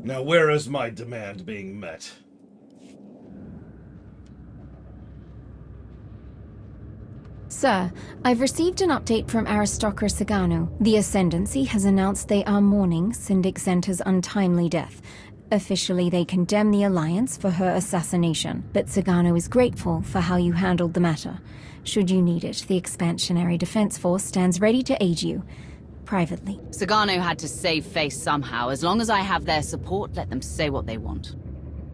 Now where is my demand being met? Sir, I've received an update from Aristocrat Sagano. The Ascendancy has announced they are mourning Syndic Zenta's untimely death. Officially, they condemn the Alliance for her assassination, but Sagano is grateful for how you handled the matter. Should you need it, the Expansionary Defense Force stands ready to aid you. Privately. Sagano had to save face somehow. As long as I have their support, let them say what they want.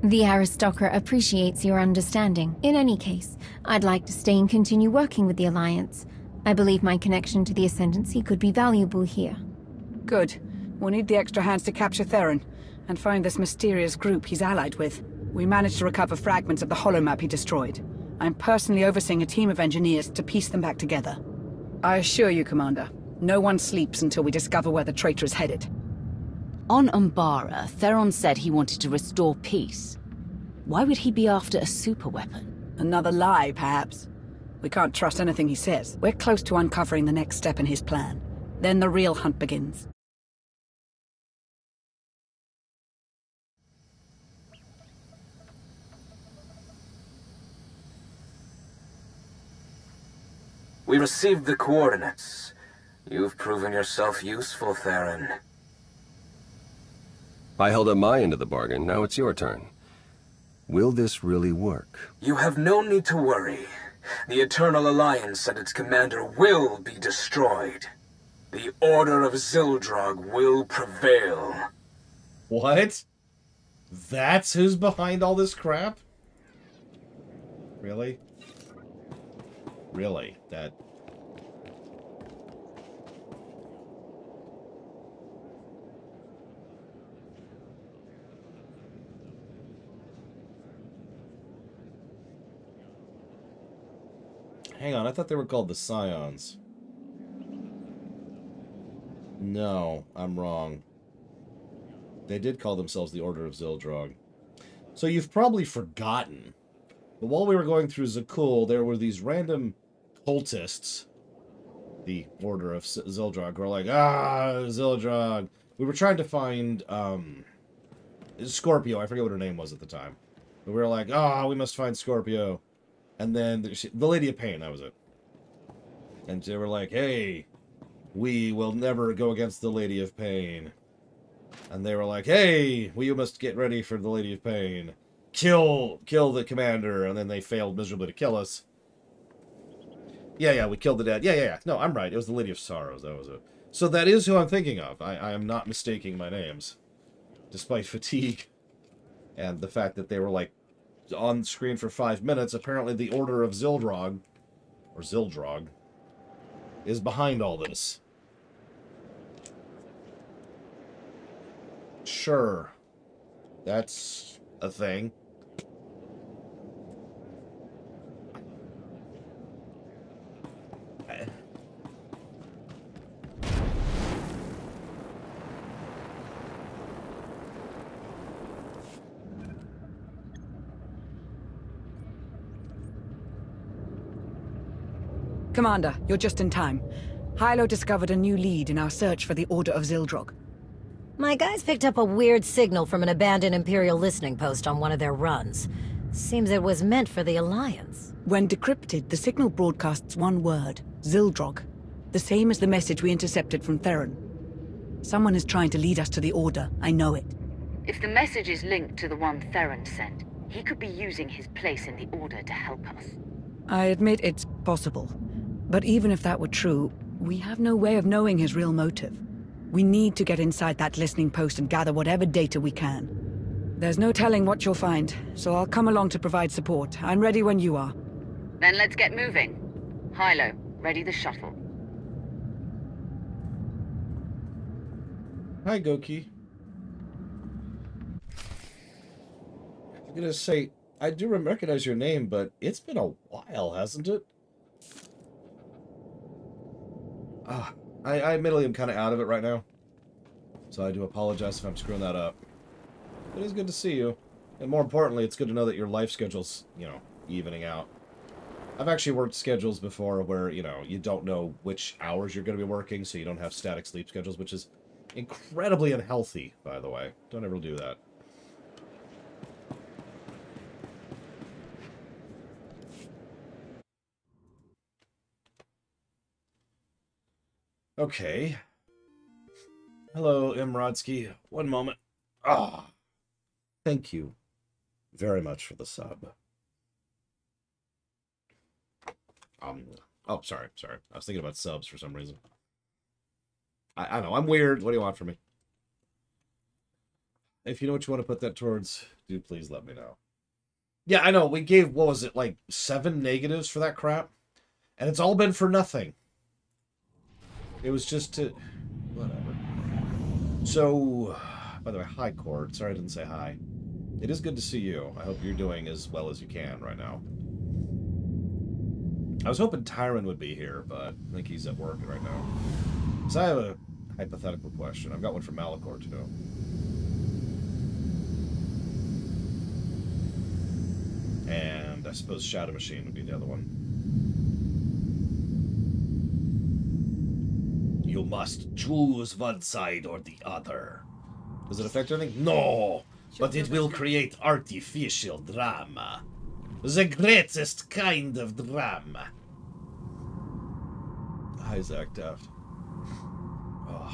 The Aristocrat appreciates your understanding. In any case, I'd like to stay and continue working with the Alliance. I believe my connection to the Ascendancy could be valuable here. Good. We'll need the extra hands to capture Theron, and find this mysterious group he's allied with. We managed to recover fragments of the holomap he destroyed. I'm personally overseeing a team of engineers to piece them back together. I assure you, Commander, no one sleeps until we discover where the traitor is headed. On Umbara, Theron said he wanted to restore peace. Why would he be after a superweapon? Another lie, perhaps. We can't trust anything he says. We're close to uncovering the next step in his plan. Then the real hunt begins. We received the coordinates. You've proven yourself useful, Theron. I held up my end of the bargain, now it's your turn. Will this really work? You have no need to worry. The Eternal Alliance and its commander will be destroyed. The Order of Zildrog will prevail. What? That's who's behind all this crap? Really? Really? That... Hang on, I thought they were called the Scions. No, I'm wrong. They did call themselves the Order of Zildrog. So you've probably forgotten. But while we were going through Zakul, there were these random cultists, the Order of Zildrog, who were like, Zildrog. We were trying to find, Scorpio. I forget what her name was at the time. But we were like, we must find Scorpio. And then the Lady of Pain, that was it. And they were like, hey, we will never go against the Lady of Pain. And they were like, hey, we must get ready for the Lady of Pain. Kill the commander. And then they failed miserably to kill us. Yeah, we killed the dad. Yeah. No, I'm right. It was the Lady of Sorrows. That was it. So that is who I'm thinking of. I am not mistaking my names. Despite fatigue. And the fact that they were like, on screen for 5 minutes, apparently the Order of Zildrog, or Zildrog, is behind all this. Sure. That's a thing. Commander, you're just in time. Hylo discovered a new lead in our search for the Order of Zildrog. My guys picked up a weird signal from an abandoned Imperial listening post on one of their runs. Seems it was meant for the Alliance. When decrypted, the signal broadcasts one word, Zildrog. The same as the message we intercepted from Theron. Someone is trying to lead us to the Order, I know it. If the message is linked to the one Theron sent, he could be using his place in the Order to help us. I admit it's possible. But even if that were true, we have no way of knowing his real motive. We need to get inside that listening post and gather whatever data we can. There's no telling what you'll find, so I'll come along to provide support. I'm ready when you are. Then let's get moving. Hylo, ready the shuttle. Hi, Goki. I'm gonna say, I do recognize your name, but it's been a while, hasn't it? I admittedly am kind of out of it right now. So I do apologize if I'm screwing that up. It is good to see you. And more importantly, it's good to know that your life schedule's, evening out. I've actually worked schedules before where, you don't know which hours you're going to be working, so you don't have static sleep schedules, which is, Incredibly unhealthy, by the way. Don't ever do that. Okay. Hello, Imrodsky. One moment. Ah, thank you very much for the sub. Oh, sorry. I was thinking about subs for some reason. I know, I'm weird. What do you want from me? If you know what you want to put that towards, do please let me know. Yeah, I know. We gave, what was it, like 7 negatives for that crap? And it's all been for nothing. It was just to... whatever. So, by the way, hi, Cord. Sorry I didn't say hi. It is good to see you. I hope you're doing as well as you can right now. I was hoping Tyron would be here, but I think he's at work right now. So I have a hypothetical question. I've got one from Malachor, too. And I suppose Shadow Machine would be the other one. You must choose one side or the other. Does it affect anything? No! But it will create artificial drama. The greatest kind of drama. Isaac Deft. Oh.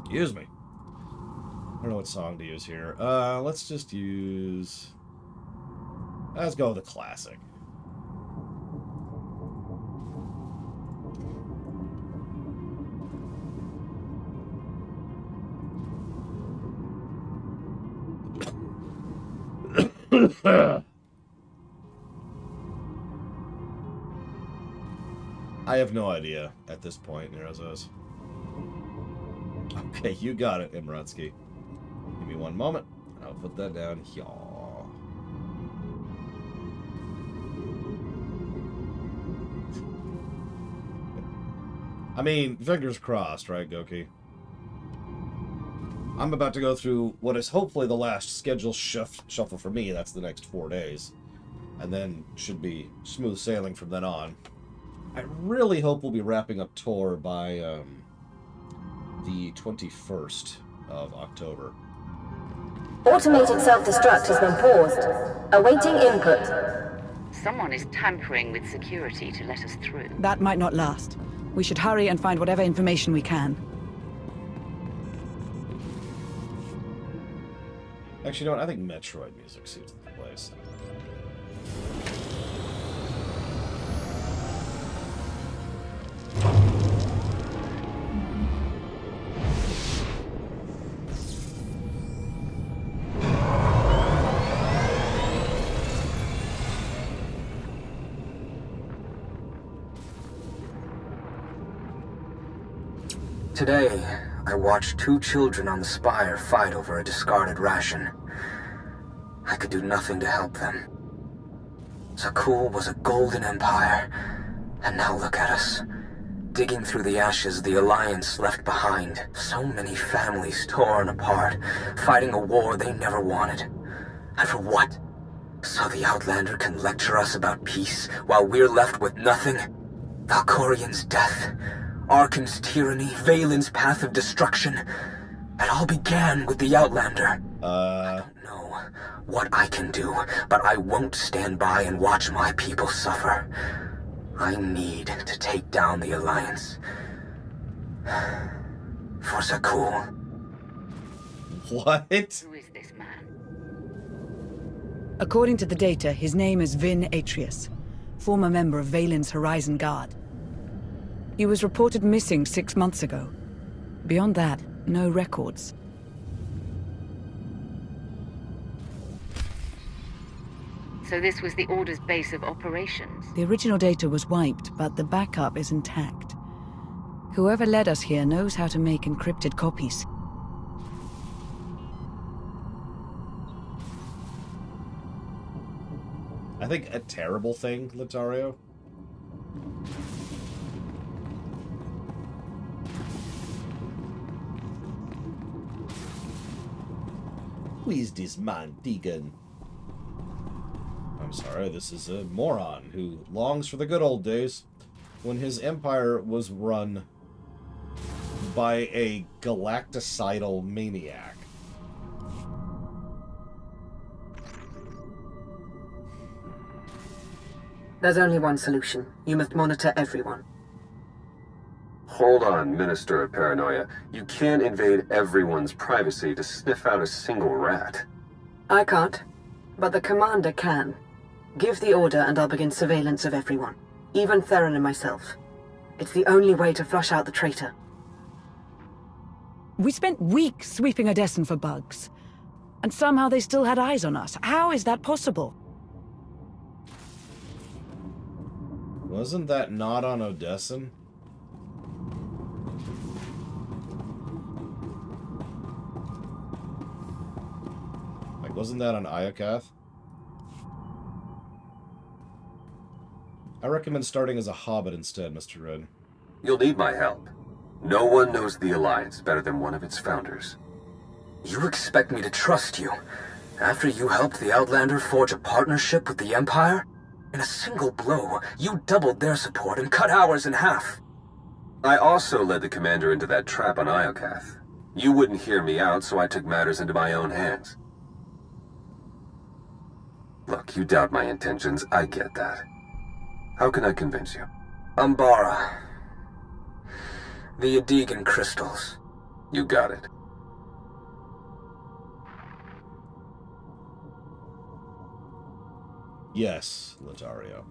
Excuse me. I don't know what song to use here. Let's just use... let's go with the classic. I have no idea at this point, Nerozos. Okay, you got it, Imrodsky. Give me one moment, and I'll put that down here. I mean, fingers crossed, right, Goki? I'm about to go through what is hopefully the last schedule shuffle for me. That's the next 4 days. And then should be smooth sailing from then on. I really hope we'll be wrapping up Tor by the 21st of October. Automated self-destruct has been paused. Awaiting input. Someone is tampering with security to let us through. That might not last. We should hurry and find whatever information we can. Actually, you know what? I think Metroid music suits the place. Today, I watched 2 children on the Spire fight over a discarded ration. I could do nothing to help them. Zakul was a golden empire, and now look at us. Digging through the ashes the Alliance left behind. So many families torn apart, fighting a war they never wanted. And for what? So the Outlander can lecture us about peace, while we're left with nothing? Valkorian's death, Arkham's tyranny, Valen's path of destruction. It all began with the Outlander. I don't know what I can do, but I won't stand by and watch my people suffer. I need to take down the Alliance. For Zakul. What? Who is this man? According to the data, his name is Vin Atrius, former member of Valen's Horizon Guard. He was reported missing 6 months ago. Beyond that, no records. So this was the Order's base of operations? The original data was wiped, but the backup is intact. Whoever led us here knows how to make encrypted copies. I think a terrible thing, Litario. Who is this man, Tegan? I'm sorry, this is a moron who longs for the good old days when his empire was run by a galacticidal maniac. There's only one solution. You must monitor everyone. Hold on, Minister of Paranoia. You can't invade everyone's privacy to sniff out a single rat. I can't, but the commander can. Give the order and I'll begin surveillance of everyone. Even Theron and myself. It's the only way to flush out the traitor. We spent weeks sweeping Odessen for bugs. And somehow they still had eyes on us. How is that possible? Wasn't that not on Odessen? Like, wasn't that on Iokath? I recommend starting as a hobbit instead, Mr. Red. You'll need my help. No one knows the Alliance better than one of its founders. You expect me to trust you, after you helped the Outlander forge a partnership with the Empire? In a single blow, you doubled their support and cut ours in half. I also led the commander into that trap on Iokath. You wouldn't hear me out, so I took matters into my own hands. Look, you doubt my intentions, I get that. How can I convince you? Umbara. The Adegan crystals. You got it. Yes, Latario.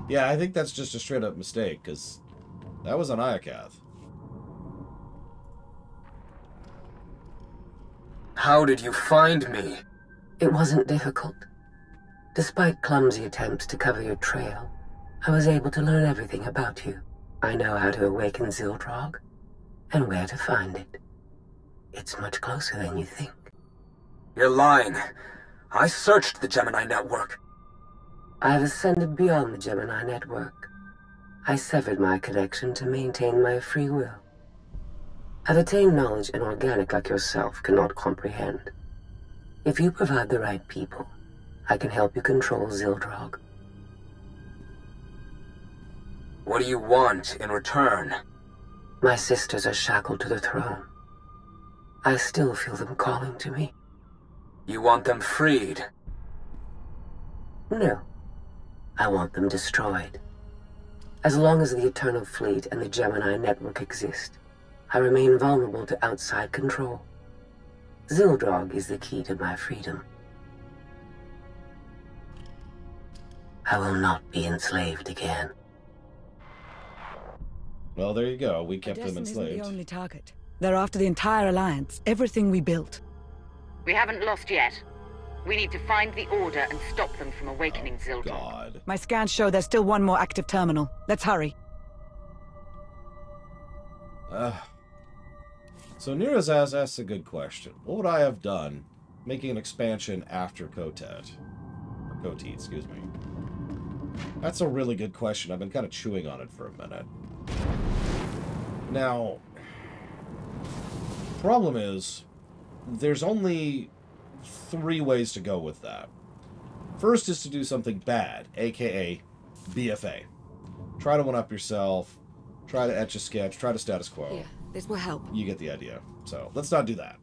Yeah, I think that's just a straight-up mistake, because that was on Iokath. How did you find me? It wasn't difficult. Despite clumsy attempts to cover your trail, I was able to learn everything about you. I know how to awaken Zildrog, and where to find it. It's much closer than you think. You're lying. I searched the Gemini network. I've ascended beyond the Gemini network. I severed my connection to maintain my free will. I've attained knowledge an organic like yourself cannot comprehend. If you provide the right people, I can help you control Zildrog. What do you want in return? My sisters are shackled to the throne. I still feel them calling to me. You want them freed? No. I want them destroyed. As long as the Eternal Fleet and the Gemini network exist, I remain vulnerable to outside control. Zildrog is the key to my freedom. I will not be enslaved again. Well, there you go. We kept them Odessen enslaved. isn't the only target. They're after the entire Alliance, everything we built. We haven't lost yet. We need to find the Order and stop them from awakening Zildrog. God. My scans show there's still one more active terminal. Let's hurry. So Neera's asks a good question. What would I have done making an expansion after Kotet? Or Kotet, excuse me. That's a really good question. I've been kind of chewing on it for a minute. Now, problem is, there's only 3 ways to go with that. First is to do something bad, aka BFA. Try to one-up yourself, try to etch a sketch, try to status quo. Yeah, this will help. You get the idea. So, let's not do that.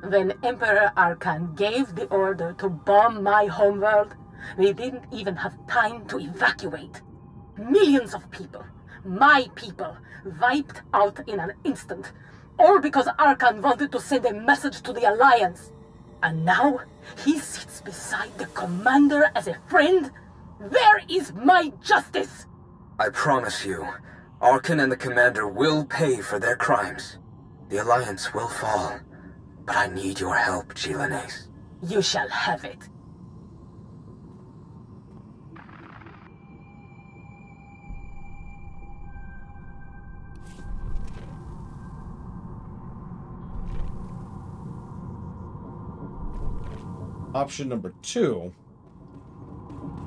When Emperor Arkan gave the order to bomb my homeworld, we didn't even have time to evacuate. Millions of people, my people, wiped out in an instant. All because Arkan wanted to send a message to the Alliance. And now, he sits beside the commander as a friend? Where is my justice? I promise you, Arkan and the commander will pay for their crimes. The Alliance will fall. But I need your help, Gilanes. You shall have it. Option number 2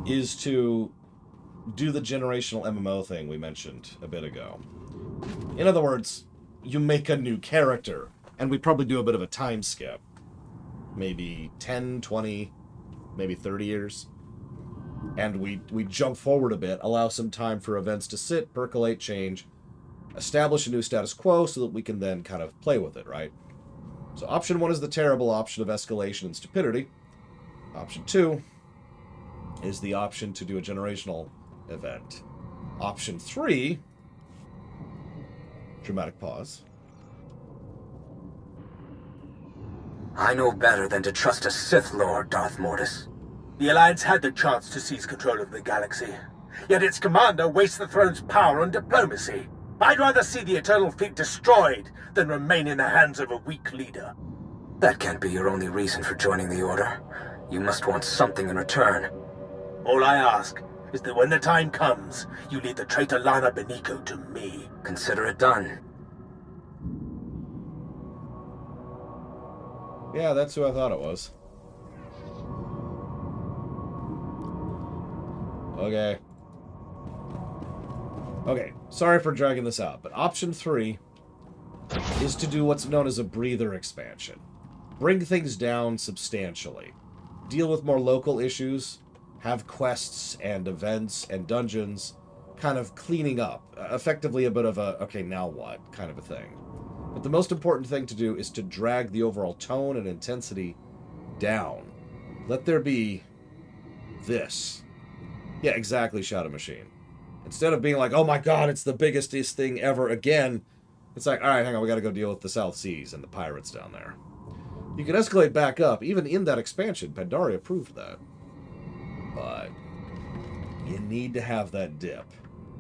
is to do the generational MMO thing we mentioned a bit ago. In other words, you make a new character, and we probably do a bit of a time skip. Maybe 10, 20, maybe 30 years. And we jump forward a bit, allow some time for events to sit, percolate, change, establish a new status quo so that we can then kind of play with it, right? So option 1 is the terrible option of escalation and stupidity. Option 2 is the option to do a generational event. Option 3, dramatic pause. I know better than to trust a Sith Lord, Darth Mortis. The Alliance had the chance to seize control of the galaxy, yet its commander wastes the throne's power on diplomacy. I'd rather see the Eternal Fleet destroyed than remain in the hands of a weak leader. That can't be your only reason for joining the Order. You must want something in return. All I ask is that when the time comes, you lead the traitor Lana Beniko to me. Consider it done. Yeah, that's who I thought it was. Okay. Okay, sorry for dragging this out, but option 3 is to do what's known as a breather expansion. Bring things down substantially. Deal with more local issues, have quests and events and dungeons, kind of cleaning up. Effectively a bit of a, okay, now what, kind of a thing. But the most important thing to do is to drag the overall tone and intensity down. Let there be this. Yeah, exactly, Shadow Machine. Instead of being like, oh my god, it's the biggest thing ever again, it's like, alright, hang on, we gotta go deal with the South Seas and the pirates down there. You can escalate back up, even in that expansion. Pandaria proved that. But you need to have that dip.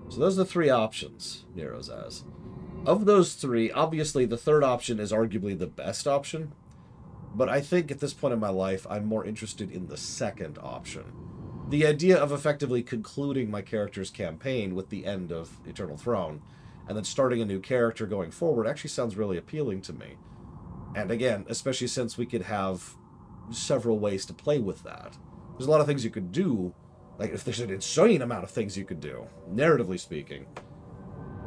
So those are the 3 options Nero's has. Of those 3, obviously the third option is arguably the best option. But I think at this point in my life, I'm more interested in the second option. The idea of effectively concluding my character's campaign with the end of Eternal Throne, and then starting a new character going forward, actually sounds really appealing to me. And again, especially since we could have several ways to play with that. There's a lot of things you could do, like if there's an insane amount of things you could do, narratively speaking,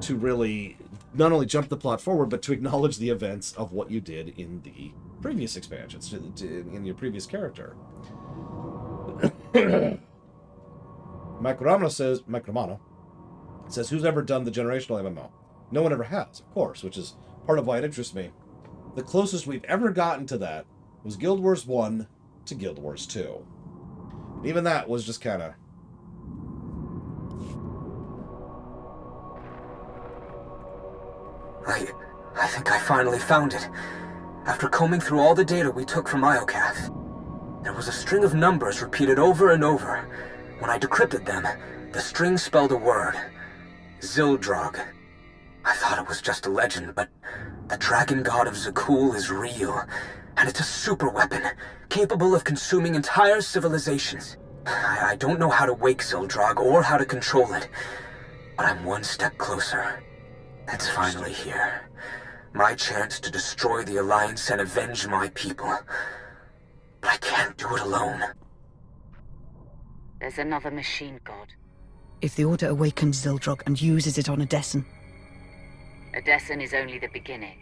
to really not only jump the plot forward, but to acknowledge the events of what you did in the previous expansions, in your previous character. Micromano says, who's ever done the generational MMO? No one ever has, of course, which is part of why it interests me. The closest we've ever gotten to that was Guild Wars 1 to Guild Wars 2. And even that was just kind of... I think I finally found it. After combing through all the data we took from Iocath, there was a string of numbers repeated over and over. When I decrypted them, the string spelled a word. Zildrog. I thought it was just a legend, but the dragon god of Zakul is real, and it's a super weapon, capable of consuming entire civilizations. I don't know how to wake Zildrog or how to control it, but I'm one step closer. It's finally here. My chance to destroy the Alliance and avenge my people. But I can't do it alone. There's another machine god. If the Order awakens Zildrog and uses it on Odessen... Odessen is only the beginning.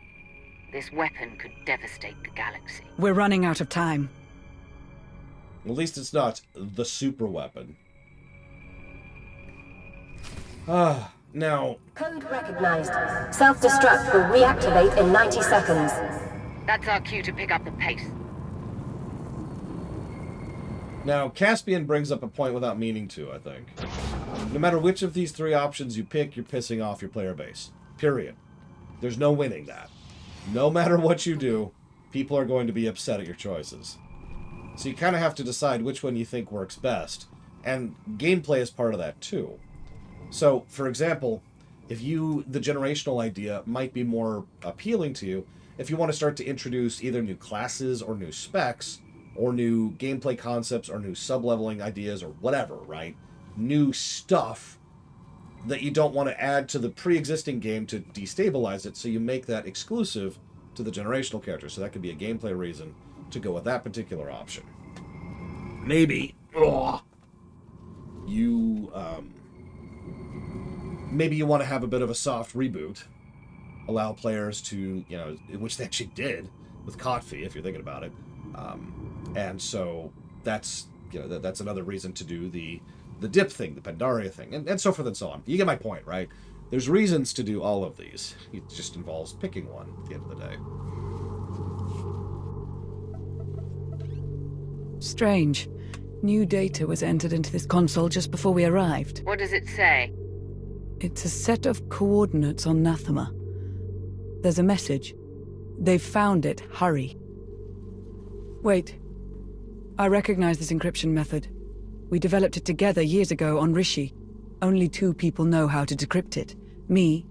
This weapon could devastate the galaxy. We're running out of time. At least it's not the super weapon. Now... Code recognized. Self-destruct will reactivate in 90 seconds. That's our cue to pick up the pace. Now, Caspian brings up a point without meaning to, I think. No matter which of these 3 options you pick, you're pissing off your player base. Period. There's no winning that. No matter what you do, people are going to be upset at your choices. So you kind of have to decide which one you think works best. And gameplay is part of that, too. So, for example, if the generational idea might be more appealing to you, if you want to start to introduce either new classes or new specs, or new gameplay concepts, or new sub-leveling ideas, or whatever, right? New stuff that you don't want to add to the pre-existing game to destabilize it, so you make that exclusive to the generational character. So that could be a gameplay reason to go with that particular option. Maybe you maybe you want to have a bit of a soft reboot. Allow players to, you know, which they actually did with Kotfi, if you're thinking about it. And so that's, you know, that's another reason to do the dip thing, the Pandaria thing, and so forth and so on. You get my point, right? There's reasons to do all of these. It just involves picking one at the end of the day. Strange. New data was entered into this console just before we arrived. What does it say? It's a set of coordinates on Nathema. There's a message. They've found it. Hurry. Wait. I recognize this encryption method. We developed it together years ago on Rishi. Only 2 people know how to decrypt it. Me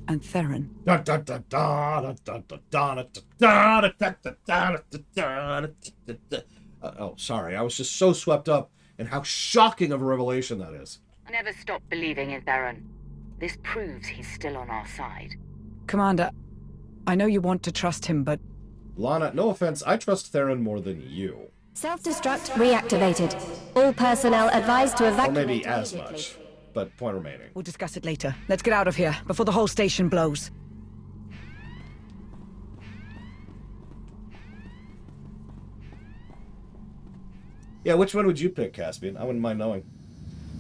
and Theron. Oh, sorry. I was just so swept up in how shocking of a revelation that is. I never stopped believing in Theron. This proves he's still on our side. Commander, I know you want to trust him, but... Lana, no offense, I trust Theron more than you. Self-destruct reactivated. All personnel advised to evacuate. Or maybe as much, but point remaining. We'll discuss it later. Let's get out of here, before the whole station blows. Yeah, which one would you pick, Caspian? I wouldn't mind knowing.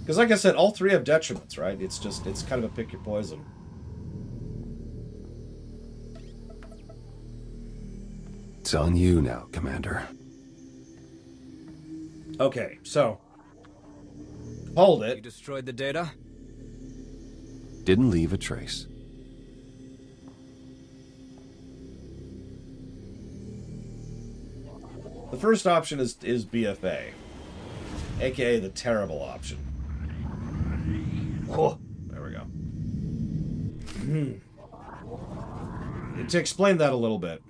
Because like I said, all 3 have detriments, right? It's kind of a pick your poison. It's on you now, Commander. Okay, so... Hold it. You destroyed the data? Didn't leave a trace. The first option is BFA. AKA the terrible option. Oh, there we go. To explain that a little bit,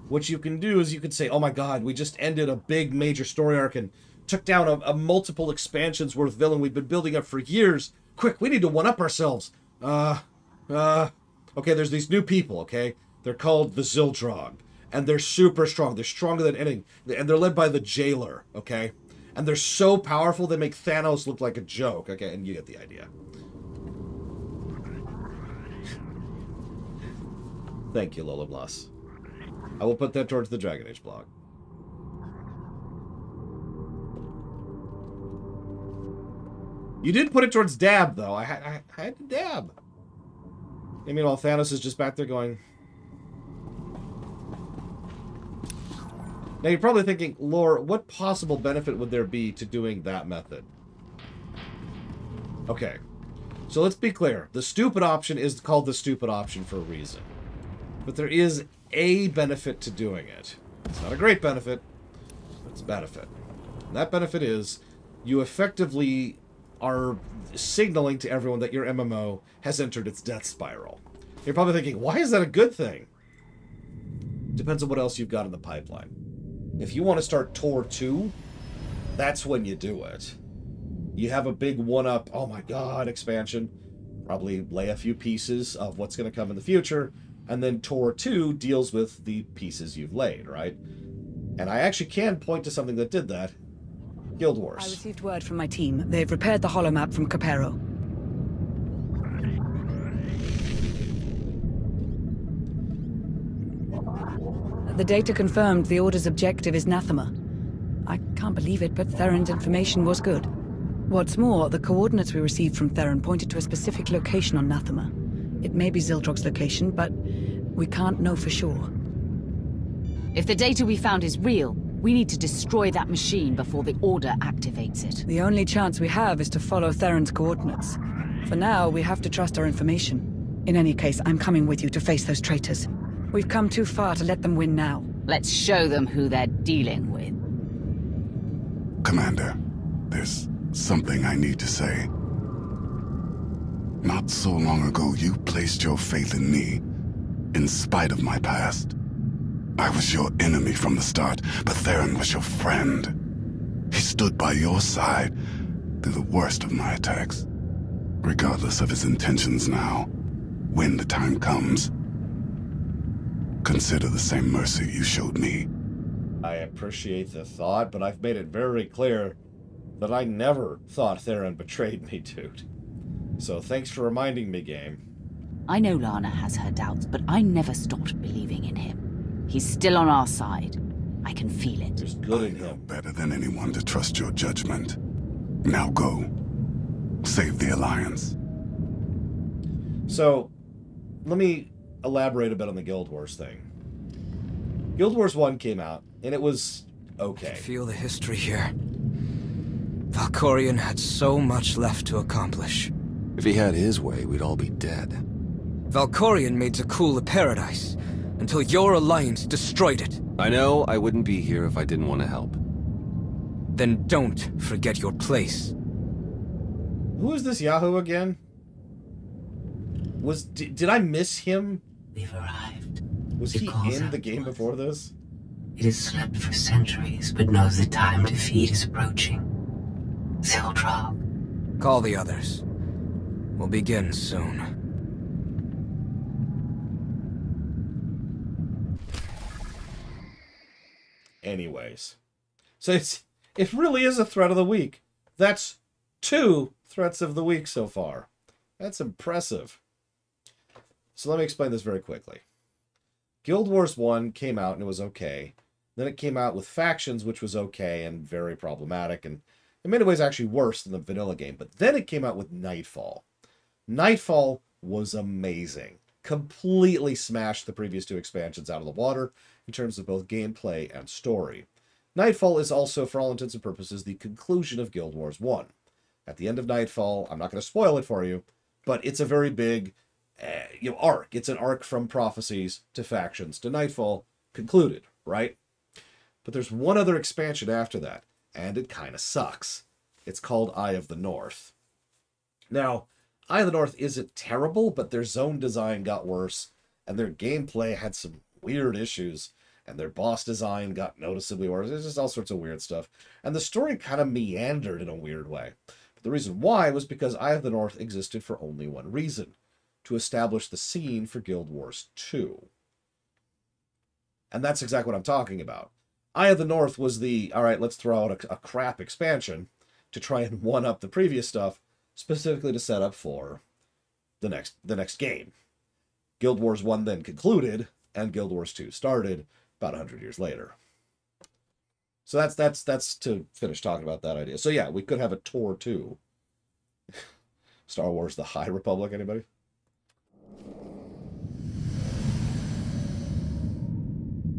what you can do is you could say, oh my god, we just ended a big major story arc and took down a multiple expansions worth villain we've been building up for years. Quick, we need to one-up ourselves. Okay, there's these new people, okay? They're called the Zildrog. And they're super strong. They're stronger than anything. And they're led by the Jailer, okay? And they're so powerful they make Thanos look like a joke, okay? And you get the idea. Thank you, Lola Bloss. I will put that towards the Dragon Age blog. You did put it towards Dab, though. I had to dab. I mean, while Thanos is just back there going... Now, you're probably thinking, Lore, what possible benefit would there be to doing that method? Okay. So let's be clear. The stupid option is called the stupid option for a reason. But there is a benefit to doing it. It's not a great benefit, but it's a benefit. And that benefit is you effectively are signaling to everyone that your MMO has entered its death spiral. You're probably thinking, why is that a good thing? Depends on what else you've got in the pipeline. If you want to start Tor 2, that's when you do it. You have a big one-up, oh my god, expansion. Probably lay a few pieces of what's going to come in the future. And then Tor 2 deals with the pieces you've laid, right? And I actually can point to something that did that. Guild Wars. I received word from my team. They've repaired the holomap from Capero. The data confirmed the Order's objective is Nathema. I can't believe it, but Theron's information was good. What's more, the coordinates we received from Theron pointed to a specific location on Nathema. It may be Zildrog's location, but we can't know for sure. If the data we found is real, we need to destroy that machine before the Order activates it. The only chance we have is to follow Theron's coordinates. For now, we have to trust our information. In any case, I'm coming with you to face those traitors. We've come too far to let them win now. Let's show them who they're dealing with. Commander, there's something I need to say. Not so long ago, you placed your faith in me, in spite of my past. I was your enemy from the start, but Theron was your friend. He stood by your side through the worst of my attacks. Regardless of his intentions now, when the time comes, consider the same mercy you showed me. I appreciate the thought, but I've made it very clear that I never thought Theron betrayed me, dude. So thanks for reminding me, game. I know Lana has her doubts, but I never stopped believing in him. He's still on our side. I can feel it. There's good in him. Better than anyone to trust your judgment. Now go. Save the Alliance. So, let me elaborate a bit on the Guild Wars thing. Guild Wars 1 came out, and it was okay. I can feel the history here. Valkorion had so much left to accomplish. If he had his way, we'd all be dead. Valkorion made Zakul a paradise, until your alliance destroyed it. I know I wouldn't be here if I didn't want to help. Then don't forget your place. Who is this Yahoo again? Did I miss him? We've arrived. Was he in the game before this? It has slept for centuries, but knows the time to feed is approaching. Sildrog. Call the others. We'll begin soon. Anyways. So it really is a threat of the week. That's 2 threats of the week so far. That's impressive. So let me explain this very quickly. Guild Wars 1 came out and it was okay. Then it came out with Factions, which was okay and very problematic, and in many ways actually worse than the vanilla game. But then it came out with Nightfall. Nightfall was amazing. Completely smashed the previous 2 expansions out of the water in terms of both gameplay and story. Nightfall is also, for all intents and purposes, the conclusion of Guild Wars 1. At the end of Nightfall, I'm not going to spoil it for you, but it's a very big arc. It's an arc from Prophecies to Factions to Nightfall concluded, right? But there's one other expansion after that, and it kind of sucks. It's called Eye of the North. Now, Eye of the North isn't terrible, but their zone design got worse, and their gameplay had some weird issues, and their boss design got noticeably worse. There's just all sorts of weird stuff. And the story kind of meandered in a weird way. But the reason why was because Eye of the North existed for only one reason: to establish the scene for Guild Wars 2. And that's exactly what I'm talking about. Eye of the North was the, alright, let's throw out a crap expansion to try and one-up the previous stuff, specifically to set up for the next game. Guild Wars 1 then concluded, and Guild Wars 2 started about 100 years later. So that's to finish talking about that idea. So yeah, we could have a Tor 2. Star Wars The High Republic, anybody?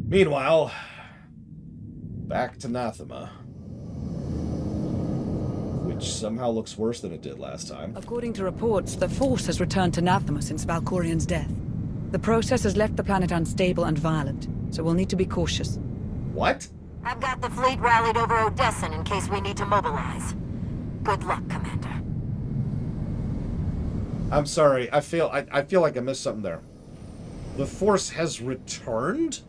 Meanwhile, back to Nathema, which somehow looks worse than it did last time. According to reports, the Force has returned to Nathema since Valkorion's death. The process has left the planet unstable and violent, so we'll need to be cautious. What? I've got the fleet rallied over Odessan in case we need to mobilize. Good luck, Commander. I'm sorry, I feel like I missed something there. The Force has returned?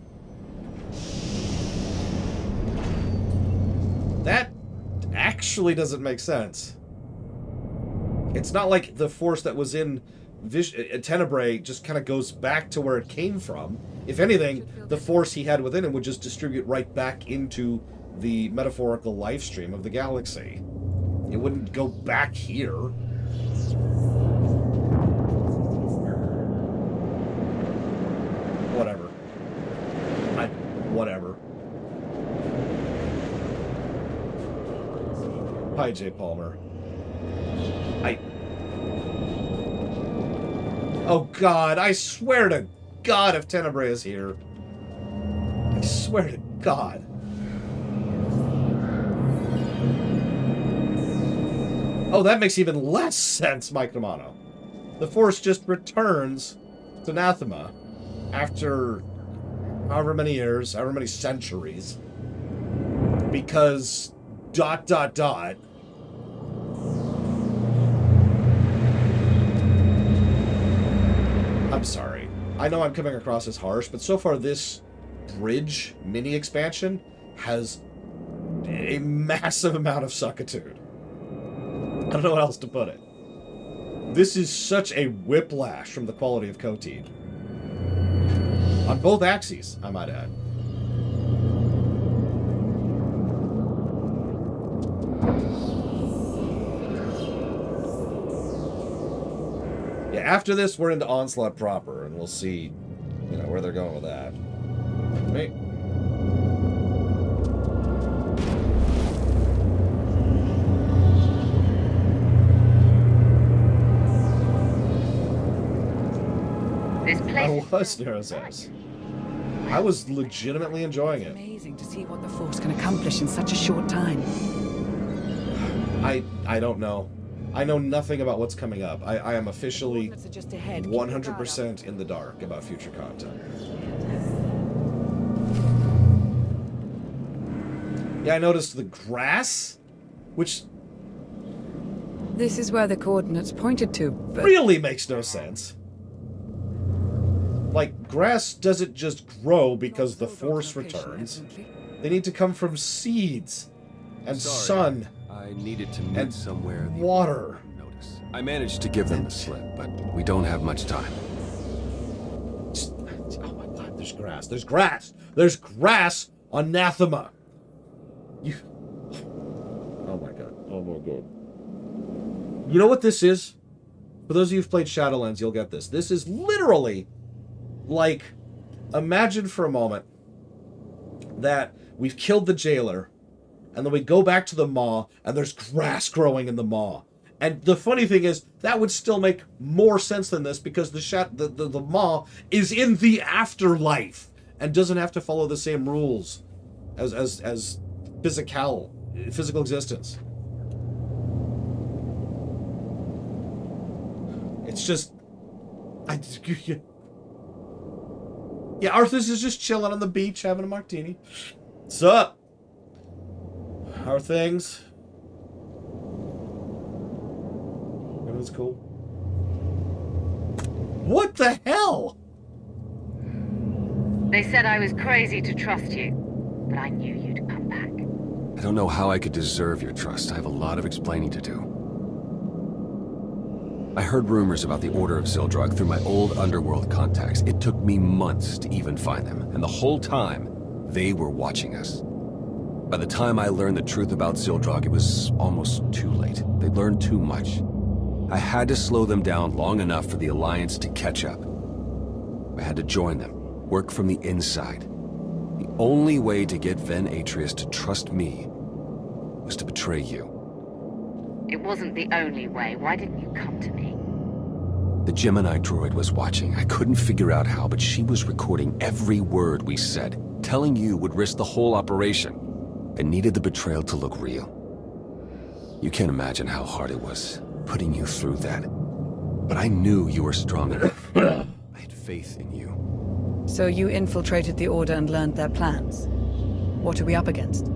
That actually doesn't make sense. It's not like the Force that was in Tenebrae just kind of goes back to where it came from. If anything, the Force he had within him would just distribute right back into the metaphorical life stream of the galaxy. It wouldn't go back here. Whatever. Whatever. Hi, J. Palmer. Oh, God, I swear to God if Tenebrae is here. I swear to God. Oh, that makes even less sense, Mike Romano. The Force just returns to Nathema after however many years, however many centuries, because ... I'm sorry. I know I'm coming across as harsh, but so far this Bridge mini expansion has a massive amount of suckitude. I don't know what else to put it. This is such a whiplash from the quality of Kotid. On both axes, I might add. After this, we're into Onslaught proper, and we'll see, you know, where they're going with that. Right? This place was Nero's house. I was legitimately enjoying it. Amazing to see what the Force can accomplish in such a short time. I don't know. I know nothing about what's coming up. I am officially 100% in the dark about future content. Yeah, I noticed the grass, which... This is where the coordinates pointed to, but... really makes no sense. Like, grass doesn't just grow because the Force returns. They need to come from seeds and sun. I needed to meet somewhere. Water. Notice. I managed to give them the slip, but we don't have much time. Oh my god, there's grass. There's grass! There's grass! Anathema! You... Oh my god. Oh my god. You know what this is? For those of you who've played Shadowlands, you'll get this. This is literally... like, imagine for a moment that we've killed the jailer, and then we go back to the maw, and there's grass growing in the maw. And the funny thing is, that would still make more sense than this, because the maw is in the afterlife, and doesn't have to follow the same rules as physical existence. It's just... Yeah, Arthas is just chilling on the beach, having a martini. What's up? How are things? Everyone's cool? What the hell? They said I was crazy to trust you, but I knew you'd come back. I don't know how I could deserve your trust. I have a lot of explaining to do. I heard rumors about the Order of Zildrog through my old underworld contacts. It took me months to even find them, and the whole time, they were watching us. By the time I learned the truth about Zildrog, it was almost too late. They learned too much. I had to slow them down long enough for the Alliance to catch up. I had to join them, work from the inside. The only way to get Ven Atreus to trust me was to betray you. It wasn't the only way. Why didn't you come to me? The Gemini droid was watching. I couldn't figure out how, but she was recording every word we said. Telling you would risk the whole operation. I needed the betrayal to look real. You can't imagine how hard it was, putting you through that. But I knew you were strong enough. I had faith in you. So you infiltrated the Order and learned their plans. What are we up against?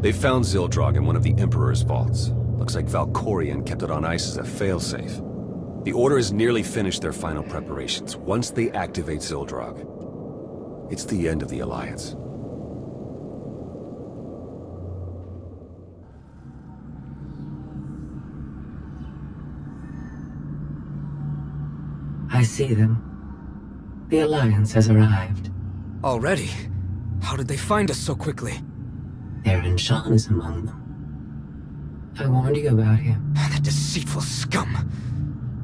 They found Zildrog in one of the Emperor's vaults. Looks like Valkorion kept it on ice as a failsafe. The Order has nearly finished their final preparations. Once they activate Zildrog, it's the end of the Alliance. I see them. The Alliance has arrived. Already? How did they find us so quickly? Theron Shan is among them. I warned you about him. That deceitful scum.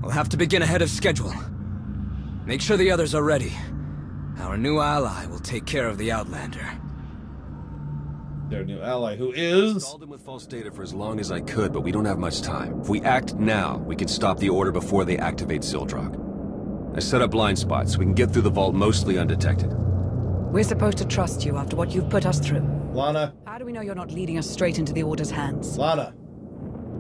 We'll have to begin ahead of schedule. Make sure the others are ready. Our new ally will take care of the Outlander. Their new ally, who is... I stalled them with false data for as long as I could, but we don't have much time. If we act now, we can stop the Order before they activate Zildrog. I set up blind spots so we can get through the vault mostly undetected. We're supposed to trust you after what you've put us through. Lana. How do we know you're not leading us straight into the Order's hands? Lana.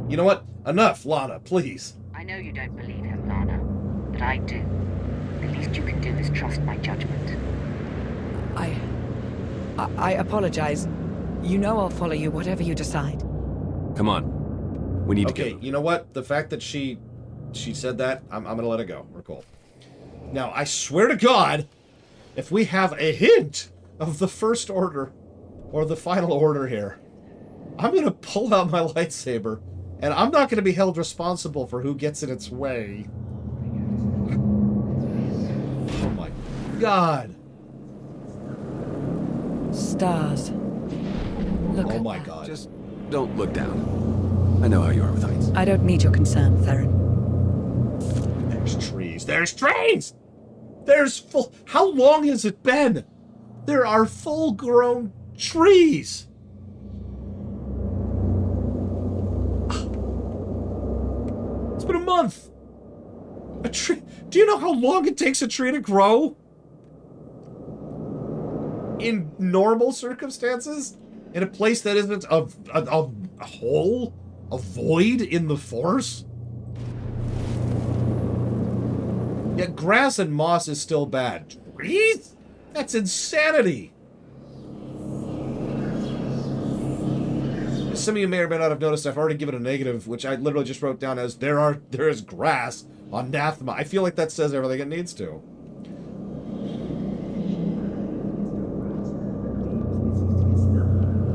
You know what? Enough, Lana, please. I know you don't believe him, Lana, but I do. The least you can do is trust my judgment. I apologize. You know I'll follow you, whatever you decide. Come on. We need to get... Okay, you know what? The fact that she said that, I'm gonna let it go. We're cool. Now, I swear to God, if we have a hint of the First Order, or the Final Order here, I'm gonna pull out my lightsaber, and I'm not gonna be held responsible for who gets in its way. Oh my God. Stars. Look oh at my that. God. Just don't look down. I know how you are with heights. I don't need your concern, Theron. There's trees. There's trees! There's full... How long has it been? There are full-grown trees! It's been a month! A tree... Do you know how long it takes a tree to grow? In normal circumstances? In a place that isn't a hole? A void in the force? Yet grass and moss is still bad. Trees? That's insanity! Some of you may or may not have noticed I've already given a negative, which I literally just wrote down as there is grass on Nathma. I feel like that says everything it needs to.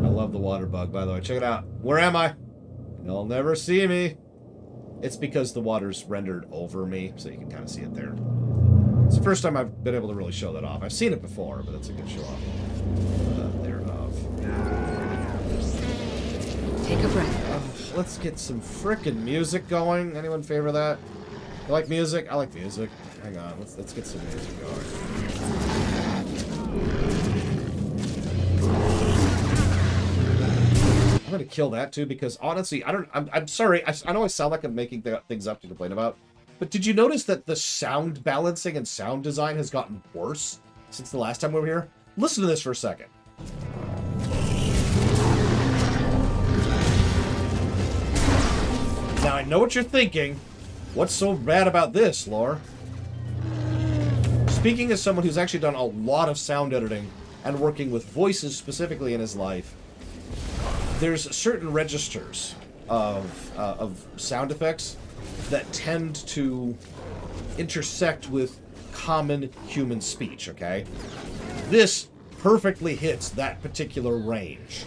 I love the water bug, by the way. Check it out. Where am I? You'll never see me. It's because the water's rendered over me, so you can kind of see it there. It's the first time I've been able to really show that off. I've seen it before, but it's a good show off. Thereof. Take a breath. Let's get some frickin' music going. Anyone favor that? You like music? I like music. Hang on, let's get some music going. I'm gonna kill that too because honestly, I'm sorry. I know I sound like I'm making things up to complain about, but did you notice that the sound balancing and sound design has gotten worse since the last time we were here? Listen to this for a second. Now I know what you're thinking. What's so bad about this, Lore? Speaking as someone who's actually done a lot of sound editing and working with voices specifically in his life, there's certain registers of sound effects that tend to intersect with common human speech, okay? This perfectly hits that particular range.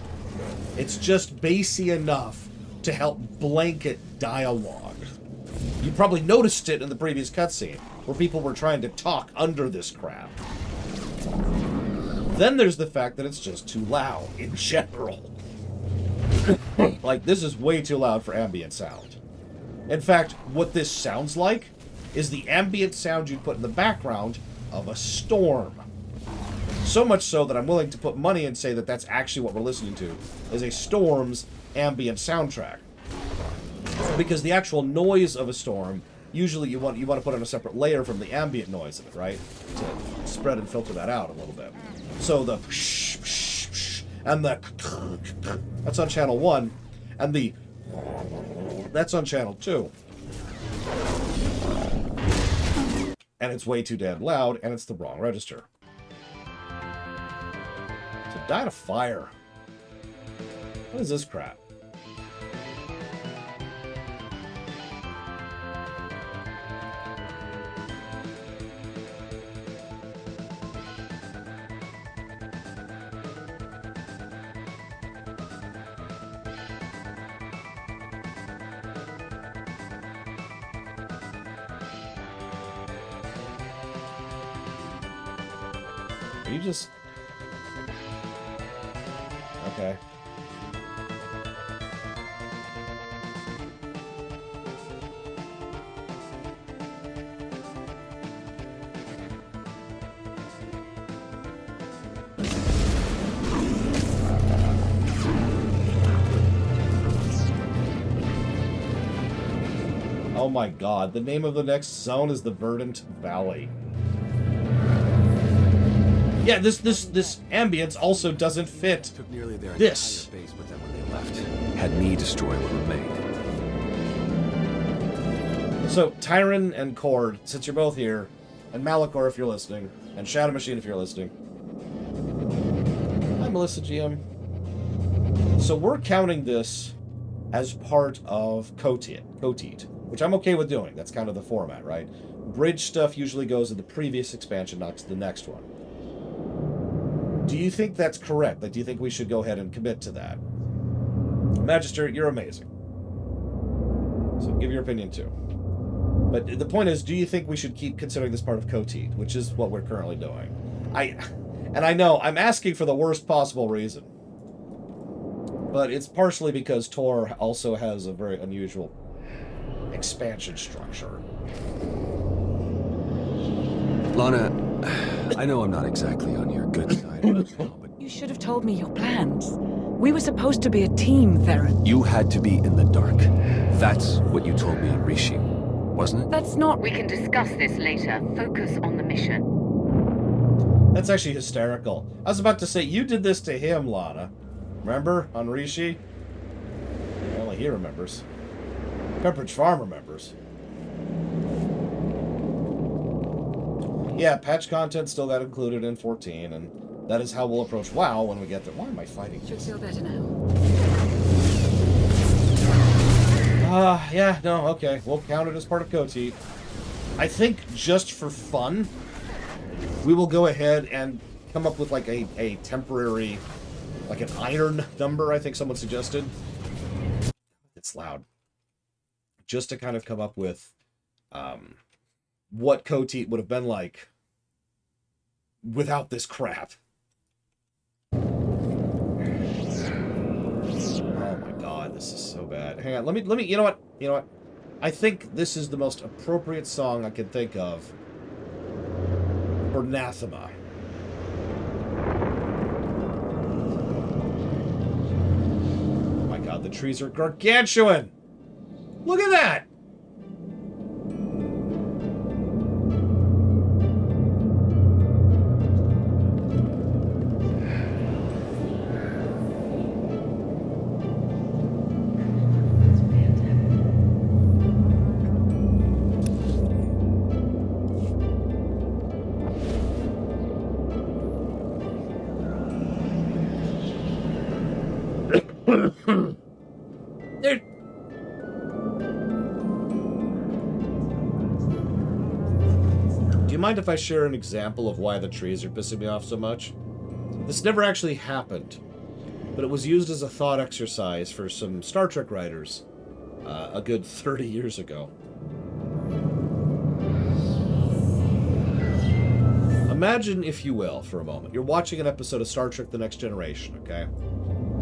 It's just bassy enough to help blanket dialogue. You probably noticed it in the previous cutscene, where people were trying to talk under this crap. Then there's the fact that it's just too loud, in general. Like, this is way too loud for ambient sound. In fact, what this sounds like is the ambient sound you'd put in the background of a storm. So much so that I'm willing to put money and say that that's actually what we're listening to, is a storm's ambient soundtrack. Because the actual noise of a storm, usually you want to put on a separate layer from the ambient noise of it, right? To spread and filter that out a little bit. So the and the that's on channel 1, and the that's on channel 2. And it's way too damn loud, and it's the wrong register. So died of fire. What is this crap? You just... Okay. Oh my god, the name of the next zone is the Verdant Valley. Yeah, this ambience also doesn't fit Took nearly their this. entire base with them when they left. Had me destroy what remained. So, Tyron and Cord, since you're both here, and Malachor if you're listening, and Shadow Machine if you're listening. Hi, Melissa GM. So we're counting this as part of Kotit, which I'm okay with doing. That's kind of the format, right? Bridge stuff usually goes to the previous expansion, not to the next one. Do you think that's correct? Like, do you think we should go ahead and commit to that? Magister, you're amazing. So give your opinion too. But the point is, do you think we should keep considering this part of Kotit, which is what we're currently doing? And I know, I'm asking for the worst possible reason. But it's partially because Tor also has a very unusual expansion structure. Lana, I know I'm not exactly on your good side right now, but You should have told me your plans. We were supposed to be a team, Theron. you had to be in the dark. That's what you told me on Rishi, wasn't it? That's not... We can discuss this later. Focus on the mission. That's actually hysterical. I was about to say, you did this to him, Lana. Remember? On Rishi? Only he remembers. Pepperidge Farm remembers. Yeah, patch content still got included in 14, and that is how we'll approach WoW when we get there. Why am I fighting Should this? feel better now. Yeah, no, okay. We'll count it as part of Coteat. I think just for fun, we will go ahead and come up with like a temporary, like an iron number, I think someone suggested. It's loud. Just to kind of come up with what Coteat would have been like without this crap. Oh my god, this is so bad. Hang on, let me, you know what? I think this is the most appropriate song I can think of for Nathema. Oh my god, the trees are gargantuan! Look at that! Do you mind if I share an example of why the trees are pissing me off so much? This never actually happened, but it was used as a thought exercise for some Star Trek writers a good 30 years ago. Imagine, if you will, for a moment, you're watching an episode of Star Trek The Next Generation, okay?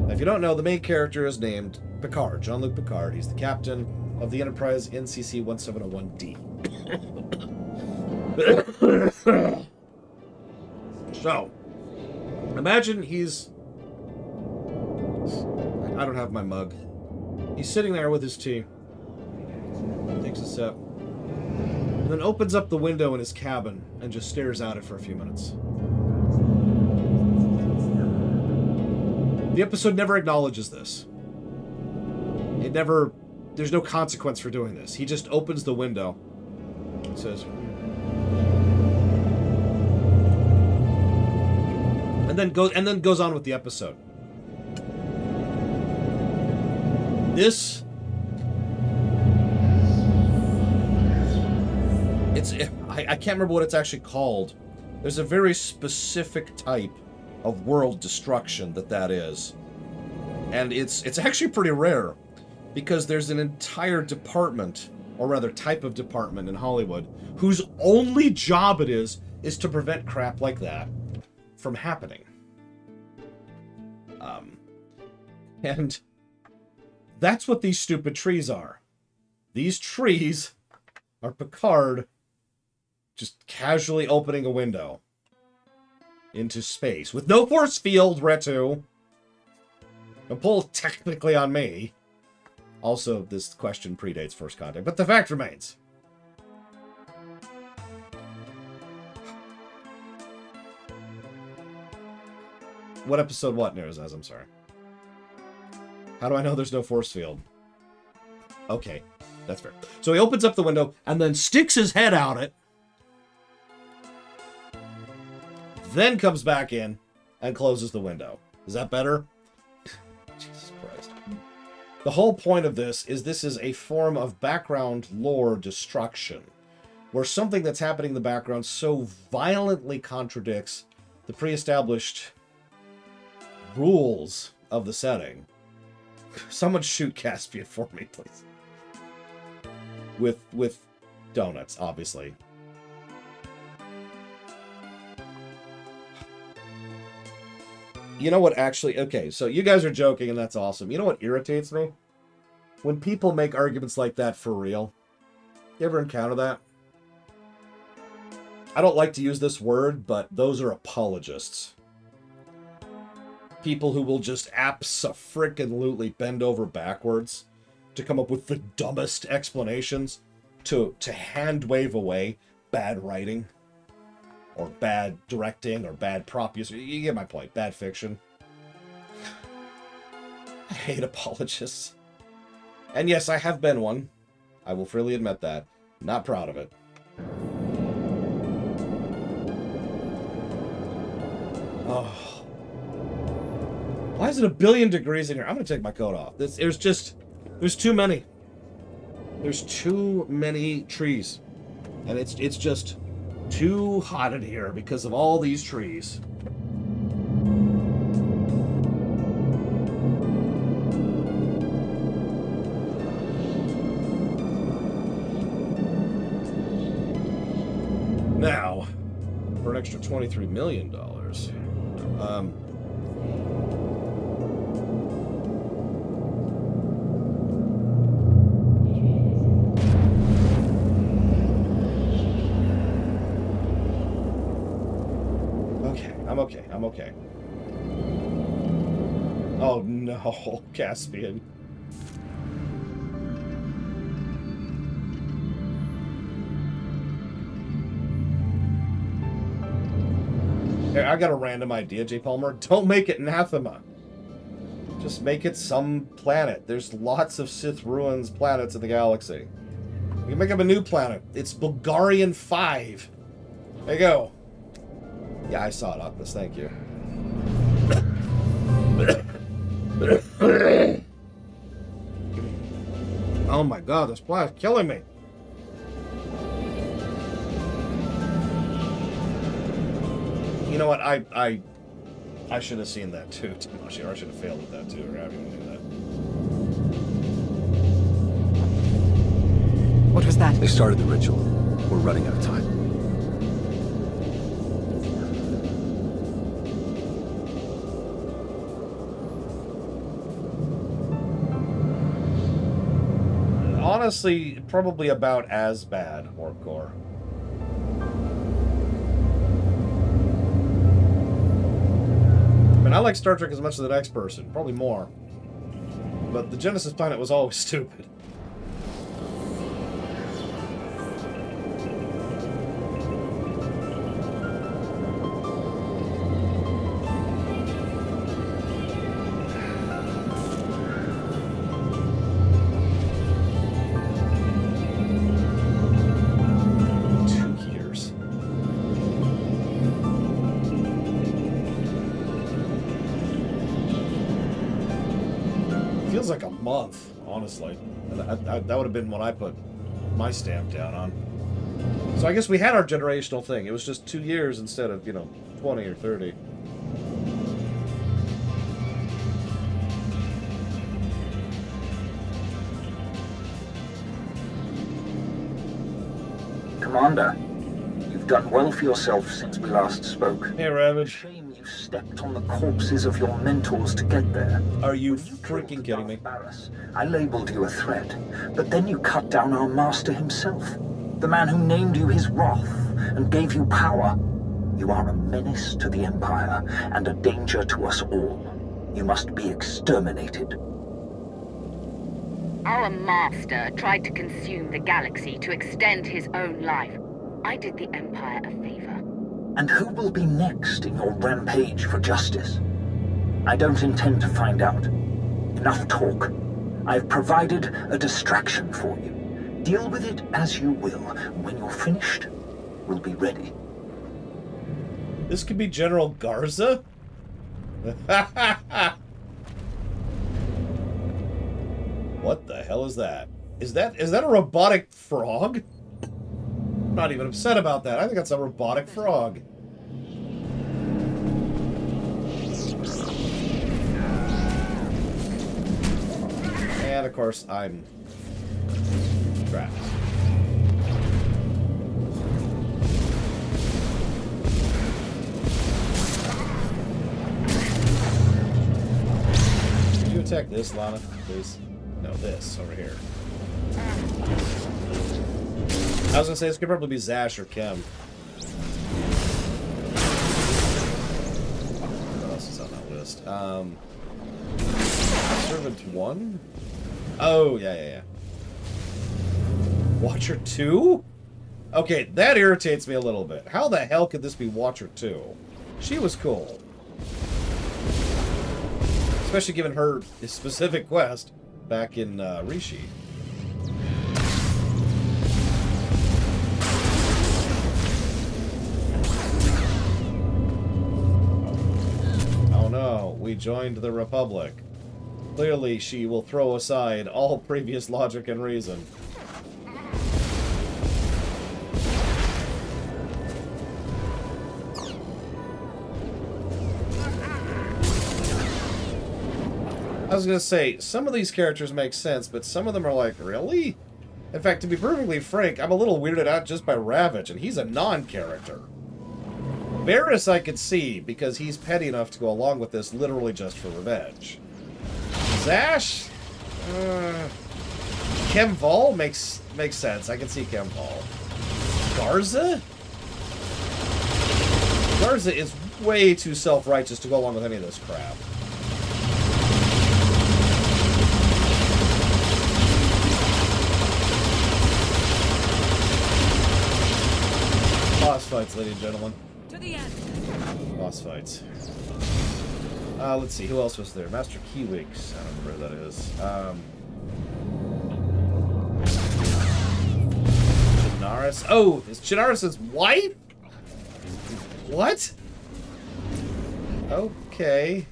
Now, if you don't know, the main character is named Picard, Jean-Luc Picard. He's the captain of the Enterprise NCC 1701D. So, imagine he's... I don't have my mug. He's sitting there with his tea. Takes a sip. And then opens up the window in his cabin and just stares at it for a few minutes. The episode never acknowledges this. It never... There's no consequence for doing this. He just opens the window and says... And then goes on with the episode. This... I can't remember what it's actually called. There's a very specific type of world destruction that is. And it's actually pretty rare, because there's an entire department, or rather type of department in Hollywood, whose only job it is to prevent crap like that from happening. And that's what these stupid trees are. These trees are Picard just casually opening a window into space with no force field, Retu. A pull technically on me. Also, this question predates First Contact, but the fact remains. What episode what, Nerazaz? I'm sorry. How do I know there's no force field? Okay, that's fair. So he opens up the window and then sticks his head out it. Then comes back in and closes the window. Is that better? Jesus Christ. The whole point of this is a form of background lore destruction, where something that's happening in the background so violently contradicts the pre-established rules of the setting. Someone shoot Caspian for me, please. With donuts, obviously. You know what actually... Okay, so you guys are joking, and that's awesome. You know what irritates me? When people make arguments like that for real. You ever encounter that? I don't like to use this word, but those are apologists. People who will just abso-frickin-lutely bend over backwards to come up with the dumbest explanations to hand wave away bad writing or bad directing or bad prop use. You get my point. Bad fiction. I hate apologists. And yes, I have been one. I will freely admit that. Not proud of it. Oh. Why is it 1,000,000,000 degrees in here? I'm going to take my coat off. There's too many. There's too many trees. And it's just too hot in here because of all these trees. Now, for an extra $23 million, I'm okay. Oh no, Caspian. Hey, I got a random idea, J. Palmer. Don't make it Nathema. Just make it some planet. There's lots of Sith ruins planets in the galaxy. You can make up a new planet. It's Bulgarian 5. There you go. Yeah, I saw it, Octus. Thank you. Oh my god, this planet's killing me. You know what? I should have seen that too, Timoshi, or I should have failed at that too, or however you want to do that. What was that? They started the ritual. We're running out of time. Honestly, probably about as bad, Orcor. I mean, I like Star Trek as much as the next person, probably more. But the Genesis planet was always stupid. Like a month, honestly. That would have been what I put my stamp down on. So I guess we had our generational thing. It was just 2 years instead of, 20 or 30. Commander, you've done well for yourself since we last spoke. Hey, Ravage. Shame you stepped on the corpses of your mentors to get there. Are you freaking kidding me? Barris, I labeled you a threat, but then you cut down our master himself. The man who named you his wrath and gave you power. You are a menace to the Empire and a danger to us all. You must be exterminated. Our master tried to consume the galaxy to extend his own life. I did the Empire a favor. And who will be next in your rampage for justice? I don't intend to find out. Enough talk. I've provided a distraction for you. Deal with it as you will. When you're finished, we'll be ready. This could be General Garza? What the hell is that? Is that a robotic frog? I'm not even upset about that. I think that's a robotic frog. And of course, I'm trapped. Could you attack this, Lana, please? No, this over here. I was gonna say this could probably be Zash or Kem. Servant 1? Oh, yeah. Watcher 2? Okay, that irritates me a little bit. How the hell could this be Watcher 2? She was cool. Especially given her specific quest back in Rishi. Oh no, we joined the Republic. Clearly, she will throw aside all previous logic and reason. I was gonna say, some of these characters make sense, but some of them are like, really? In fact, to be perfectly frank, I'm a little weirded out just by Ravage, and he's a non-character. Varys I could see, because he's petty enough to go along with this literally just for revenge. Zash? Kemval makes sense. I can see Kemval. Garza? Garza is way too self-righteous to go along with any of this crap. Boss fights, ladies and gentlemen. To the end. Boss fights. Let's see, who else was there? Master Keywigs. I don't remember who that is. Chinaris. Oh, is Chinaris' wife? What? Okay.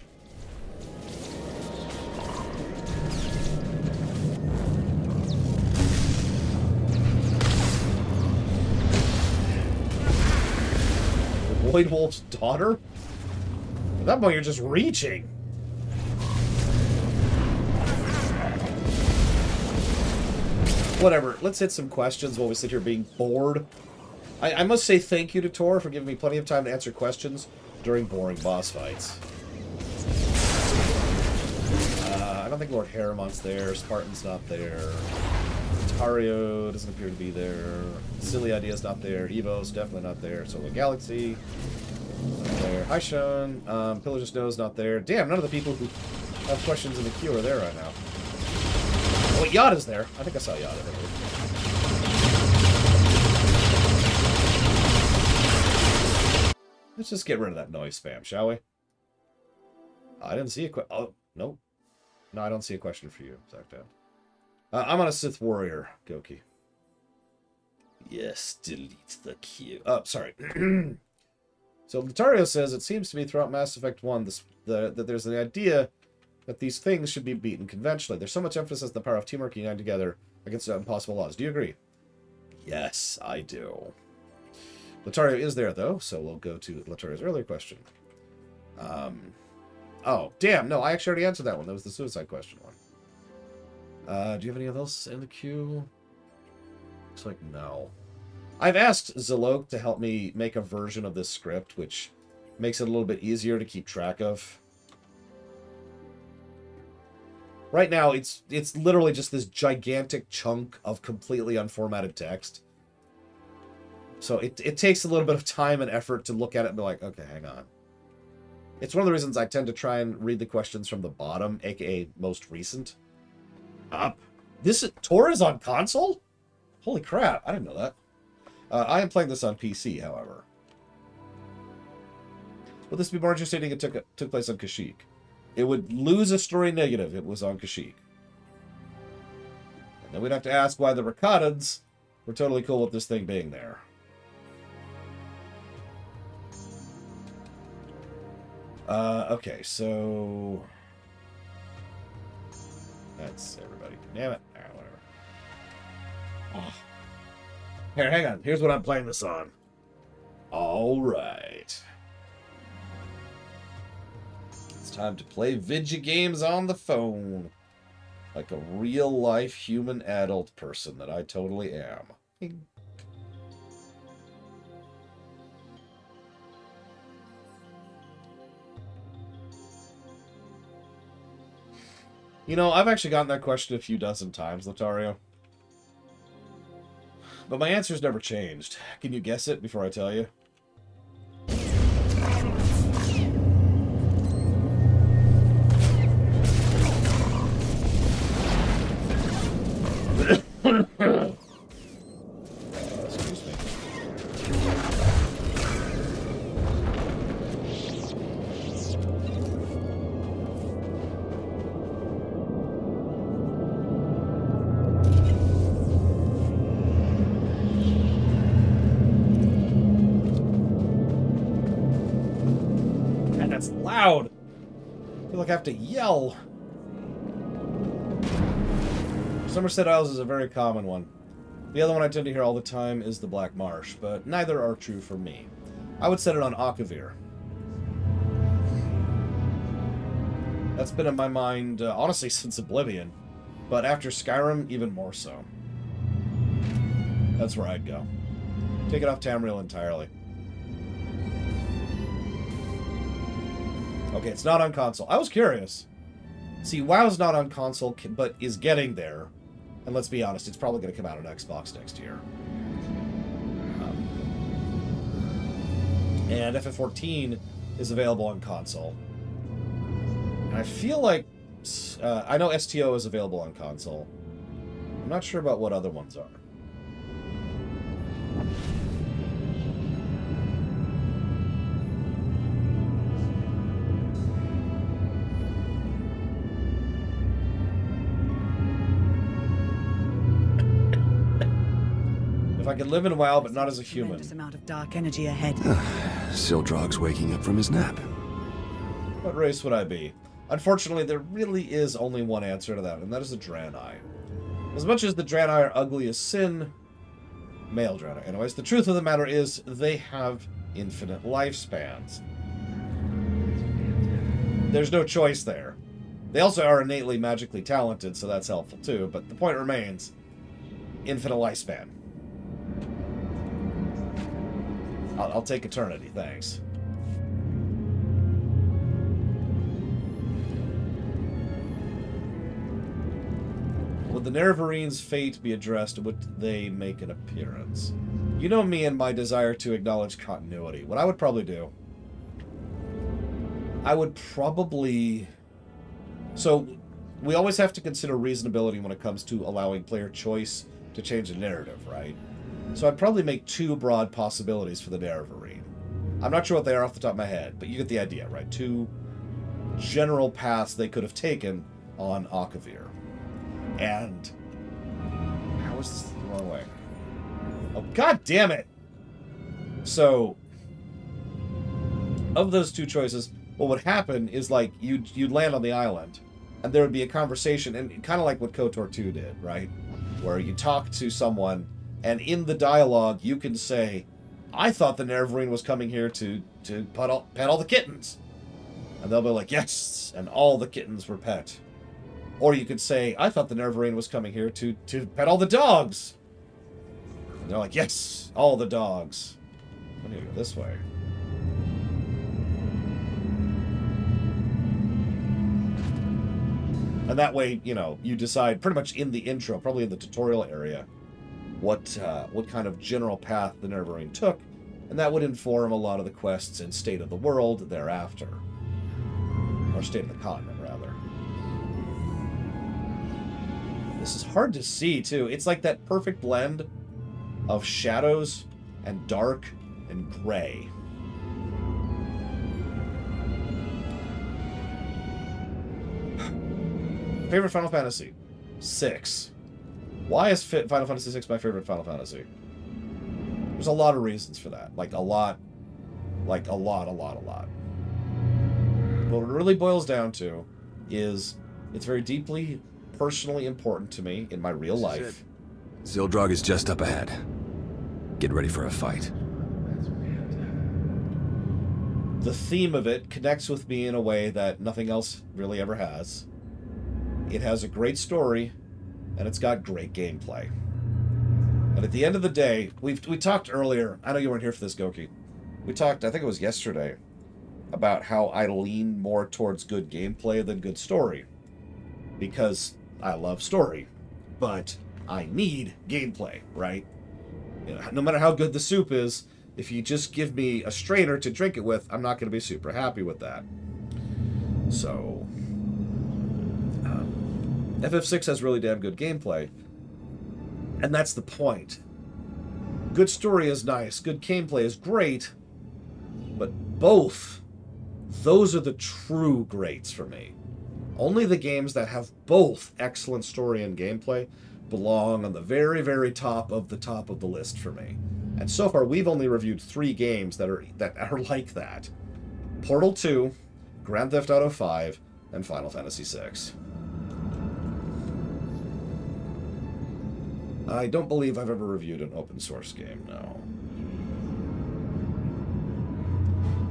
Void Wolf's daughter? At that point, you're just reaching. Whatever. Let's hit some questions while we sit here being bored. I must say thank you to Tor for giving me plenty of time to answer questions during boring boss fights. I don't think Lord Haramont's there. Spartan's not there. Tario doesn't appear to be there. Silly Idea's not there. Evo's definitely not there. Solar Galaxy not there. Hi, Sean. Pillar Just Knows not there. Damn, none of the people who have questions in the queue are there right now. Oh, wait, Yada's there. I think I saw Yada earlier. Let's just get rid of that noise spam, shall we? I didn't see a question. Oh, nope. No, I don't see a question for you, Zaktan. I'm on a Sith Warrior, Goki. Yes, delete the queue. Oh, sorry. So Lothario says, it seems to me throughout Mass Effect 1 that there's the idea that these things should be beaten conventionally. There's so much emphasis on the power of teamwork united together against impossible odds. Do you agree? Yes, I do. Lothario is there, though, so we'll go to Lothario's earlier question. Oh, damn, no, I actually already answered that one. That was the suicide question one. Do you have any of those in the queue? Looks like no. I've asked Zalok to help me make a version of this script, which makes it a little bit easier to keep track of. Right now, it's literally just this gigantic chunk of completely unformatted text. So it takes a little bit of time and effort to look at it and be like, okay, hang on. It's one of the reasons I tend to try and read the questions from the bottom, aka most recent. Up. Tor is on console? Holy crap, I didn't know that. I am playing this on PC, however. Would this be more interesting if it took place on Kashyyyk? It would lose a story negative if it was on Kashyyyk. And then we'd have to ask why the Rakatans were totally cool with this thing being there. Okay, so... That's everybody. Damn it. Alright, whatever. Oh. Here, hang on. Here's what I'm playing this on. Alright. It's time to play video games on the phone. Like a real-life human adult person that I totally am. You know, I've actually gotten that question a few dozen times, Lothario. But my answer's never changed. Can you guess it before I tell you? Excuse me. Man, that's loud. I feel like I have to yell. Somerset Isles is a very common one. The other one I tend to hear all the time is the Black Marsh, but neither are true for me. I would set it on Akavir. That's been in my mind, honestly, since Oblivion. But after Skyrim, even more so. That's where I'd go. Take it off Tamriel entirely. Okay, it's not on console. I was curious. See, WoW's not on console, but is getting there. And let's be honest, it's probably going to come out on Xbox next year. And FF14 is available on console. And I feel like... I know STO is available on console. I'm not sure about what other ones are. If I could live in WoW, but not as a human. Tremendous amount of dark energy ahead. Sildrog's waking up from his nap. What race would I be? Unfortunately, there really is only one answer to that, and that is the Draenei. As much as the Draenei are ugly as sin, male Draenei anyways, the truth of the matter is they have infinite lifespans. There's no choice there. They also are innately magically talented, so that's helpful too, but the point remains, infinite lifespan. I'll take eternity, thanks. Would the Nerevarines' fate be addressed? Would they make an appearance? You know me and my desire to acknowledge continuity. What I would probably do... I would probably... So, we always have to consider reasonability when it comes to allowing player choice to change the narrative, right? So I'd probably make two broad possibilities for the Nerevarine. I'm not sure what they are off the top of my head, but you get the idea, right? Two general paths they could have taken on Akavir. And... How is this the wrong way? Oh, god damn it! So... Of those two choices, what would happen is, like, you'd land on the island, and there would be a conversation, and kind of like what KOTOR 2 did, right? Where you talk to someone, and in the dialogue, you can say, I thought the Nerevarine was coming here to pet all the kittens. And they'll be like, yes, and all the kittens were pet. Or you could say, I thought the Nerevarine was coming here to pet all the dogs. And they're like, yes, all the dogs. I'm going to go this way. And that way, you know, you decide pretty much in the intro, probably in the tutorial area, what kind of general path the Nerevarine took, and that would inform a lot of the quests in State of the World thereafter. Or State of the Continent, rather. This is hard to see, too. It's like that perfect blend of shadows and dark and gray. Favorite Final Fantasy? 6. Why is Final Fantasy 6 my favorite Final Fantasy? There's a lot of reasons for that. Like a lot. What it really boils down to is it's very deeply, personally important to me in my real life. Sildrog is just up ahead. Get ready for a fight. The theme of it connects with me in a way that nothing else really ever has. It has a great story, and it's got great gameplay. And at the end of the day, we talked earlier, I know you weren't here for this, Goki. We talked, I think it was yesterday, about how I lean more towards good gameplay than good story. Because I love story, but I need gameplay, right? You know, no matter how good the soup is, if you just give me a strainer to drink it with, I'm not going to be super happy with that. So... FF6 has really damn good gameplay. And that's the point. Good story is nice, good gameplay is great, but both, those are the true greats for me. Only the games that have both excellent story and gameplay belong on the very, very top of the list for me. And so far, we've only reviewed 3 games that are like that. Portal 2, Grand Theft Auto 5, and Final Fantasy VI. I don't believe I've ever reviewed an open source game, no.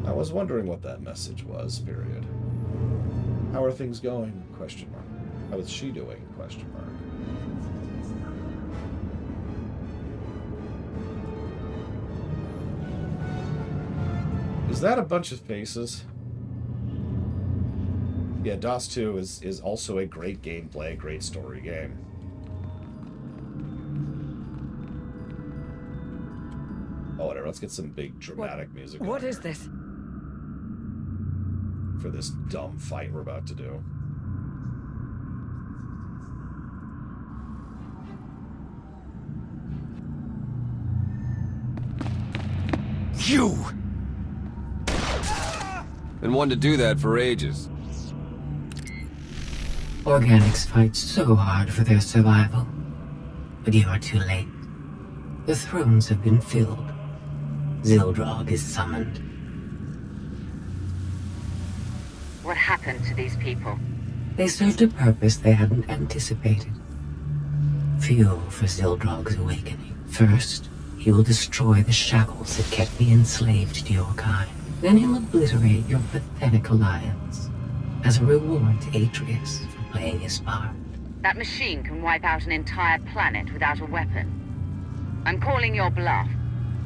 I was wondering what that message was, period. How are things going? Question mark. How is she doing? Question mark. Is that a bunch of faces? Yeah, DOS 2 is also a great gameplay, great story game. Oh, whatever. Let's get some big dramatic music. What is this? For this dumb fight we're about to do. You! Been wanting to do that for ages. Organics fight so hard for their survival. But you are too late. The thrones have been filled. Zildrog is summoned. What happened to these people? They served a purpose they hadn't anticipated. Fuel for Zildrog's awakening. First, he will destroy the shackles that kept me enslaved to your kind. Then he'll obliterate your pathetic alliance. As a reward to Atreus for playing his part. That machine can wipe out an entire planet without a weapon. I'm calling your bluff.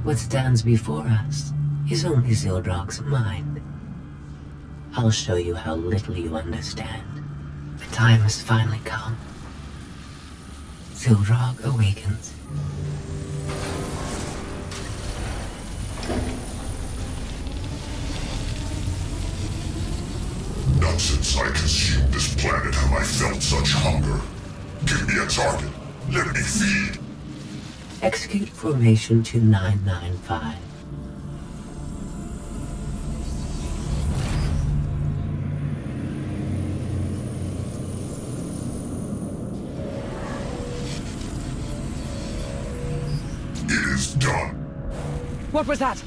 What stands before us is only Zildrog's mind. I'll show you how little you understand. The time has finally come. Zildrog awakens. Not since I consumed this planet have I felt such hunger. Give me a target. Let me feed. Execute Formation 2995. It is done. What was that?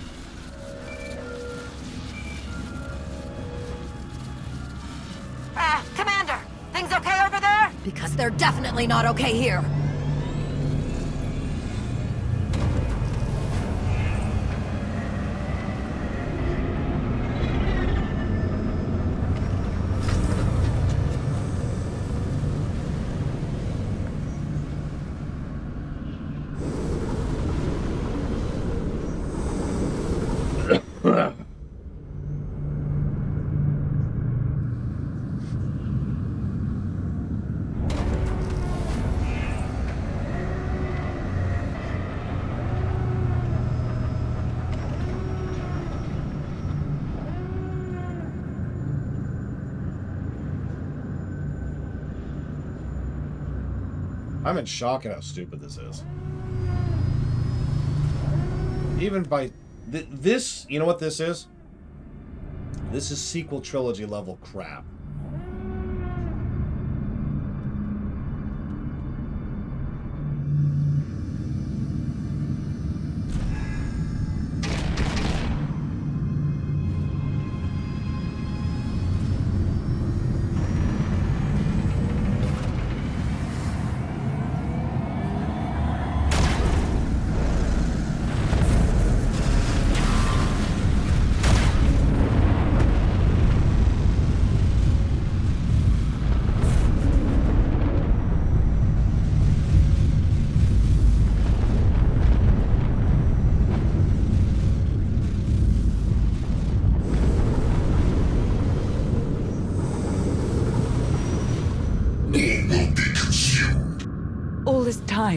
Commander! Things okay over there? Because they're definitely not okay here. I'm in shock at how stupid this is. Even by... this... You know what this is? This is sequel trilogy level crap.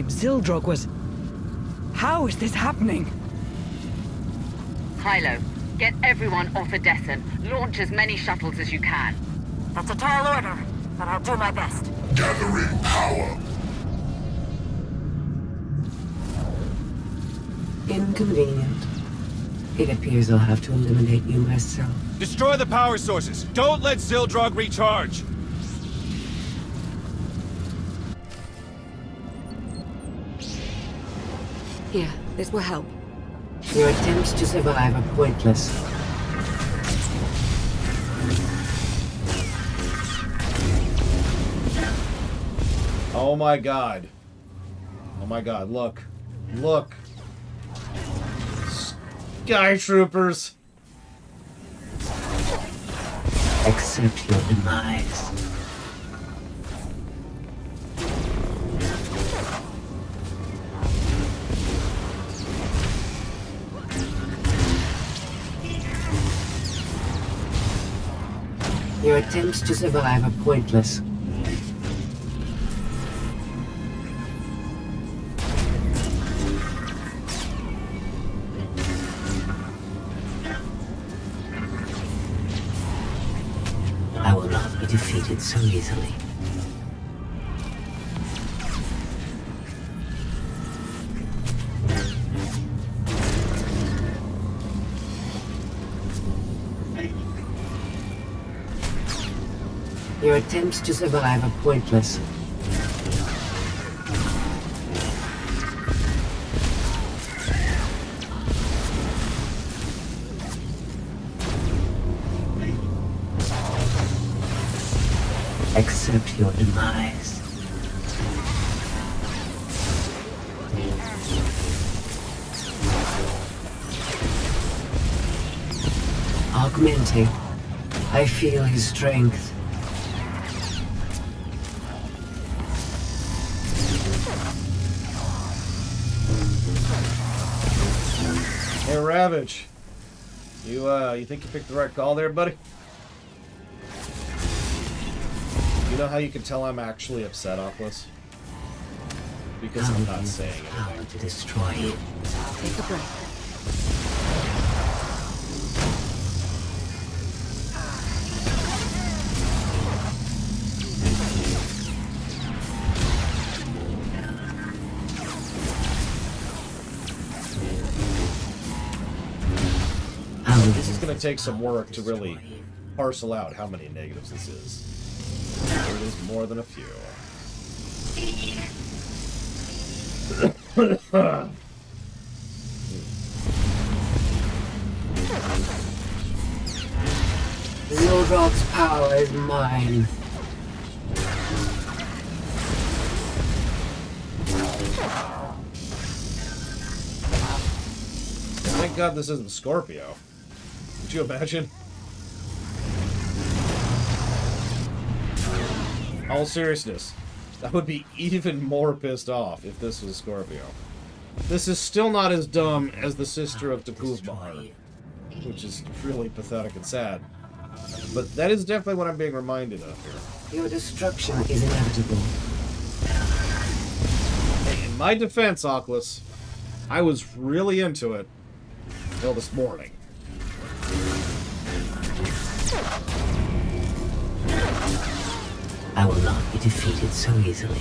Zildrog was... How is this happening? Kylo, get everyone off Odessen. Launch as many shuttles as you can. That's a tall order, but I'll do my best. Gathering power. Inconvenient. It appears I'll have to eliminate you myself. Destroy the power sources! Don't let Zildrog recharge! Here, this will help. Your attempts to survive are pointless. Oh my god. Oh my god, look. Look. Sky Troopers. Accept your demise. Your attempts to survive are pointless. I will not be defeated so easily. Your attempts to survive are pointless. Accept your demise. Augmenting. I feel his strength. Hey, Ravage. You think you picked the right call there, buddy? You know how you can tell I'm actually upset, Ossus? Because I'm not saying anything. To destroy you. Take a breath. This is going to take some work to really parcel out how many negatives this is. It is more than a few. Zildrog's power is mine. Thank God this isn't Scorpio. Could you imagine? All seriousness, I would be even more pissed off if this was Scorpio. This is still not as dumb as the sister of Takuvmar, which is really pathetic and sad. But that is definitely what I'm being reminded of here. Your destruction is inevitable. Hey, in my defense, Ossus, I was really into it until this morning. I will not be defeated so easily.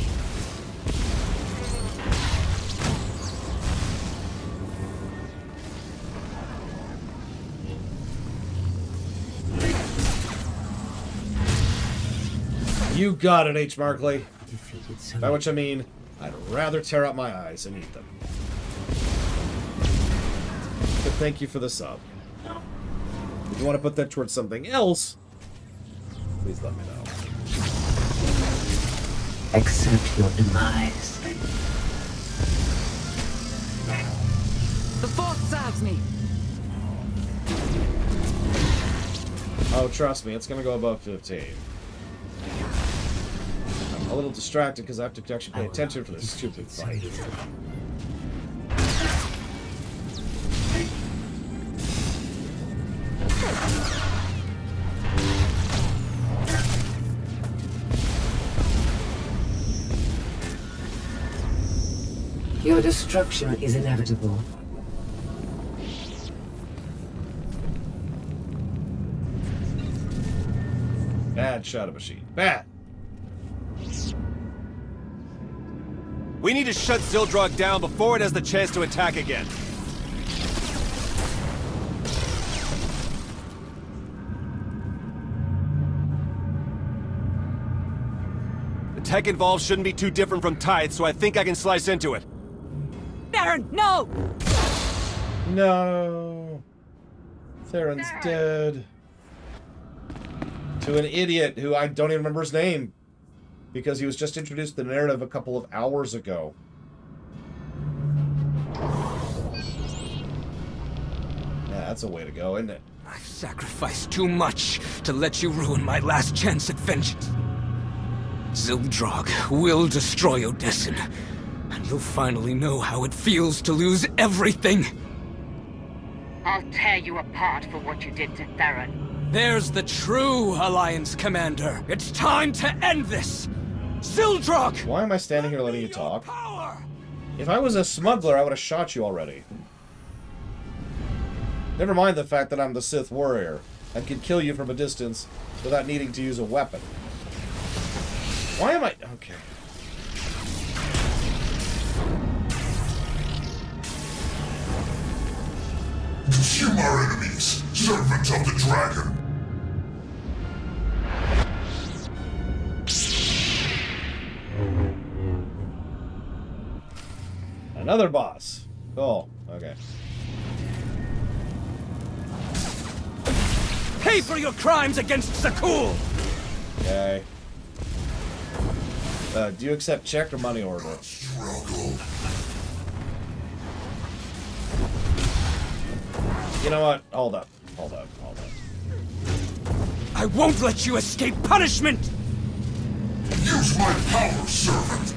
You got it, H. Markley. By which I mean, I'd rather tear out my eyes and eat them. But thank you for the sub. If you want to put that towards something else, please let me know. Accept your demise. The force serves me. Oh, trust me, it's going to go above 15. I'm a little distracted because I have to actually pay attention for this stupid fight. Your destruction is inevitable. Bad shadow machine. Bad! We need to shut Zildrog down before it has the chance to attack again. tech involved shouldn't be too different from Tithe, so I think I can slice into it. Theron, no! No. Theron's dead. To an idiot who I don't even remember his name. Because he was just introduced to the narrative a couple of hours ago. Yeah, that's a way to go, isn't it? I've sacrificed too much to let you ruin my last chance at vengeance. Zildrog will destroy Odessen, and you'll finally know how it feels to lose everything. I'll tear you apart for what you did to Theron. There's the true Alliance Commander. It's time to end this! Zildrog! Why am I standing here letting you talk? If I was a smuggler, I would have shot you already. Never mind the fact that I'm the Sith warrior and can kill you from a distance without needing to use a weapon. Why am I... Okay. Consume our enemies, servants of the dragon. Another boss. Cool. Okay. Pay for your crimes against Zakul! Okay. Do you accept check or money order? You know what? Hold up. Hold up. Hold up. I won't let you escape punishment! Use my power, servant!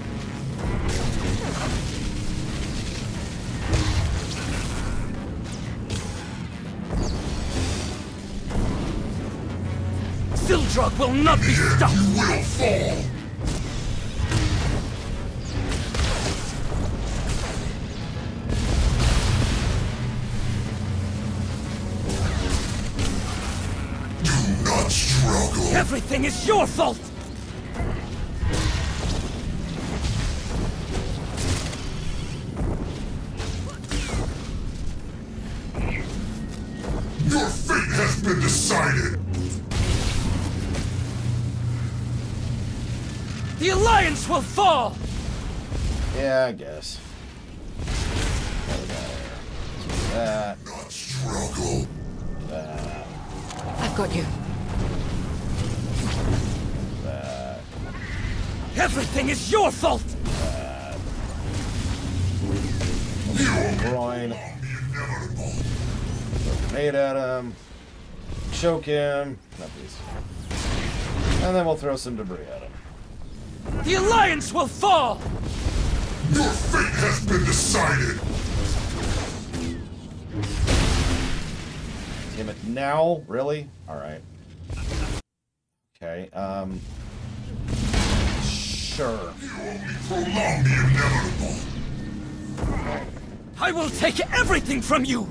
Zildrog will not be stopped! You will fall! Do not struggle! Everything is your fault! Your fate has been decided! The Alliance will fall! Yeah, I guess. That. Not struggle. That. I've got you. That. Everything is your fault! That. Groin. Throw a grenade at him. Choke him. Not these. And then we'll throw some debris at him. The Alliance will fall! Your fate has been decided! Damn it, now? Really? Alright. Okay, sure. You only prolong the inevitable! I will take everything from you!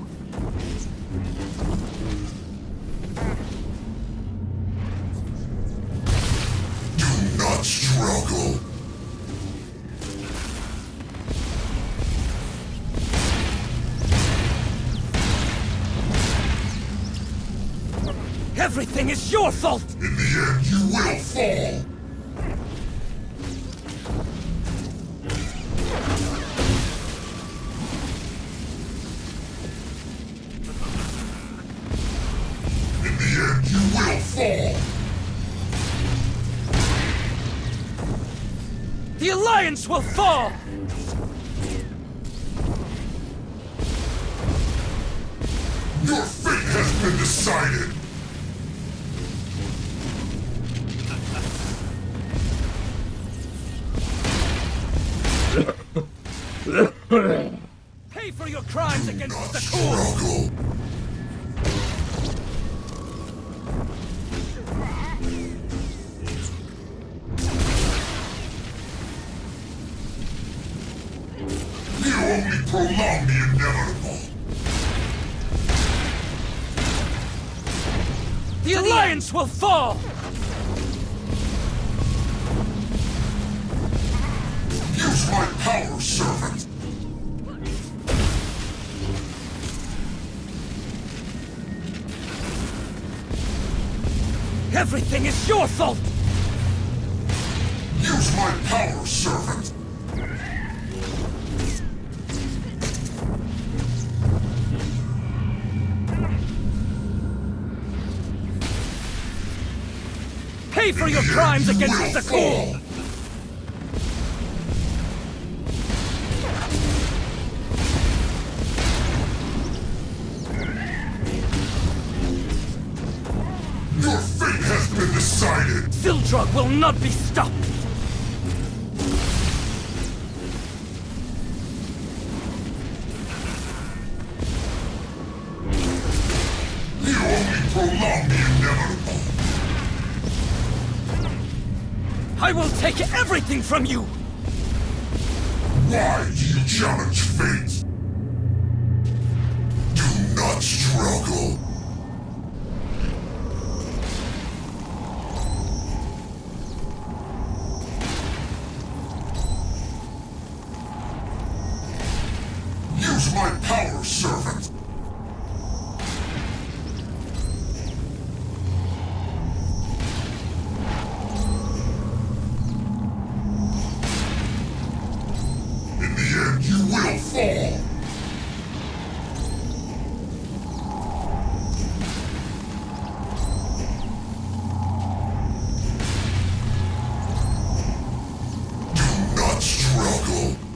Do not struggle! Everything is your fault! In the end, you will fall! In the end, you will fall! The Alliance will fall! Your fate has been decided! Pay for your crimes against the Struggle! You only prolong the inevitable! The Alliance will fall! Use my power, servant! Everything is your fault! You Use my power, servant! Pay for your crimes against Zakul! Your fate has been decided! Zildrog will not be stopped! You only prolong the inevitable! I will take everything from you! Why do you challenge fate? Do not struggle! Use my power, servant! In the end, you will fall! Do not struggle!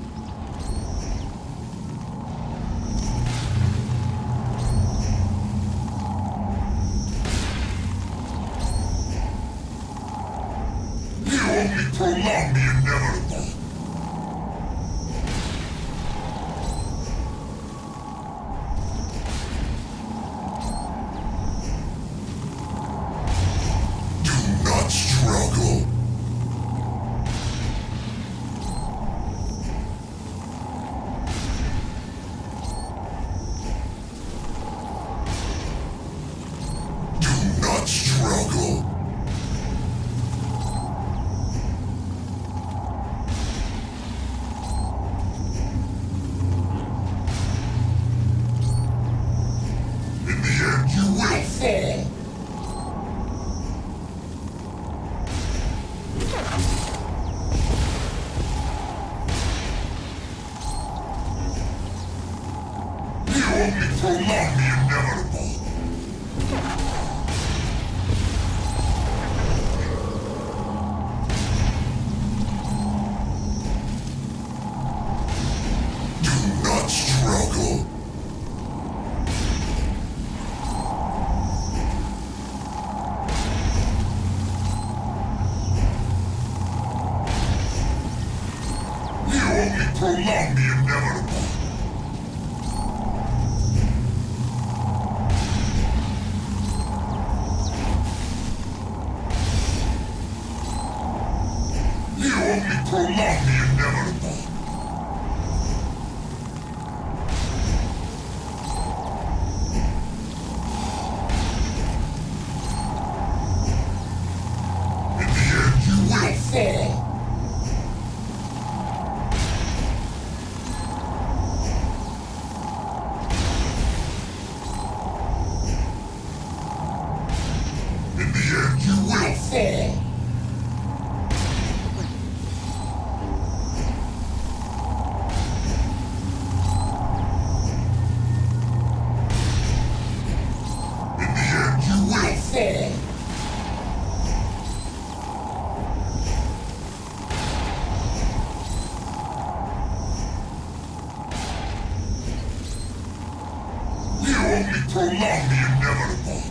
You only prolong the inevitable! Do not struggle! Do not struggle! In the end, you will fall! You only prolong the inevitable! Do not struggle! You only prolong the inevitable! You only prolong the inevitable! In the end, you will fall! In the end, you will fall! In the end, you will fall! You only prolong the inevitable!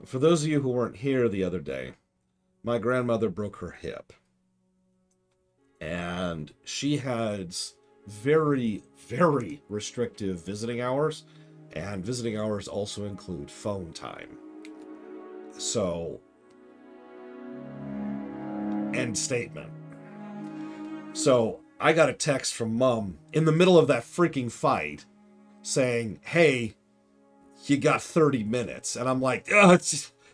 For those of you who weren't here the other day, my grandmother broke her hip. And she has very, very restrictive visiting hours. And visiting hours also include phone time. So, end statement. So, I got a text from Mom in the middle of that freaking fight saying, hey, you got 30 minutes. And I'm like, oh,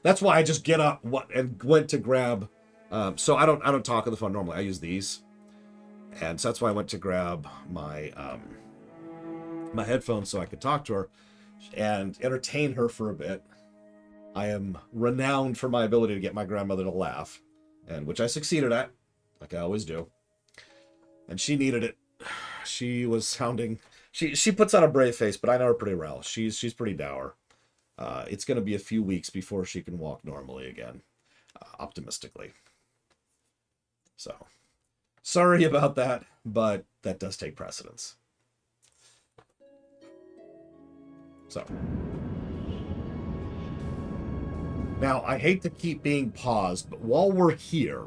that's why I just get up and went to grab. So I don't talk on the phone normally. I use these. And so that's why I went to grab my my headphones so I could talk to her and entertain her for a bit. I am renowned for my ability to get my grandmother to laugh, and which I succeeded at, like I always do. And she needed it. She was sounding... She puts on a brave face, but I know her pretty well. She's pretty dour. It's going to be a few weeks before she can walk normally again, optimistically. So, sorry about that, but that does take precedence. So. Now, I hate to keep being paused, but while we're here,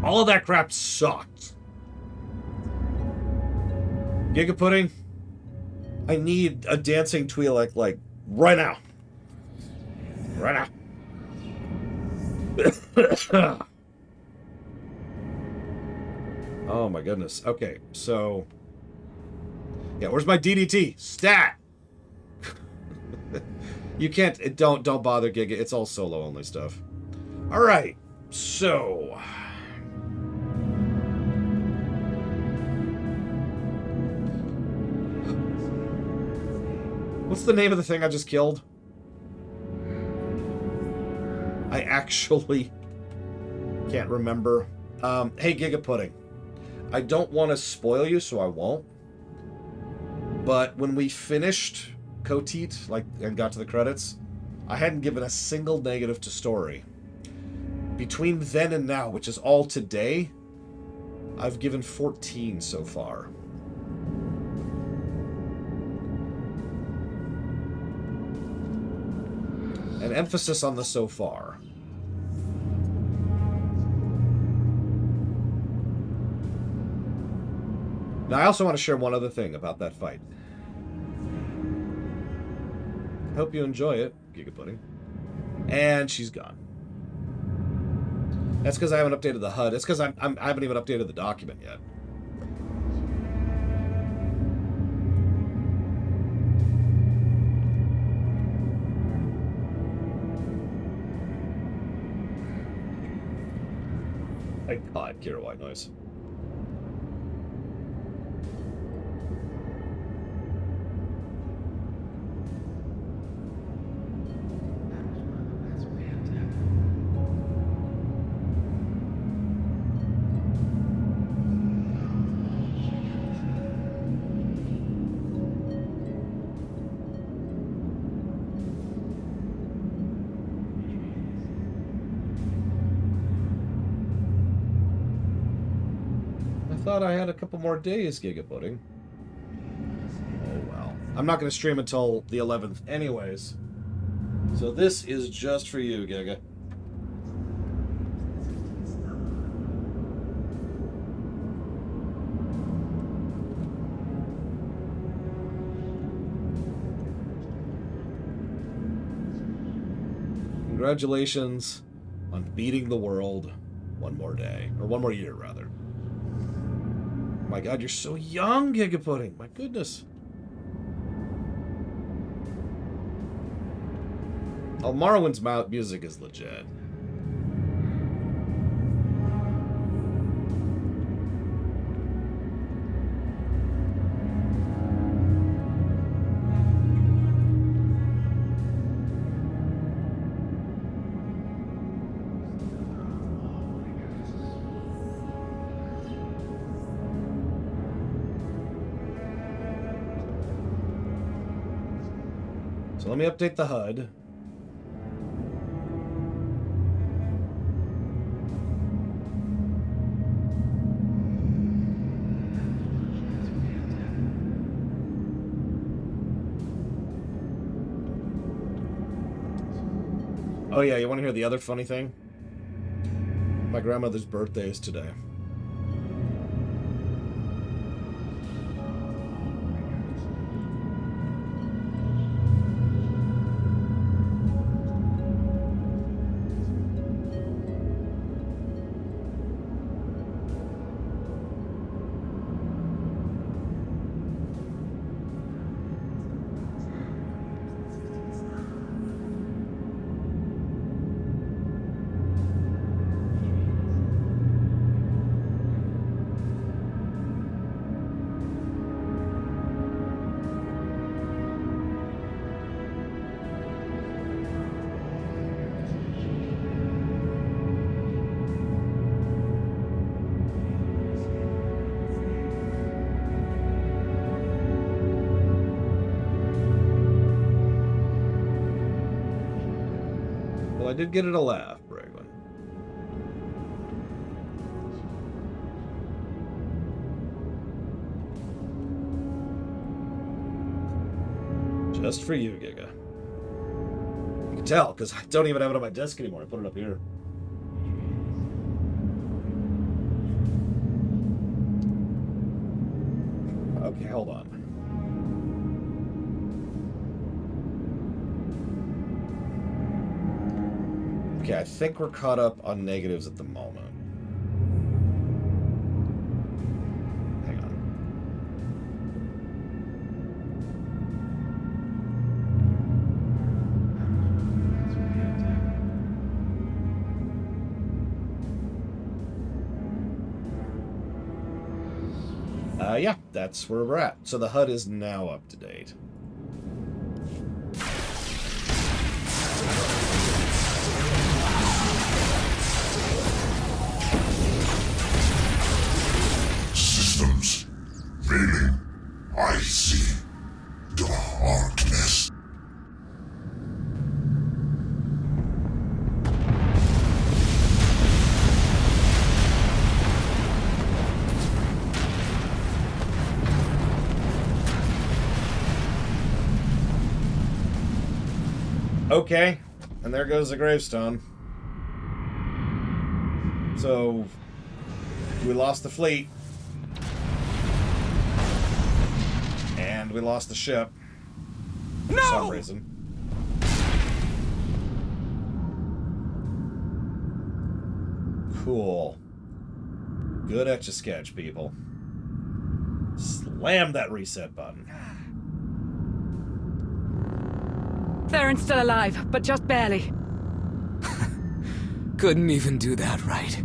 all of that crap sucked. Giga Pudding, I need a dancing Twi'lek, like, right now. Right now. Oh my goodness. Okay, so... yeah, where's my DDT? Stat! You can't... don't bother, Giga. It's all solo-only stuff. Alright, so... what's the name of the thing I just killed? I actually can't remember. Hey, Giga Pudding. I don't want to spoil you, so I won't. But when we finished Kotit, and got to the credits, I hadn't given a single negative to story. Between then and now, which is all today, I've given 14 so far. An emphasis on the so far. Now, I also want to share one other thing about that fight. Hope you enjoy it, Giga Pudding. And she's gone. That's because I haven't updated the HUD. It's because I haven't even updated the document yet. Thank God, Kira White Noise. Thought I had a couple more days, Giga Pudding. Oh well. I'm not going to stream until the 11th anyways. So this is just for you, Giga. Congratulations on beating the world one more day. Or one more year, rather. Oh my God, you're so young, Giga Pudding. My goodness. Oh, Marwin's music is legit. So let me update the HUD. Oh yeah, you want to hear the other funny thing? My grandmother's birthday is today. Well, I did get it a laugh, Braglin. Just for you, Giga. You can tell, because I don't even have it on my desk anymore. I put it up here. Okay, hold on. Okay, I think we're caught up on negatives at the moment. Hang on. Yeah, that's where we're at. So the HUD is now up to date. Systems failing. I see darkness. Okay, and there goes the gravestone. So, we lost the fleet. And we lost the ship. For some reason. Cool. Good Etch-a-Sketch, people. Slam that reset button. Theron's still alive, but just barely. Couldn't even do that right.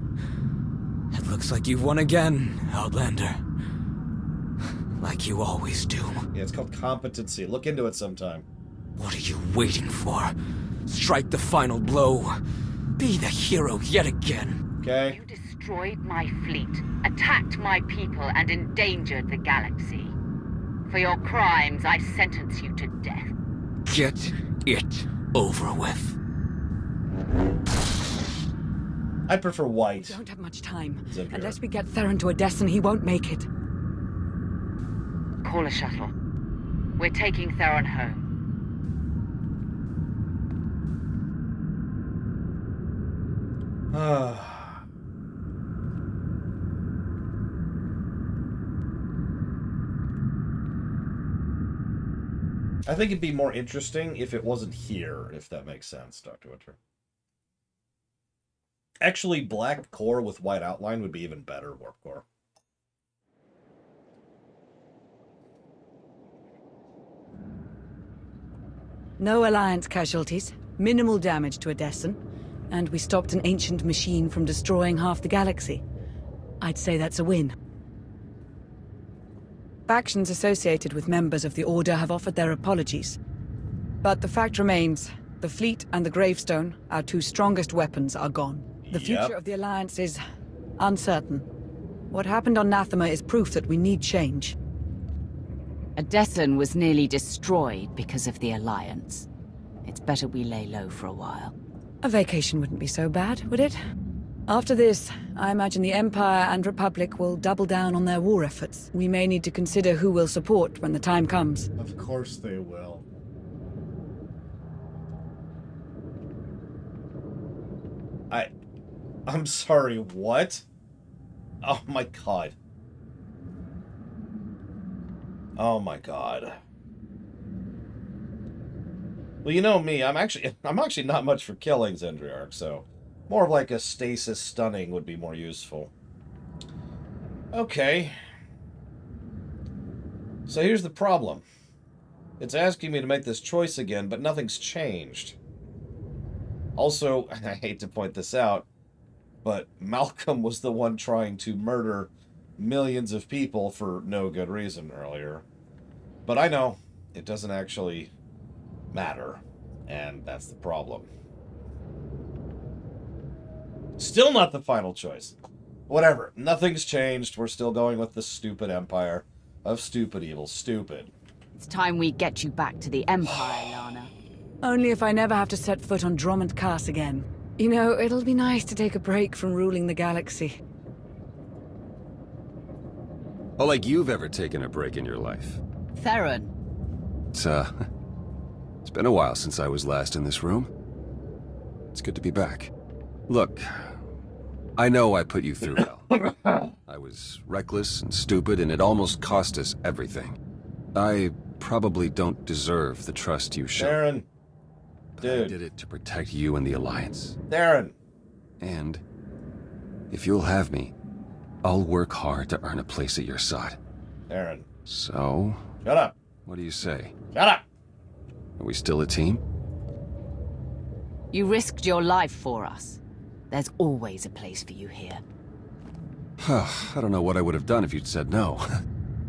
It looks like you've won again, Outlander. Like you always do. Yeah, it's called competency. Look into it sometime. What are you waiting for? Strike the final blow. Be the hero yet again. Okay. You destroyed my fleet, attacked my people, and endangered the galaxy. For your crimes, I sentence you to death. Get it over with. I prefer white. We don't have much time. Zendria. Unless we get Theron to Odessen, he won't make it. Call a shuttle. We're taking Theron home. I think it'd be more interesting if it wasn't here, if that makes sense, Dr. Winter. Actually, black core with white outline would be even better, warp core. No Alliance casualties, minimal damage to Odessen, and we stopped an ancient machine from destroying half the galaxy. I'd say that's a win. Factions associated with members of the Order have offered their apologies. But the fact remains, the fleet and the gravestone, our two strongest weapons, are gone. The future of the Alliance is uncertain. What happened on Nathema is proof that we need change. Odessen was nearly destroyed because of the Alliance. It's better we lay low for a while. A vacation wouldn't be so bad, would it? After this, I imagine the Empire and Republic will double down on their war efforts. We may need to consider who we'll support when the time comes. Of course they will. I'm sorry, what? Oh my god. Oh my god. Well, you know me, I'm actually not much for killing Zendriarch, so more of like a stasis stunning would be more useful. Okay. So here's the problem. It's asking me to make this choice again, but nothing's changed. Also, and I hate to point this out, but Malcolm was the one trying to murder millions of people for no good reason earlier. But I know it doesn't actually matter, and that's the problem. Still not the final choice. Whatever, nothing's changed. We're still going with the stupid empire of stupid evil. Stupid. It's time we get you back to the Empire, Lana. Only if I never have to set foot on Drummond Cass again. You know, it'll be nice to take a break from ruling the galaxy. Oh, like you've ever taken a break in your life. Theron. It's been a while since I was last in this room. It's good to be back. Look, I know I put you through hell. I was reckless and stupid, and it almost cost us everything. I probably don't deserve the trust you showed. Theron. Dude. I did it to protect you and the Alliance. Theron. And if you'll have me, I'll work hard to earn a place at your side. Theron. So? Shut up. What do you say? Shut up. Are we still a team? You risked your life for us. There's always a place for you here. I don't know what I would have done if you'd said no.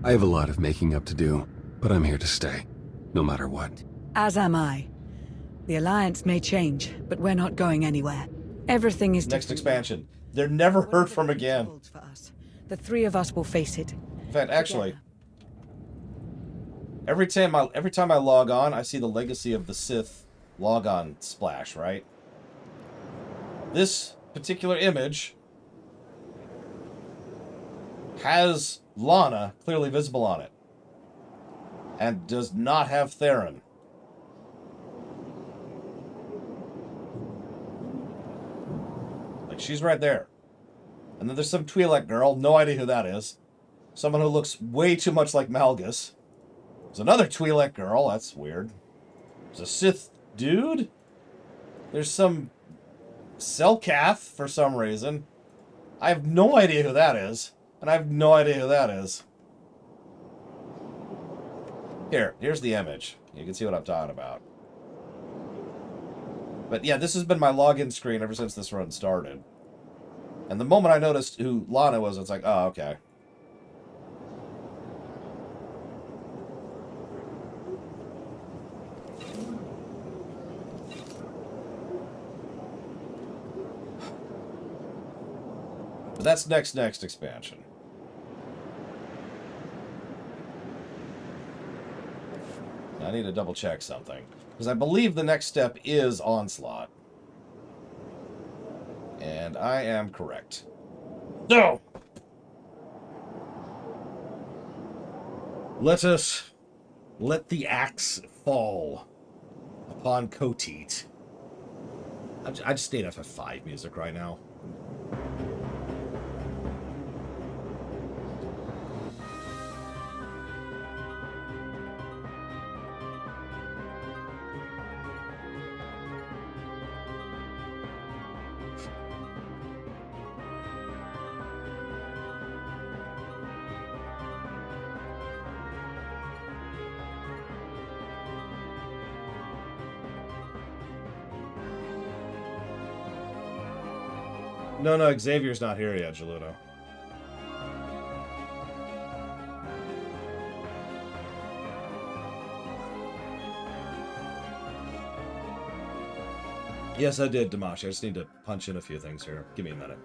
I have a lot of making up to do, but I'm here to stay, no matter what. As am I. The Alliance may change, but we're not going anywhere. Everything is next expansion. They're never heard from again. For us. The three of us will face it. In fact, actually, every time I log on, I see the Legacy of the Sith logon splash, right? This particular image has Lana clearly visible on it, and does not have Theron. Like, she's right there. And then there's some Twi'lek girl, no idea who that is. Someone who looks way too much like Malgus. There's another Twi'lek girl, that's weird. There's a Sith dude. There's some Selkath for some reason. I have no idea who that is. And I have no idea who that is. Here's the image. You can see what I'm talking about. But yeah, this has been my login screen ever since this run started. And the moment I noticed who Lana was, it's like, oh, okay. But that's next expansion. I need to double check something. Because I believe the next step is Onslaught. And I am correct. No! Let the axe fall upon Koteet. I just need FF5 music right now. No, Xavier's not here yet, Geludo. Yes, I did, Damash. I just need to punch in a few things here. Give me a minute.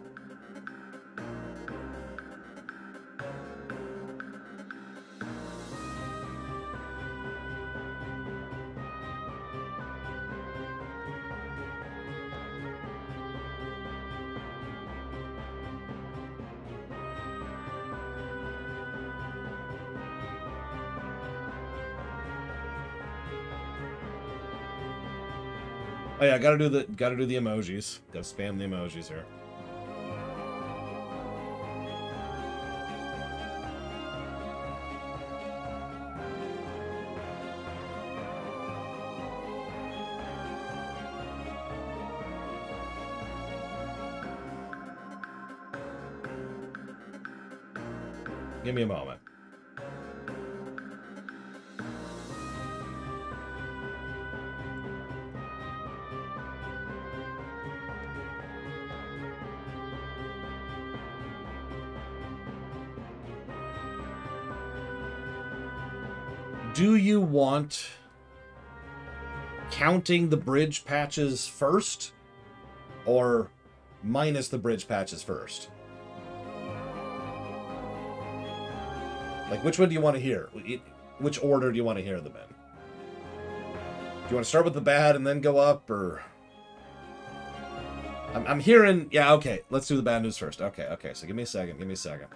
Oh yeah, gotta do the emojis. Gotta spam the emojis here. Give me a moment. Do you want counting the bridge patches first or minus the bridge patches first? Like, which one do you want to hear? Which order do you want to hear them in? Do you want to start with the bad and then go up, or... I'm hearing... Yeah, okay. Let's do the bad news first. Okay, so give me a second. Give me a second.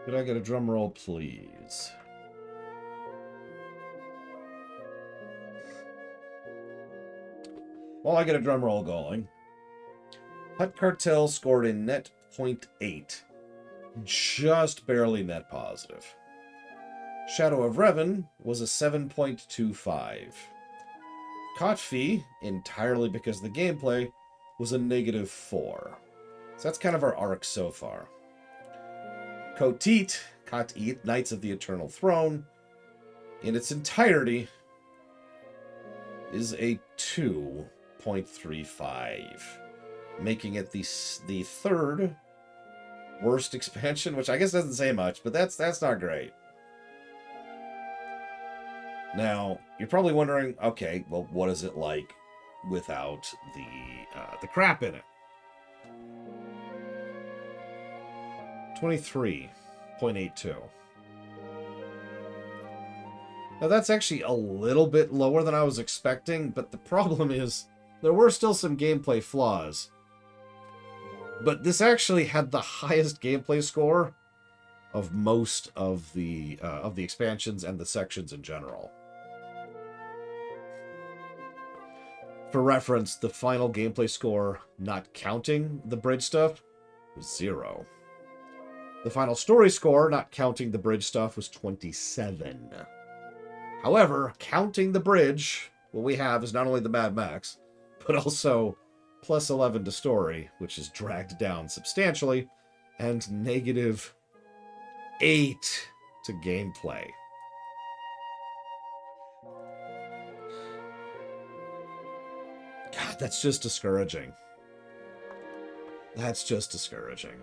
Could I get a drum roll, please? While I get a drum roll going, Hut Cartel scored a net 0.8. Just barely net positive. Shadow of Revan was a 7.25. Kotfi, entirely because of the gameplay, was a -4. So that's kind of our arc so far. Kotit, Knights of the Eternal Throne, in its entirety, is a 2.35, making it the third worst expansion, which I guess doesn't say much, but that's not great. Now, you're probably wondering, okay, well, what is it like without the crap in it? 23.82. Now that's actually a little bit lower than I was expecting, but the problem is there were still some gameplay flaws. But this actually had the highest gameplay score of most of the expansions and the sections in general. For reference, the final gameplay score, not counting the bridge stuff, was 0. The final story score, not counting the bridge stuff, was 27. However, counting the bridge, what we have is not only the Mad Max, but also plus 11 to story, which is dragged down substantially, and negative 8 to gameplay. God, that's just discouraging. That's just discouraging.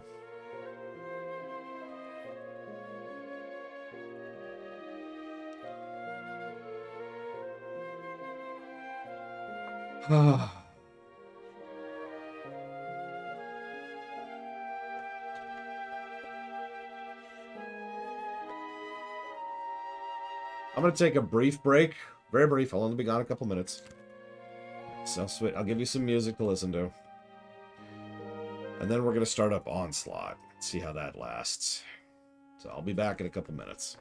I'm going to take a brief break. Very brief. I'll only be gone a couple minutes. So sweet. I'll give you some music to listen to. And then we're going to start up Onslaught. See how that lasts. So I'll be back in a couple minutes.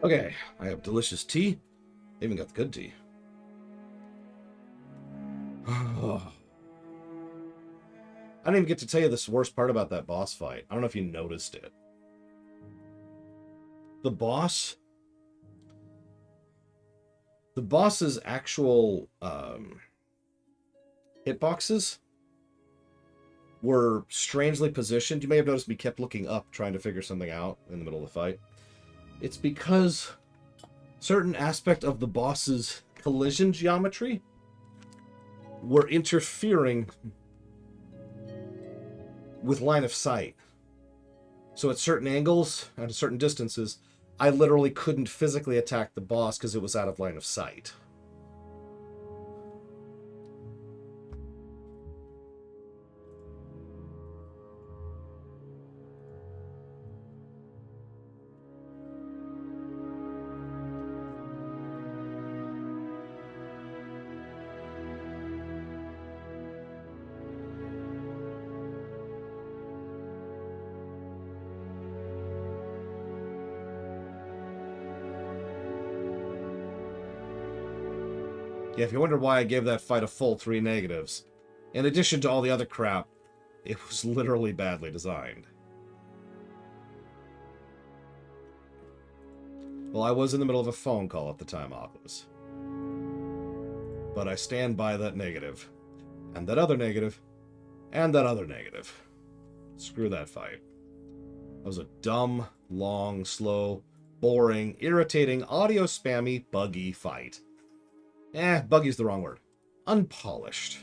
Okay, I have delicious tea. I even got the good tea. I didn't even get to tell you this worst part about that boss fight. I don't know if you noticed it. The boss's actual hitboxes were strangely positioned. You may have noticed me kept looking up, trying to figure something out in the middle of the fight. It's because certain aspect of the boss's collision geometry were interfering with line of sight. So at certain angles, at certain distances, I literally couldn't physically attack the boss because it was out of line of sight. Yeah, if you wonder why I gave that fight a full 3 negatives, in addition to all the other crap, it was literally badly designed. Well, I was in the middle of a phone call at the time, Ossus. But I stand by that negative. And that other negative. And that other negative. Screw that fight. That was a dumb, long, slow, boring, irritating, audio spammy, buggy fight. Buggy's the wrong word. Unpolished.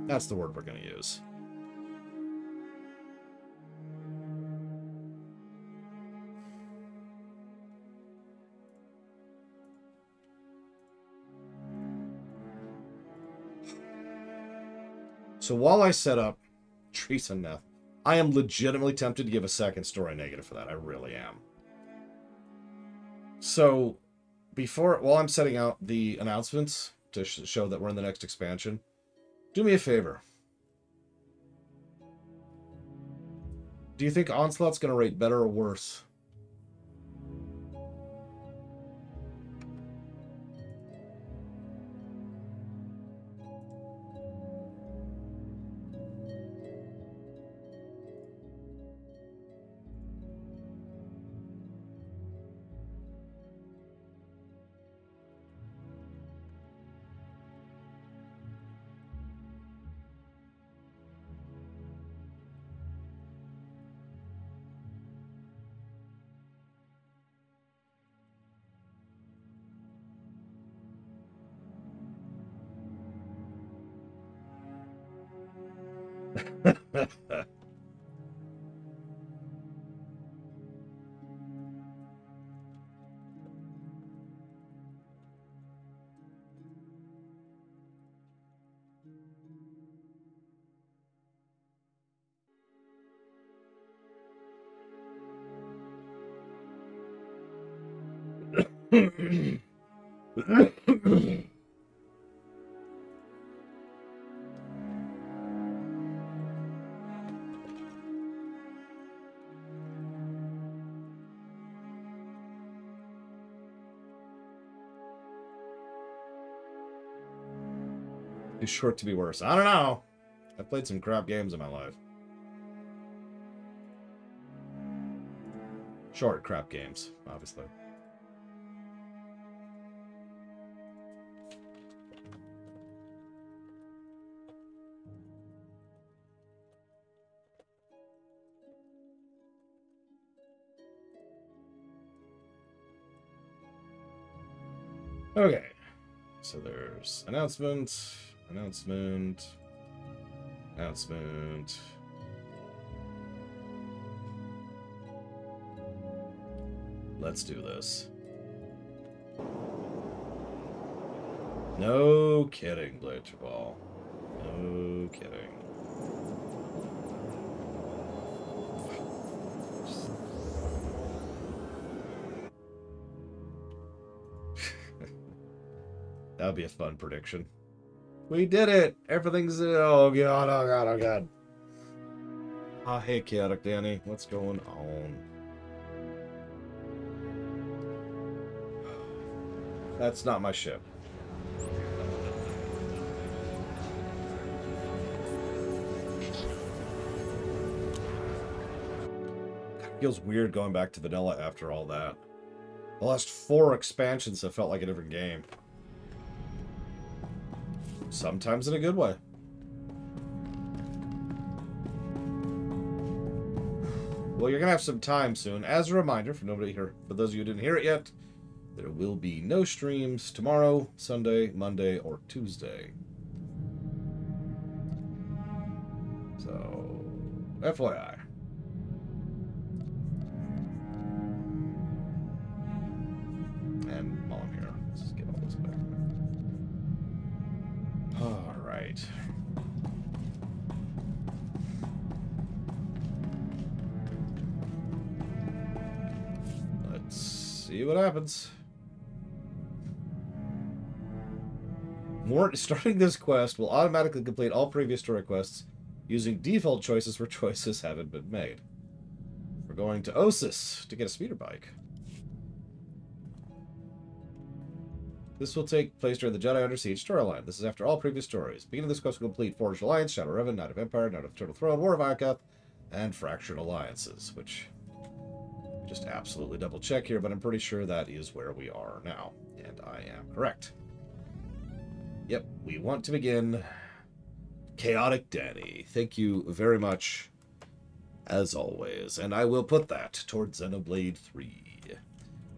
That's the word we're going to use. So while I set up Teresa and Neff, I am legitimately tempted to give a second story negative for that. I really am. So while I'm setting out the announcements to show that we're in the next expansion, do me a favor. Do you think Onslaught's going to rate better or worse? Is short to be worse. I don't know. I've played some crap games in my life. Short crap games, obviously. Okay. So there's announcement. Let's do this. No kidding, Ball. No kidding. That would be a fun prediction. We did it! Everything's... Oh god, oh god, oh god. Ah, hey, Chaotic Danny. What's going on? That's not my ship. Feels weird going back to vanilla after all that. The last 4 expansions have felt like a different game. Sometimes in a good way. Well, you're gonna have some time soon. As a reminder, for nobody here, for those of you who didn't hear it yet, there will be no streams tomorrow, Sunday, Monday, or Tuesday. So, FYI. And while I'm here, let's just get all this back. Alright. Let's see what happens. Starting this quest will automatically complete all previous story quests using default choices where choices haven't been made. We're going to Ossus to get a speeder bike. This will take place during the Jedi Under Siege storyline. This is after all previous stories. Beginning this quest will complete Forged Alliance, Shadow Revan, Knight of Empire, Knight of Eternal Throne, War of Akath, and Fractured Alliances, which just absolutely double check here, but I'm pretty sure that is where we are now, and I am correct. Yep, we want to begin Chaotic Danny. Thank you very much, as always, and I will put that towards Xenoblade 3,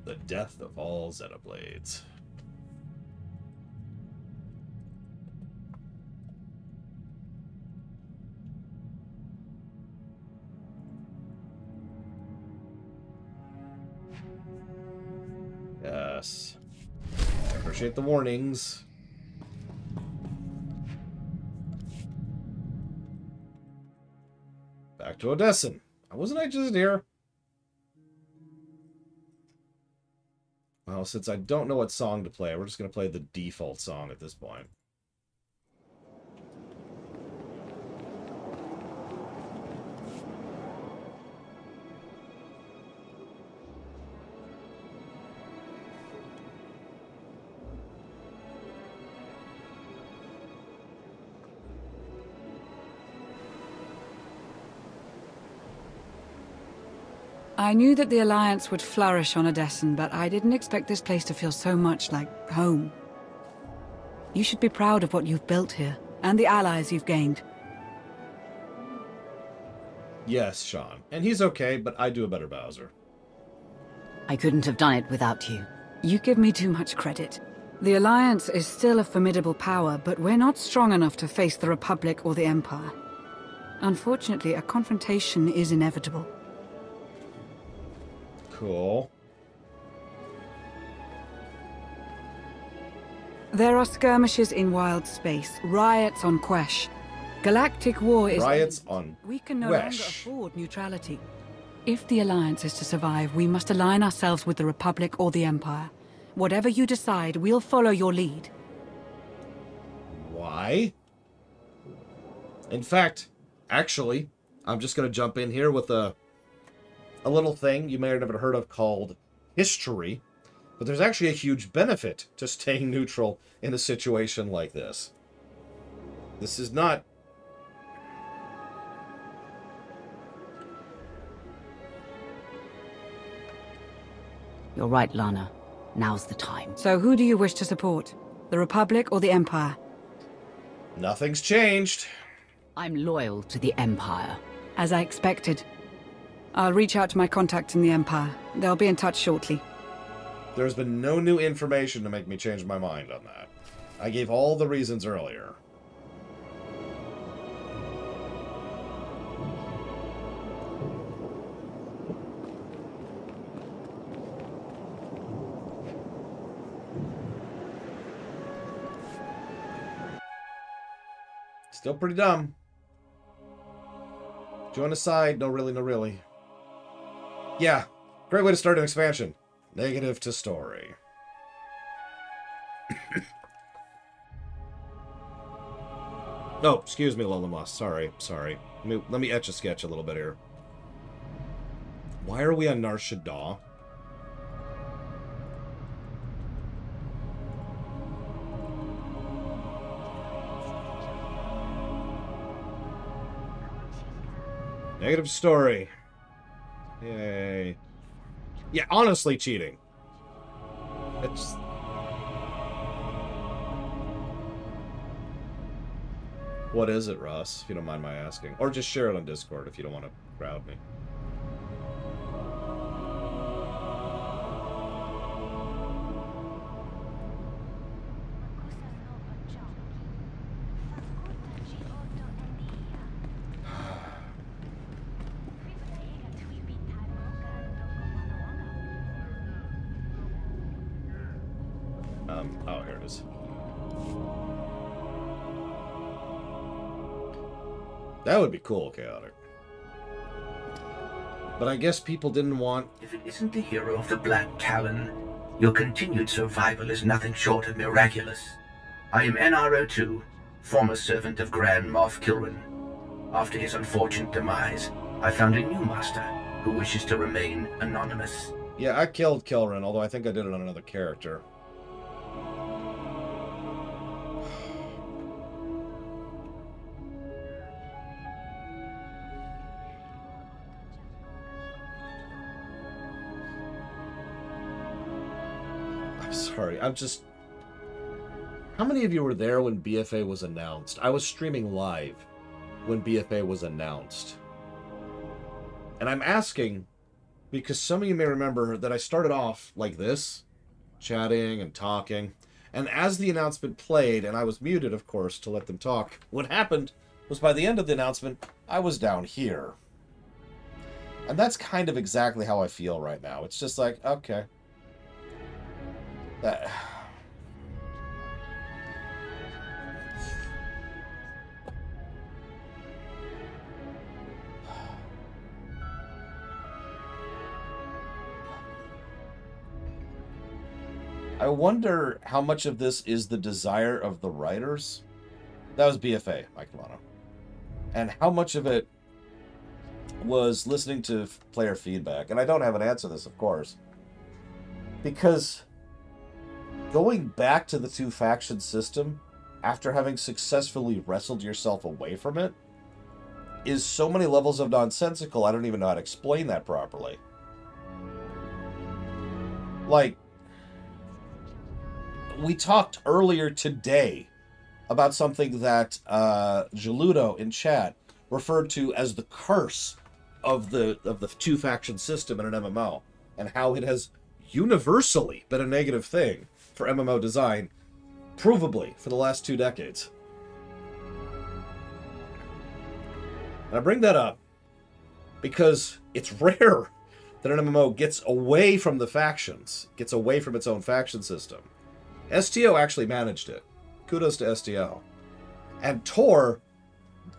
the death of all Xenoblades. Yes. I appreciate the warnings. Back to Odessan. Wasn't I just here? Well, since I don't know what song to play, we're just going to play the default song at this point. I knew that the Alliance would flourish on Odessan, but I didn't expect this place to feel so much like home. You should be proud of what you've built here, and the allies you've gained. Yes, Sean. And he's okay, but I do a better Bowser. I couldn't have done it without you. You give me too much credit. The Alliance is still a formidable power, but we're not strong enough to face the Republic or the Empire. Unfortunately, a confrontation is inevitable. Cool. There are skirmishes in wild space, riots on Quesh. Galactic war is... Riots on We can no longer afford neutrality. If the Alliance is to survive, we must align ourselves with the Republic or the Empire. Whatever you decide, we'll follow your lead. Why? In fact, actually, I'm just going to jump in here with a little thing you may have never heard of called history, but there's actually a huge benefit to staying neutral in a situation like this. This is not... You're right, Lana. Now's the time. So who do you wish to support? The Republic or the Empire? Nothing's changed. I'm loyal to the Empire. As I expected. I'll reach out to my contacts in the Empire. They'll be in touch shortly. There's been no new information to make me change my mind on that. I gave all the reasons earlier. Still pretty dumb. Join a side. No, really, no, really. Yeah, great way to start an expansion. Negative to story. Oh, excuse me, Lola Moss. Sorry. Let me etch a sketch a little bit here. Why are we on Nar Shaddaa? Negative story. Yay. Yeah, honestly cheating. It's... What is it, Ross, if you don't mind my asking? Or just share it on Discord if you don't want to crowd me. Oh, here it is. That would be cool, Chaotic. But I guess people didn't want... If it isn't the hero of the Black Talon, your continued survival is nothing short of miraculous. I am NRO2, former servant of Grand Moff Kilran. After his unfortunate demise, I found a new master who wishes to remain anonymous. Yeah, I killed Kilran, although I think I did it on another character. Sorry, I'm just... How many of you were there when BFA was announced? I was streaming live when BFA was announced. And I'm asking because some of you may remember that I started off like this, chatting and talking. And as the announcement played, and I was muted, of course, to let them talk, what happened was by the end of the announcement, I was down here. And that's kind of exactly how I feel right now. It's just like, okay. I wonder how much of this is the desire of the writers. That was BFA, Mike Milano. And how much of it was listening to player feedback. And I don't have an answer to this, of course. Because going back to the two-faction system, after having successfully wrestled yourself away from it, is so many levels of nonsensical, I don't even know how to explain that properly. Like, we talked earlier today about something that Geludo in chat referred to as the curse of the two-faction system in an MMO, and how it has universally been a negative thing for MMO design, provably, for the last 2 decades. And I bring that up because it's rare that an MMO gets away from the factions, gets away from its own faction system. STO actually managed it. Kudos to STO. And Tor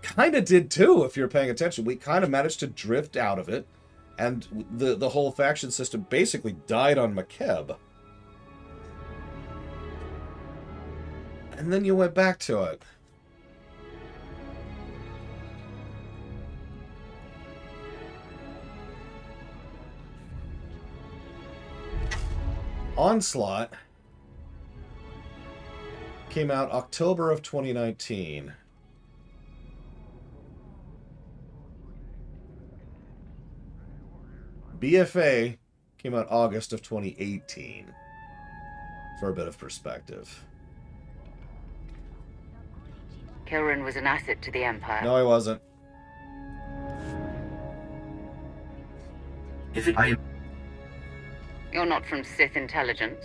kind of did too, if you're paying attention. We kind of managed to drift out of it, and the whole faction system basically died on Makeb. And then you went back to it. Onslaught came out October of 2019. BFA came out August of 2018. For a bit of perspective. Kilran was an asset to the Empire. No, he wasn't. You're not from Sith intelligence.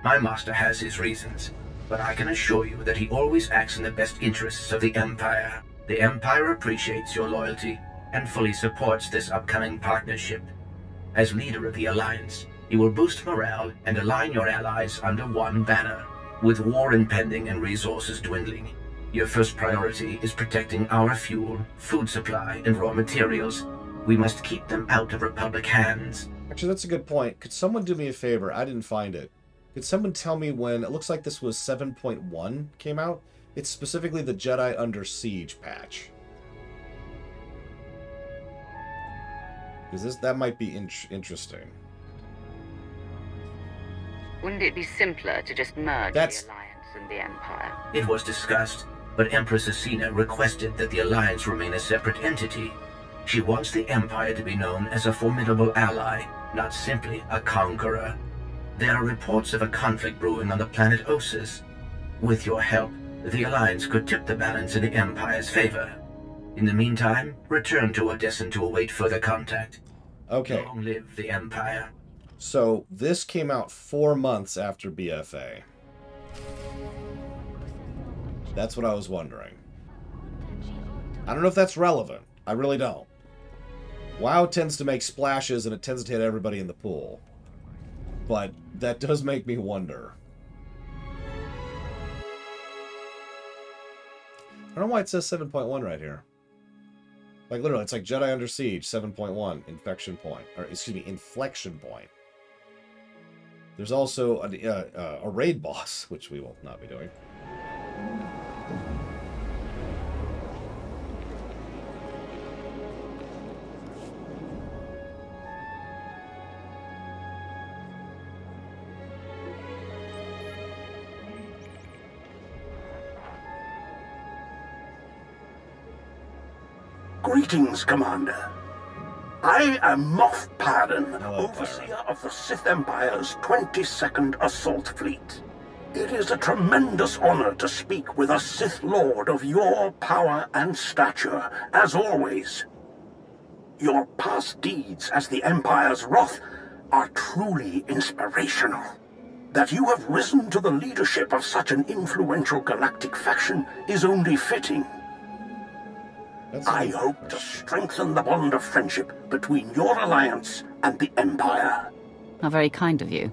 My master has his reasons, but I can assure you that he always acts in the best interests of the Empire. The Empire appreciates your loyalty and fully supports this upcoming partnership. As leader of the Alliance, he will boost morale and align your allies under one banner. With war impending and resources dwindling, your first priority is protecting our fuel, food supply, and raw materials. We must keep them out of Republic hands. Actually, that's a good point. Could someone do me a favor? I didn't find it. Could someone tell me when... It looks like this was 7.1 came out. It's specifically the Jedi Under Siege patch. Because that might be interesting. Wouldn't it be simpler to just merge the Alliance and the Empire? It was discussed, but Empress Asina requested that the Alliance remain a separate entity. She wants the Empire to be known as a formidable ally, not simply a conqueror. There are reports of a conflict brewing on the planet Ossus. With your help, the Alliance could tip the balance in the Empire's favor. In the meantime, return to Odessen to await further contact. Okay. Long live the Empire. So, this came out 4 months after BFA. That's what I was wondering. I don't know if that's relevant. I really don't. WoW tends to make splashes and it tends to hit everybody in the pool. But that does make me wonder. I don't know why it says 7.1 right here. Like, literally, it's like Jedi Under Siege, 7.1, inflection point. Or, excuse me, inflection point. There's also a raid boss, which we will not be doing. Greetings, Commander. I am Moff Pardon, Overseer of the Sith Empire's 22nd Assault Fleet. It is a tremendous honor to speak with a Sith Lord of your power and stature, as always. Your past deeds as the Empire's wrath are truly inspirational. That you have risen to the leadership of such an influential galactic faction is only fitting. I hope to strengthen the bond of friendship between your alliance and the Empire. How very kind of you.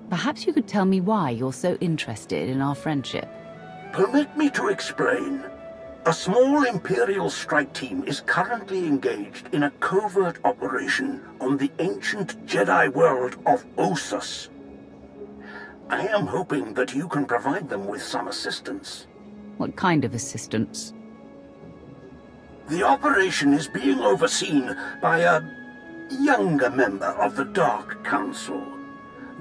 Perhaps you could tell me why you're so interested in our friendship. Permit me to explain. A small Imperial strike team is currently engaged in a covert operation on the ancient Jedi world of Ossus. I am hoping that you can provide them with some assistance. What kind of assistance? The operation is being overseen by a younger member of the Dark Council,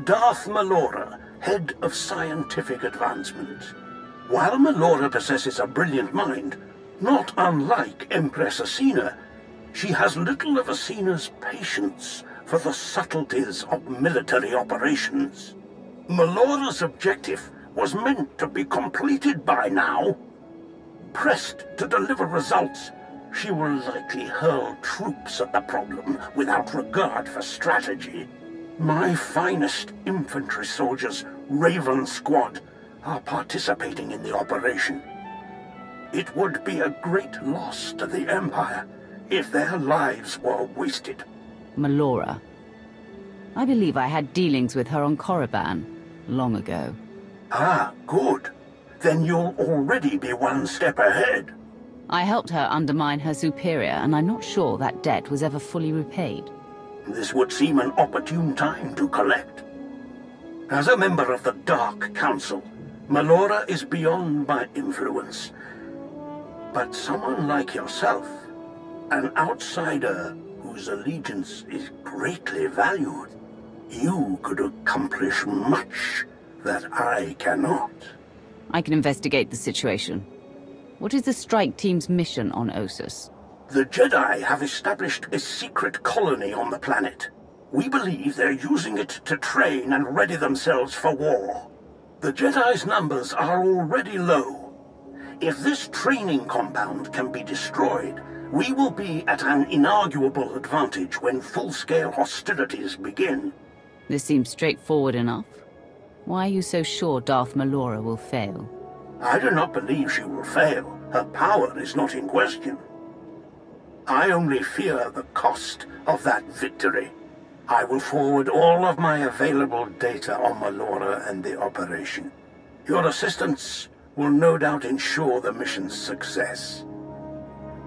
Darth Malora, head of scientific advancement. While Malora possesses a brilliant mind, not unlike Empress Asina, she has little of Asina's patience for the subtleties of military operations. Malora's objective was meant to be completed by now. Pressed to deliver results, she will likely hurl troops at the problem without regard for strategy. My finest infantry soldiers, Raven Squad, are participating in the operation. It would be a great loss to the Empire if their lives were wasted. Malora. I believe I had dealings with her on Korriban long ago. Ah, good. Then you'll already be one step ahead. I helped her undermine her superior, and I'm not sure that debt was ever fully repaid. This would seem an opportune time to collect. As a member of the Dark Council, Malora is beyond my influence. But someone like yourself, an outsider whose allegiance is greatly valued, you could accomplish much that I cannot. I can investigate the situation. What is the strike team's mission on Ossus? The Jedi have established a secret colony on the planet. We believe they're using it to train and ready themselves for war. The Jedi's numbers are already low. If this training compound can be destroyed, we will be at an inarguable advantage when full-scale hostilities begin. This seems straightforward enough. Why are you so sure Darth Malora will fail? I do not believe she will fail. Her power is not in question. I only fear the cost of that victory. I will forward all of my available data on Malora and the operation. Your assistance will no doubt ensure the mission's success.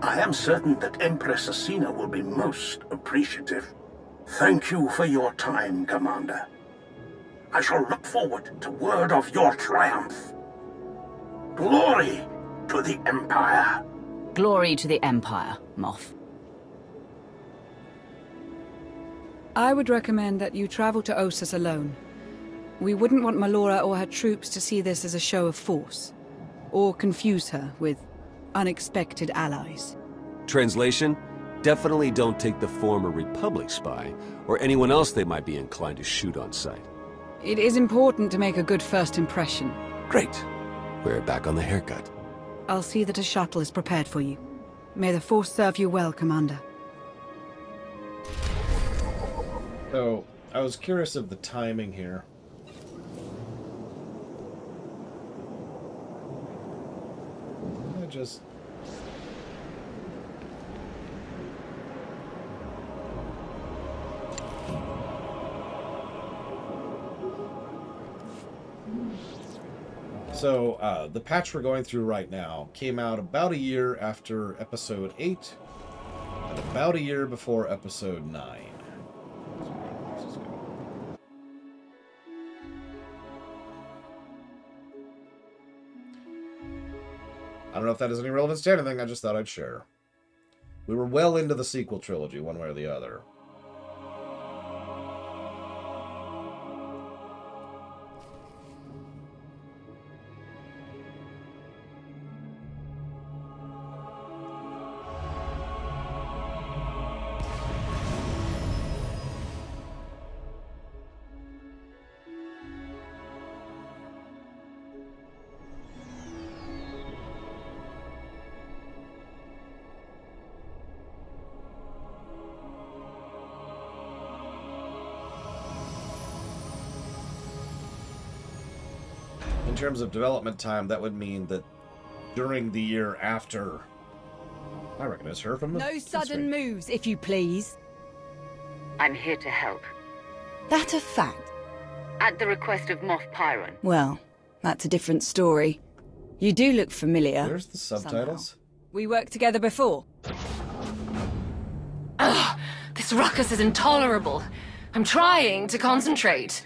I am certain that Empress Asina will be most appreciative. Thank you for your time, Commander. I shall look forward to word of your triumph. Glory to the Empire. Glory to the Empire, Moff. I would recommend that you travel to Ossus alone. We wouldn't want Malora or her troops to see this as a show of force. or confuse her with unexpected allies. Translation? Definitely don't take the former Republic spy, or anyone else they might be inclined to shoot on sight. It is important to make a good first impression. Great. We're back on the haircut. I'll see that a shuttle is prepared for you. May the Force serve you well, Commander. So, I was curious of the timing here. I just... So, the patch we're going through right now came out about a year after Episode 8, and about a year before Episode 9. I don't know if that has any relevance to anything, I just thought I'd share. We were well into the sequel trilogy, one way or the other. In terms of development time, that would mean that during the year after... I recognize her from the... No sudden moves, if you please. I'm here to help. That a fact? At the request of Moff Pyron. Well, that's a different story. You do look familiar. Where's the subtitles? Somehow. We worked together before. Ugh, this ruckus is intolerable. I'm trying to concentrate.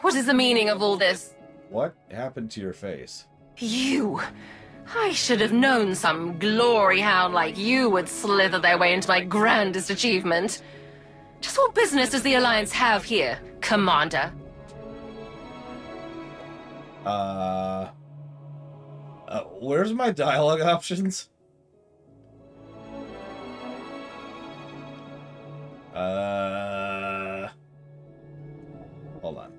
What is the meaning of all this? What happened to your face? You. I should have known some glory hound like you would slither their way into my grandest achievement. Just what business does the Alliance have here, Commander? Where's my dialogue options? Hold on.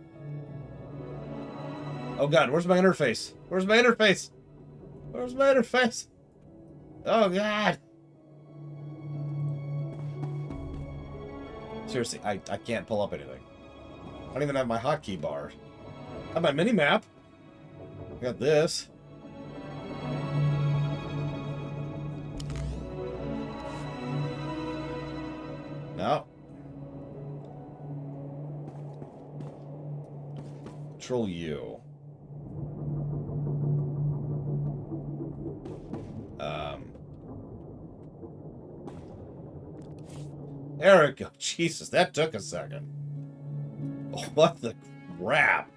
Oh god, where's my interface? Where's my interface? Where's my interface? Oh god! Seriously, I can't pull up anything. I don't even have my hotkey bar. I have my mini-map. I got this. No. Control U. There we go. Jesus, that took a second. Oh, what the crap?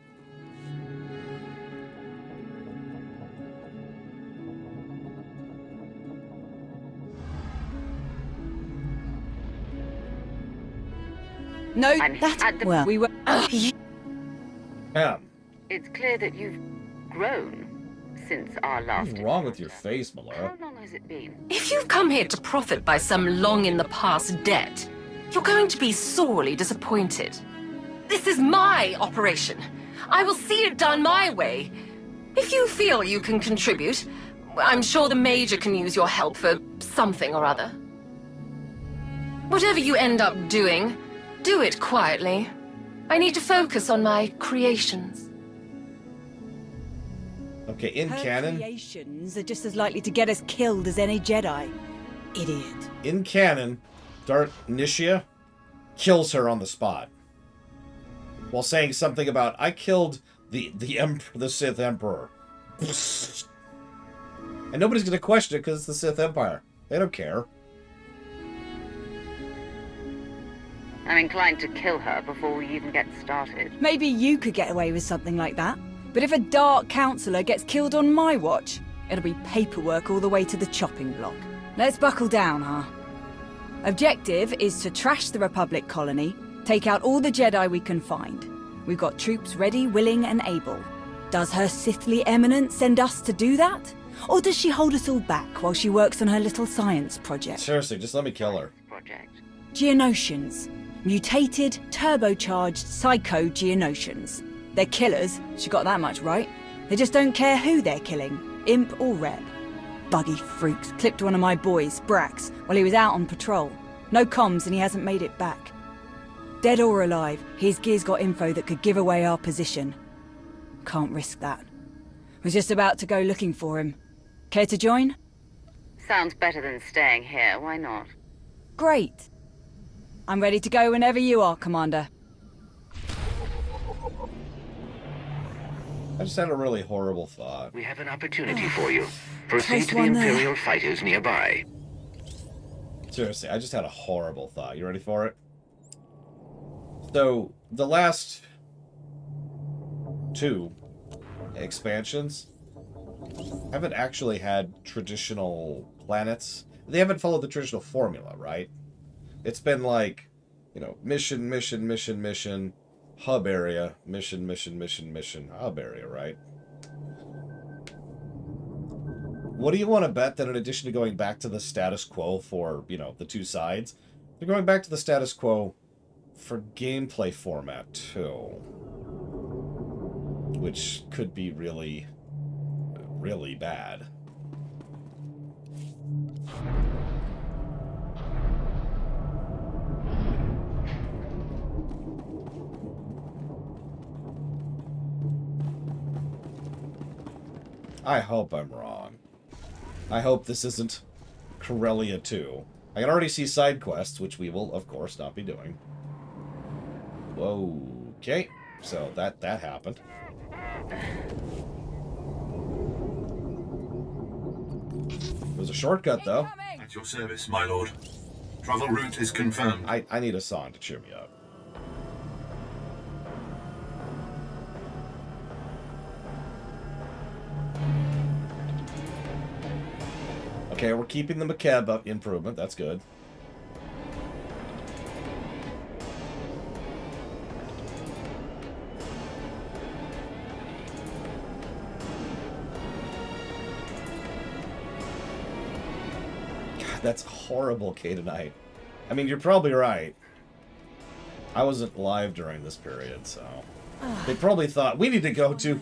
No, that... Well, we were... Yeah. It's clear that you've grown since our last... What's wrong with your face, Malora? How long has it been? If you've come here to profit by some long-in-the-past debt, you're going to be sorely disappointed. This is my operation. I will see it done my way. If you feel you can contribute, I'm sure the Major can use your help for something or other. Whatever you end up doing, do it quietly. I need to focus on my creations. Okay, in Her canon... creations are just as likely to get us killed as any Jedi. Idiot. In canon, Darth Nishia kills her on the spot. While saying something about, I killed the Sith Emperor. And nobody's going to question it because it's the Sith Empire. They don't care. I'm inclined to kill her before we even get started. Maybe you could get away with something like that. But if a Dark Councillor gets killed on my watch, it'll be paperwork all the way to the chopping block. Let's buckle down, huh? Objective is to trash the Republic colony, take out all the Jedi we can find. We've got troops ready, willing, and able. Does her Sithly Eminence send us to do that? Or does she hold us all back while she works on her little science project? Seriously, just let me kill her. Geonosians. Mutated, turbocharged, psycho-Geonosians. They're killers, she got that much right. They just don't care who they're killing, imp or rep. Buggy freaks clipped one of my boys, Brax, while he was out on patrol. No comms and he hasn't made it back. Dead or alive, his gear's got info that could give away our position. Can't risk that. Was just about to go looking for him. Care to join? Sounds better than staying here, why not? Great. I'm ready to go whenever you are, Commander. I just had a really horrible thought. We have an opportunity for you. Proceed to the Imperial fighters nearby. Seriously, I just had a horrible thought. You ready for it? So, the last 2 expansions haven't actually had traditional planets. They haven't followed the traditional formula, right? It's been like, you know, mission, hub area, mission, hub area, right? What do you want to bet that in addition to going back to the status quo for, you know, the 2 sides, they're going back to the status quo for gameplay format, too? Which could be really, really bad. I hope I'm wrong. I hope this isn't Corellia 2. I can already see side quests, which we will, of course, not be doing. Whoa. Okay. So that happened. It was a shortcut, though. At your service, my lord. Travel route is confirmed. I need a song to cheer me up. Okay, we're keeping the McCab up improvement. That's good. God, that's horrible, Cadenite. I mean, you're probably right. I wasn't live during this period, so... They probably thought, we need to go to...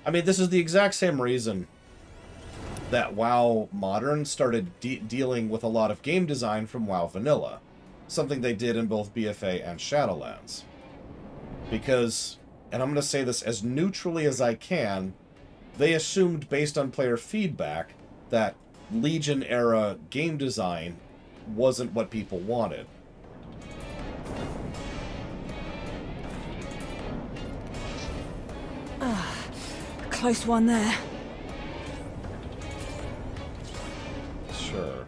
I mean, this is the exact same reason that WoW Modern started dealing with a lot of game design from WoW Vanilla. Something they did in both BFA and Shadowlands. Because, and I'm going to say this as neutrally as I can, they assumed based on player feedback that Legion-era game design wasn't what people wanted. Close one there. Sure.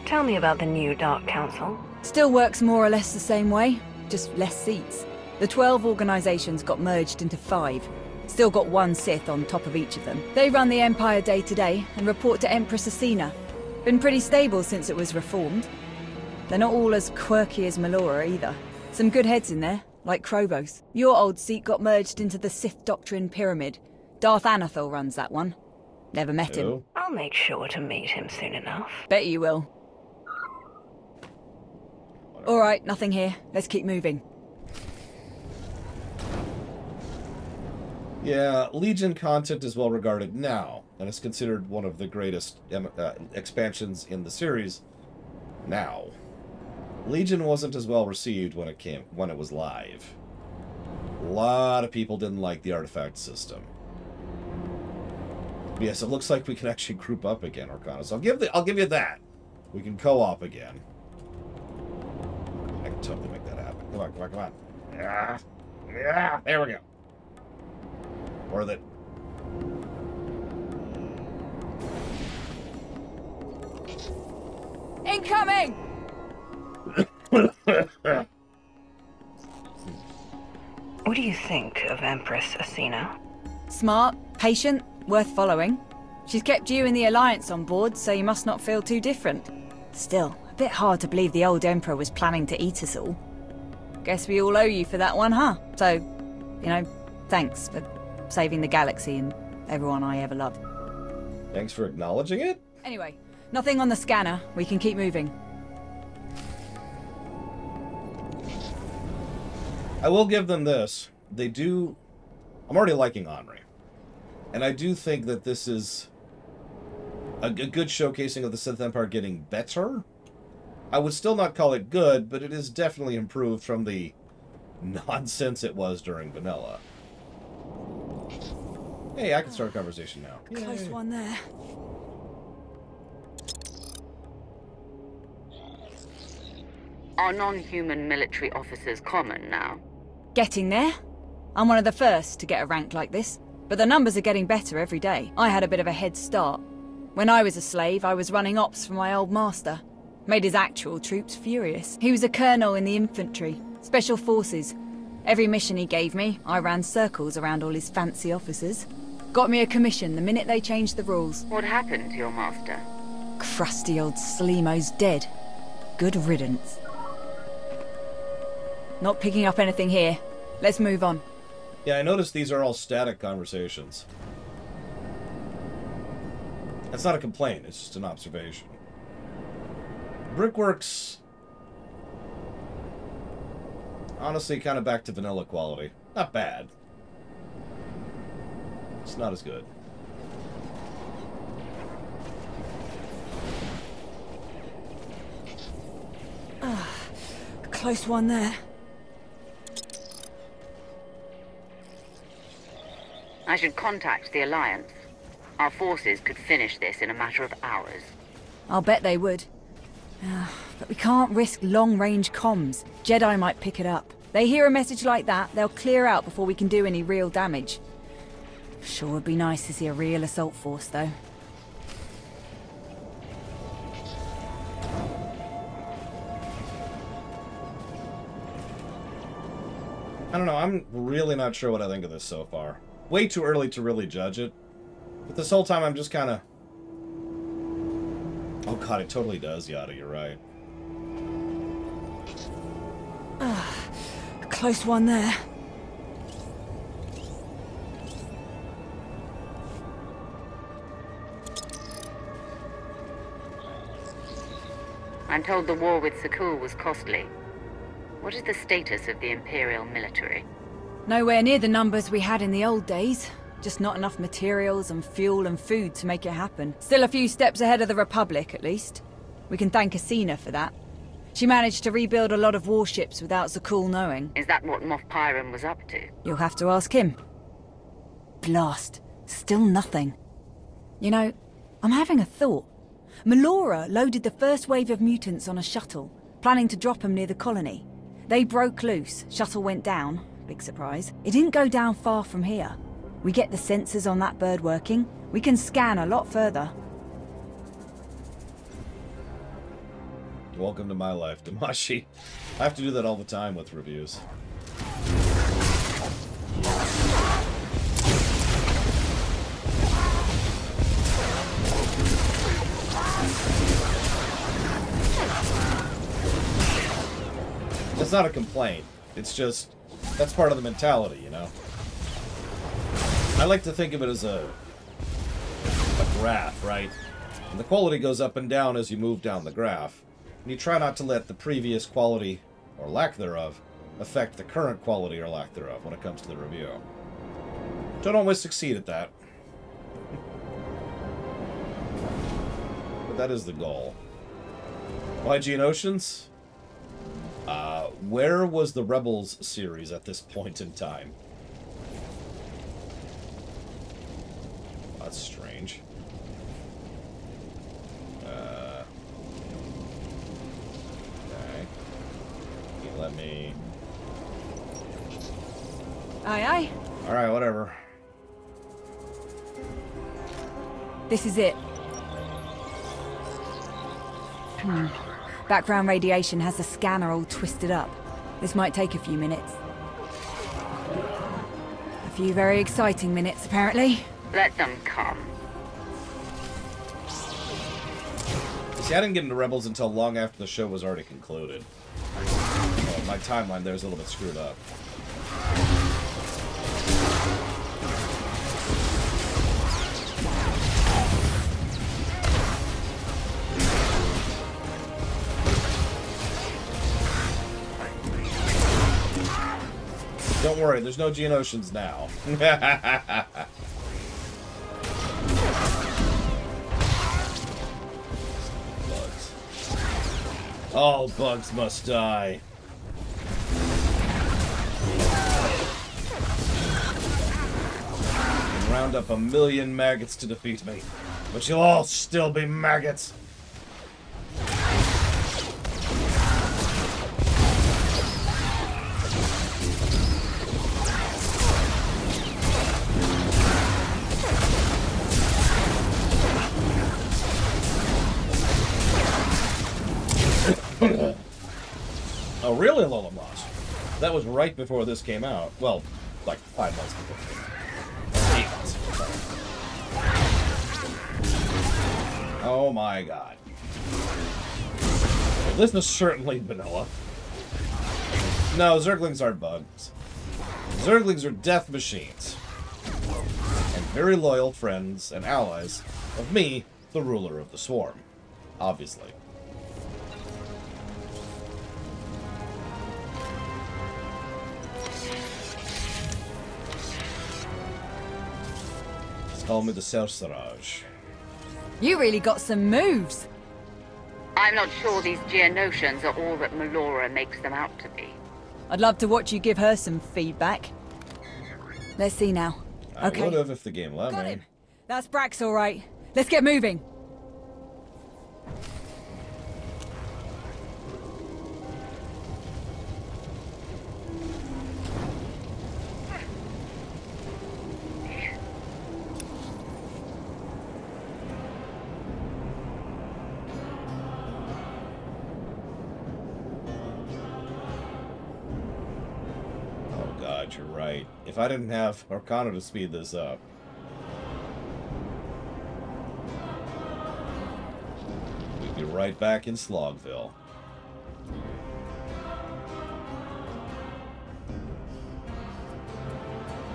Tell me about the new Dark Council. Still works more or less the same way, just less seats. The 12 organizations got merged into 5. Still got 1 Sith on top of each of them. They run the Empire day to day and report to Empress Asina. Been pretty stable since it was reformed. They're not all as quirky as Melora either. Some good heads in there, like Krovos. Your old seat got merged into the Sith Doctrine Pyramid. Darth Anathel runs that one. Never met him. I'll make sure to meet him soon enough. Bet you will. Alright, nothing here. Let's keep moving. Yeah, Legion content is well regarded now, and is considered one of the greatest expansions in the series now. Legion wasn't as well received when it was live. A lot of people didn't like the artifact system. But yes, it looks like we can actually group up again, Orkana. So I'll give you that. We can co-op again. I can totally make that happen. Come on, come on, come on. Yeah, yeah. There we go. Worth it. Incoming! What do you think of Empress Asina? Smart, patient, worth following. She's kept you and the Alliance on board, so you must not feel too different. Still, a Bit hard to believe the old Emperor was planning to eat us all. Guess we all owe you for that one, huh? So, you know, thanks for saving the galaxy and everyone I ever loved. Thanks for acknowledging it? Anyway, nothing on the scanner. We can keep moving. I will give them this. They do... I'm already liking Henri. And I do think that this is a good showcasing of the Sith Empire getting better. I would still not call it good, but it is definitely improved from the nonsense it was during Vanilla. Hey, I can start a conversation now. Close one there. Are non-human military officers common now? Getting there. I'm one of the first to get a rank like this, but the numbers are getting better every day. I had a bit of a head start. When I was a slave, I was running ops for my old master. Made his actual troops furious. He was a colonel in the infantry, special forces. Every mission he gave me, I ran circles around all his fancy officers. Got me a commission the minute they changed the rules. What happened to your master? Crusty old Sleemo's dead. Good riddance. Not picking up anything here. Let's move on. Yeah, I noticed these are all static conversations. That's not a complaint, it's just an observation. Brickworks... honestly, kind of back to vanilla quality. Not bad. It's not as good. A close one there. I should contact the Alliance. Our forces could finish this in a matter of hours. I'll bet they would. But we can't risk long-range comms. Jedi might pick it up. They hear a message like that, they'll clear out before we can do any real damage. Sure would be nice to see a real assault force, though. I don't know, I'm really not sure what I think of this so far. Way too early to really judge it. But this whole time I'm just kind of... oh god, it totally does, Yada, you're right. A close one there. I'm told the war with Sakul was costly. What is the status of the Imperial military? Nowhere near the numbers we had in the old days. Just not enough materials and fuel and food to make it happen. Still a few steps ahead of the Republic, at least. We can thank Asina for that. She managed to rebuild a lot of warships without Zakul knowing. Is that what Moff Pyram was up to? You'll have to ask him. Blast. Still nothing. You know, I'm having a thought. Melora loaded the first wave of mutants on a shuttle, planning to drop them near the colony. They broke loose, shuttle went down. Big surprise. It didn't go down far from here. We get the sensors on that bird working, we can scan a lot further. Welcome to my life, Damashi. I have to do that all the time with reviews. That's not a complaint. It's just, that's part of the mentality, you know? I like to think of it as a graph, right? And the quality goes up and down as you move down the graph. And you try not to let the previous quality, or lack thereof, affect the current quality or lack thereof when it comes to the review. Don't always succeed at that. But that is the goal. YG and Oceans? Where was the Rebels series at this point in time? That's strange. Okay. You let me... Aye, aye. Alright, whatever. This is it. Background radiation has the scanner all twisted up. This might take a few minutes. A few very exciting minutes, apparently. Let them come. This See, I didn't get into Rebels until long after the show was already concluded. So my timeline there is a little bit screwed up. Don't worry, there's no Geonosians now. Bugs. All bugs must die. Round up 1,000,000 maggots to defeat me, but you'll all still be maggots. Oh, really, Lola Moss? That was right before this came out. Well, like 5 months before. 8 months. Sorry. Oh my god. Well, this is certainly vanilla. No, Zerglings aren't bugs. Zerglings are death machines. And very loyal friends and allies of me, the ruler of the swarm. Obviously. Call me the Sorcerage. You really got some moves. I'm not sure these Geonosians are all that Melora makes them out to be. I'd love to watch you give her some feedback. Let's see now. Okay. I would have if the game let Got me. him. That's Brax, all right. Let's get moving. You're right. If I didn't have Arcana to speed this up, we'd be right back in Slogville.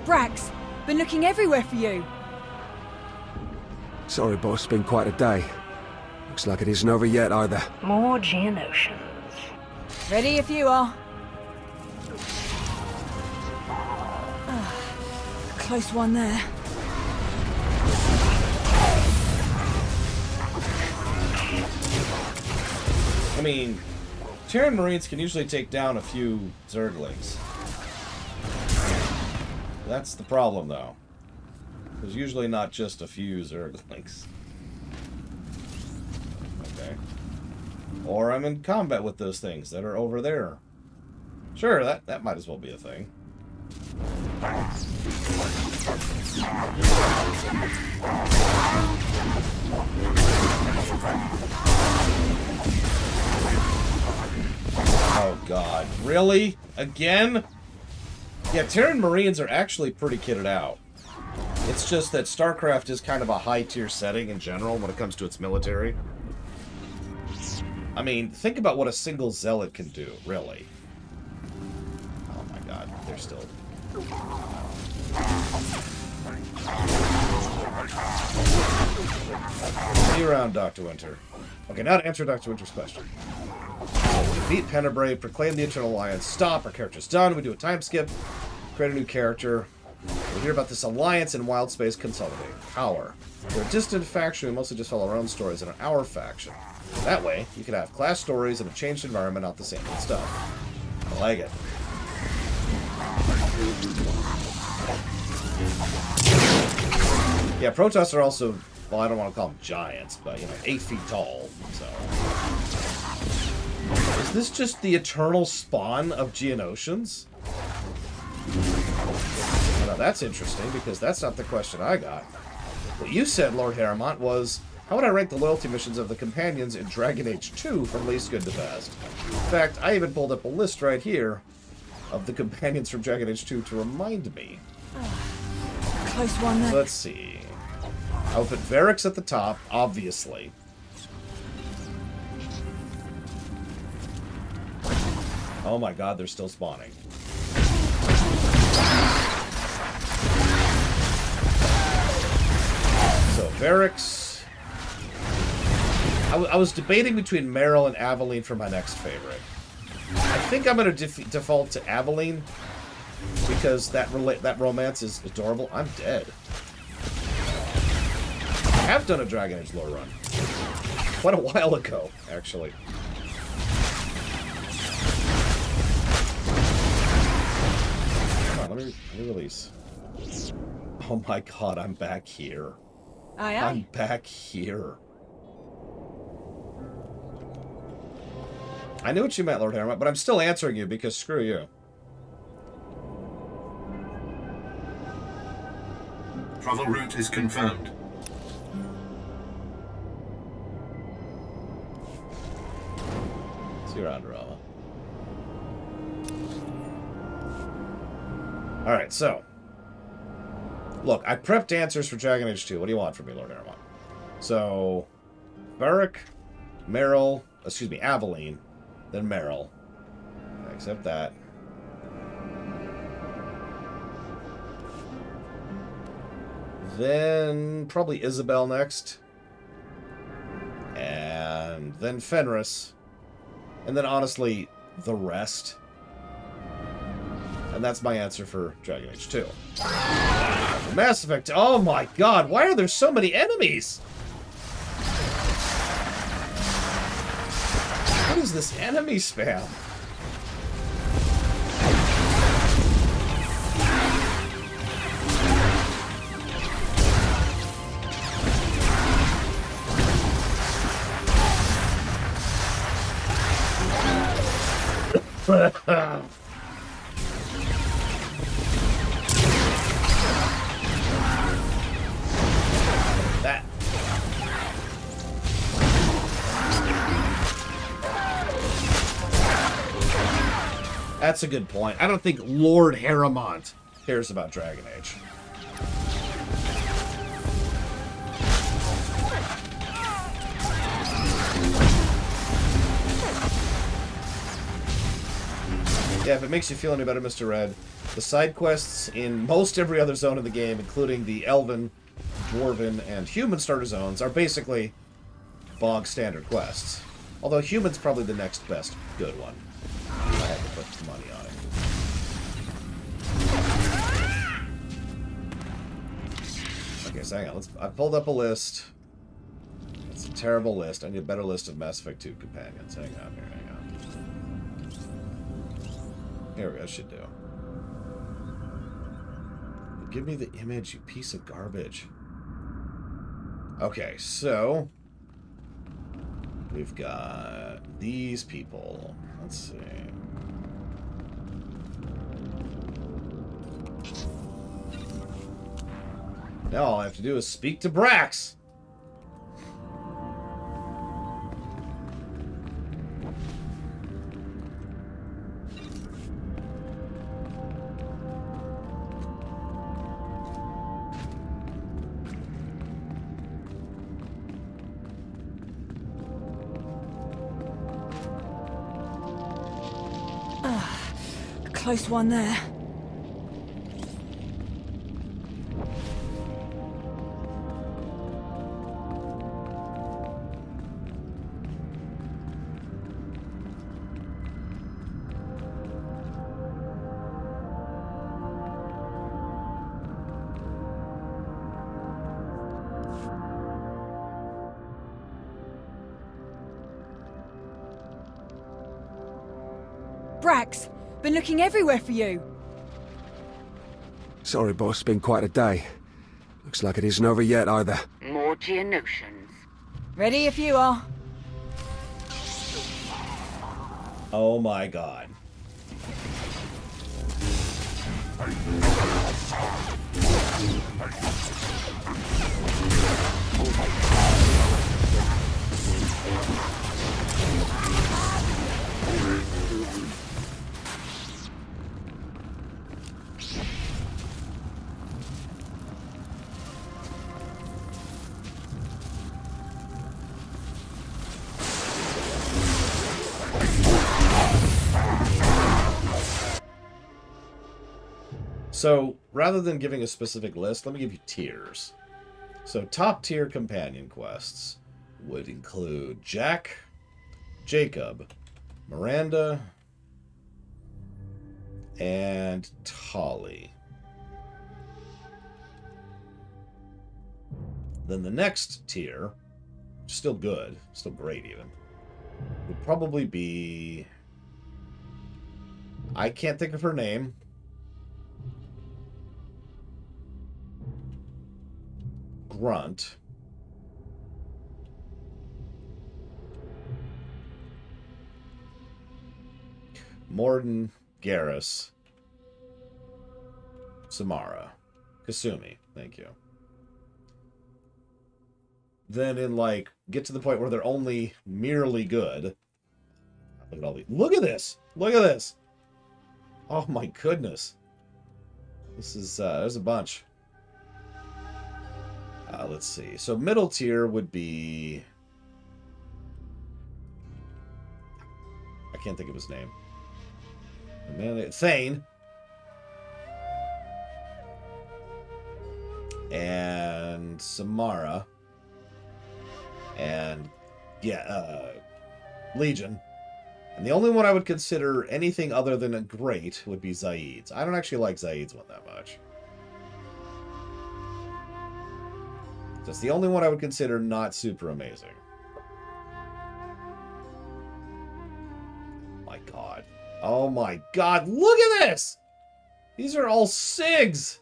Brax, been looking everywhere for you. Sorry, boss. It's been quite a day. Looks like it isn't over yet either. More Geonosians. Ready if you are. Close one there. I mean, Terran Marines can usually take down a few Zerglings. That's the problem, though. There's usually not just a few Zerglings. Okay. Or I'm in combat with those things that are over there. Sure, that might as well be a thing. Oh god, really? Again? Yeah, Terran Marines are actually pretty kitted out. It's just that StarCraft is kind of a high-tier setting in general when it comes to its military. I mean, think about what a single Zealot can do, really. Oh my god, they're still... See you around, Dr. Winter. Okay, now to answer Dr. Winter's question. So we beat Penebrae, proclaim the Eternal Alliance, stop, our character's done, we do a time skip, create a new character. We hear about this alliance in wild space consolidating power. We're a distant faction, we mostly just follow our own stories in our faction. That way, you can have class stories in a changed environment, not the same old stuff. I like it. Yeah, Protoss are also, well, I don't want to call them giants, but, you know, 8 feet tall, so... Is this just the eternal spawn of Geonosians? Well, now that's interesting, because that's not the question I got. What you said, Lord Harrimont, was, how would I rank the loyalty missions of the companions in Dragon Age 2 from least good to best? In fact, I even pulled up a list right here of the companions from Dragon Age 2 to remind me. Close one there. Let's see. I would put Varix at the top, obviously. Oh my god, they're still spawning. So, Varix. I was debating between Meryl and Aveline for my next favorite. I think I'm going to default to Aveline because that romance is adorable. I'm dead. I have done a Dragon Age lore run. Quite a while ago, actually. Come on, let me release. Oh my god, I'm back here. Aye, aye. I'm back here. I knew what you meant, Lord Harriman, but I'm still answering you because screw you. Travel route is confirmed. See you around, Rama. Alright, so. Look, I prepped answers for Dragon Age 2. What do you want from me, Lord Harriman? So, Varric, Meryl, excuse me, Aveline, then Meryl. I accept that. Then probably Isabel next. And then Fenris. And then honestly, the rest. And that's my answer for Dragon Age 2. Mass Effect. Oh my god, why are there so many enemies? What is this enemy spam? That. That's a good point. I don't think Lord Harrimont cares about Dragon Age. Yeah, if it makes you feel any better, Mr. Red, the side quests in most every other zone in the game, including the Elven, Dwarven, and Human starter zones, are basically bog standard quests. Although Human's probably the next best good one. I had to put money on it. Okay, so hang on. I pulled up a list. It's a terrible list. I need a better list of Mass Effect 2 companions. Hang on here, hang on. Here we go, should do. Give me the image, you piece of garbage. Okay, so we've got these people. Let's see. Now all I have to do is speak to Brax. Close one there. Brax, been looking everywhere for you. Sorry, boss. Been quite a day. Looks like it isn't over yet, either. More to your notions. Ready if you are. Oh my god. So, rather than giving a specific list, let me give you tiers. So, top tier companion quests would include Jack, Jacob, Miranda, and Tolly. Then the next tier, still good, still great even, would probably be... I can't think of her name. Grunt. Morden, Garrus, Samara, Kasumi, thank you. Then in, like, get to the point where they're only merely good. Look at all these. Look at this! Look at this! Oh my goodness. This is, there's a bunch. Let's see. So middle tier would be... I can't think of his name. Thane. And Samara. And, yeah, Legion. And the only one I would consider anything other than a great would be Zaid's. I don't actually like Zaid's one that much. That's the only one I would consider not super amazing. My God. Oh my God, look at this! These are all SIGs!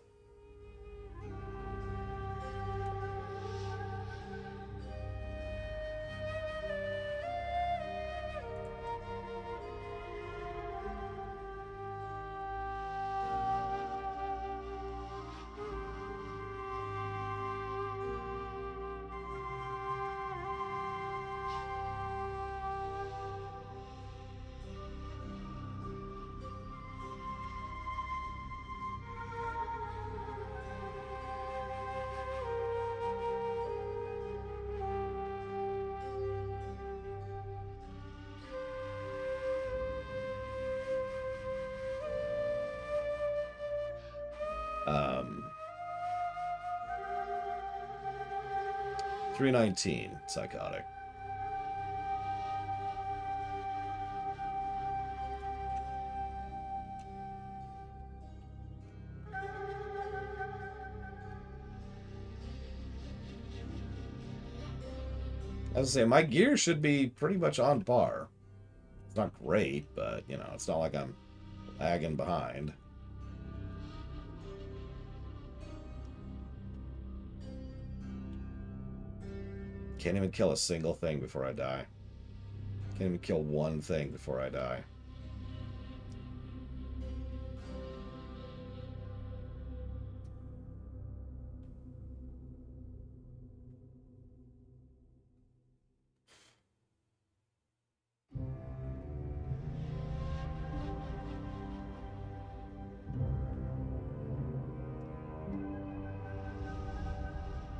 Um, 319, Psychotic. As I say, my gear should be pretty much on par. It's not great, but, you know, it's not like I'm lagging behind. Can't even kill a single thing before I die. Can't even kill one thing before I die.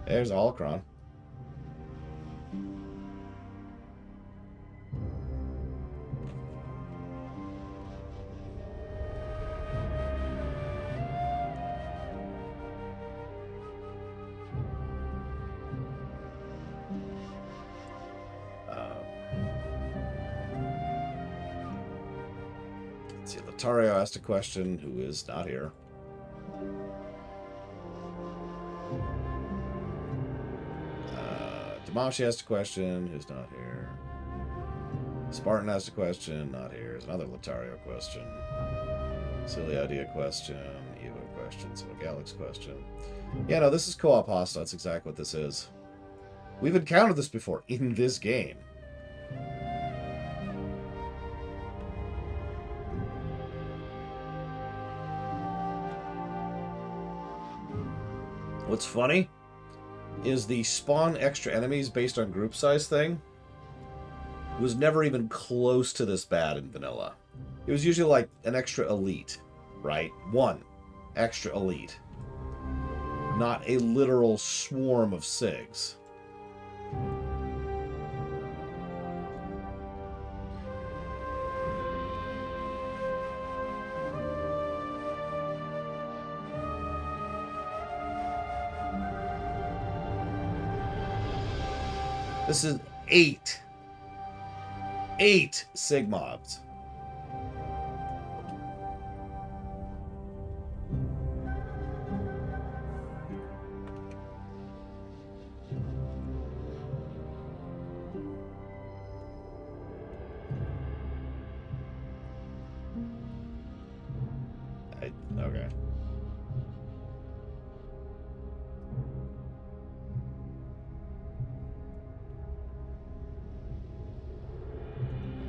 There's Holocron. Let's see, Latario asked a question, who is not here. Damashi asked a question, who's not here. Spartan asked a question, not here. There's another Latario question. Silly Idea question, Evo question, so Galax question. Yeah, no, this is co-op hostile. That's exactly what this is. We've encountered this before in this game. What's funny is the spawn extra enemies based on group size thing was never even close to this bad in vanilla. It was usually like an extra elite, right? One extra elite. Not a literal swarm of SIGs. This is 8. 8 Sigmobs. Okay.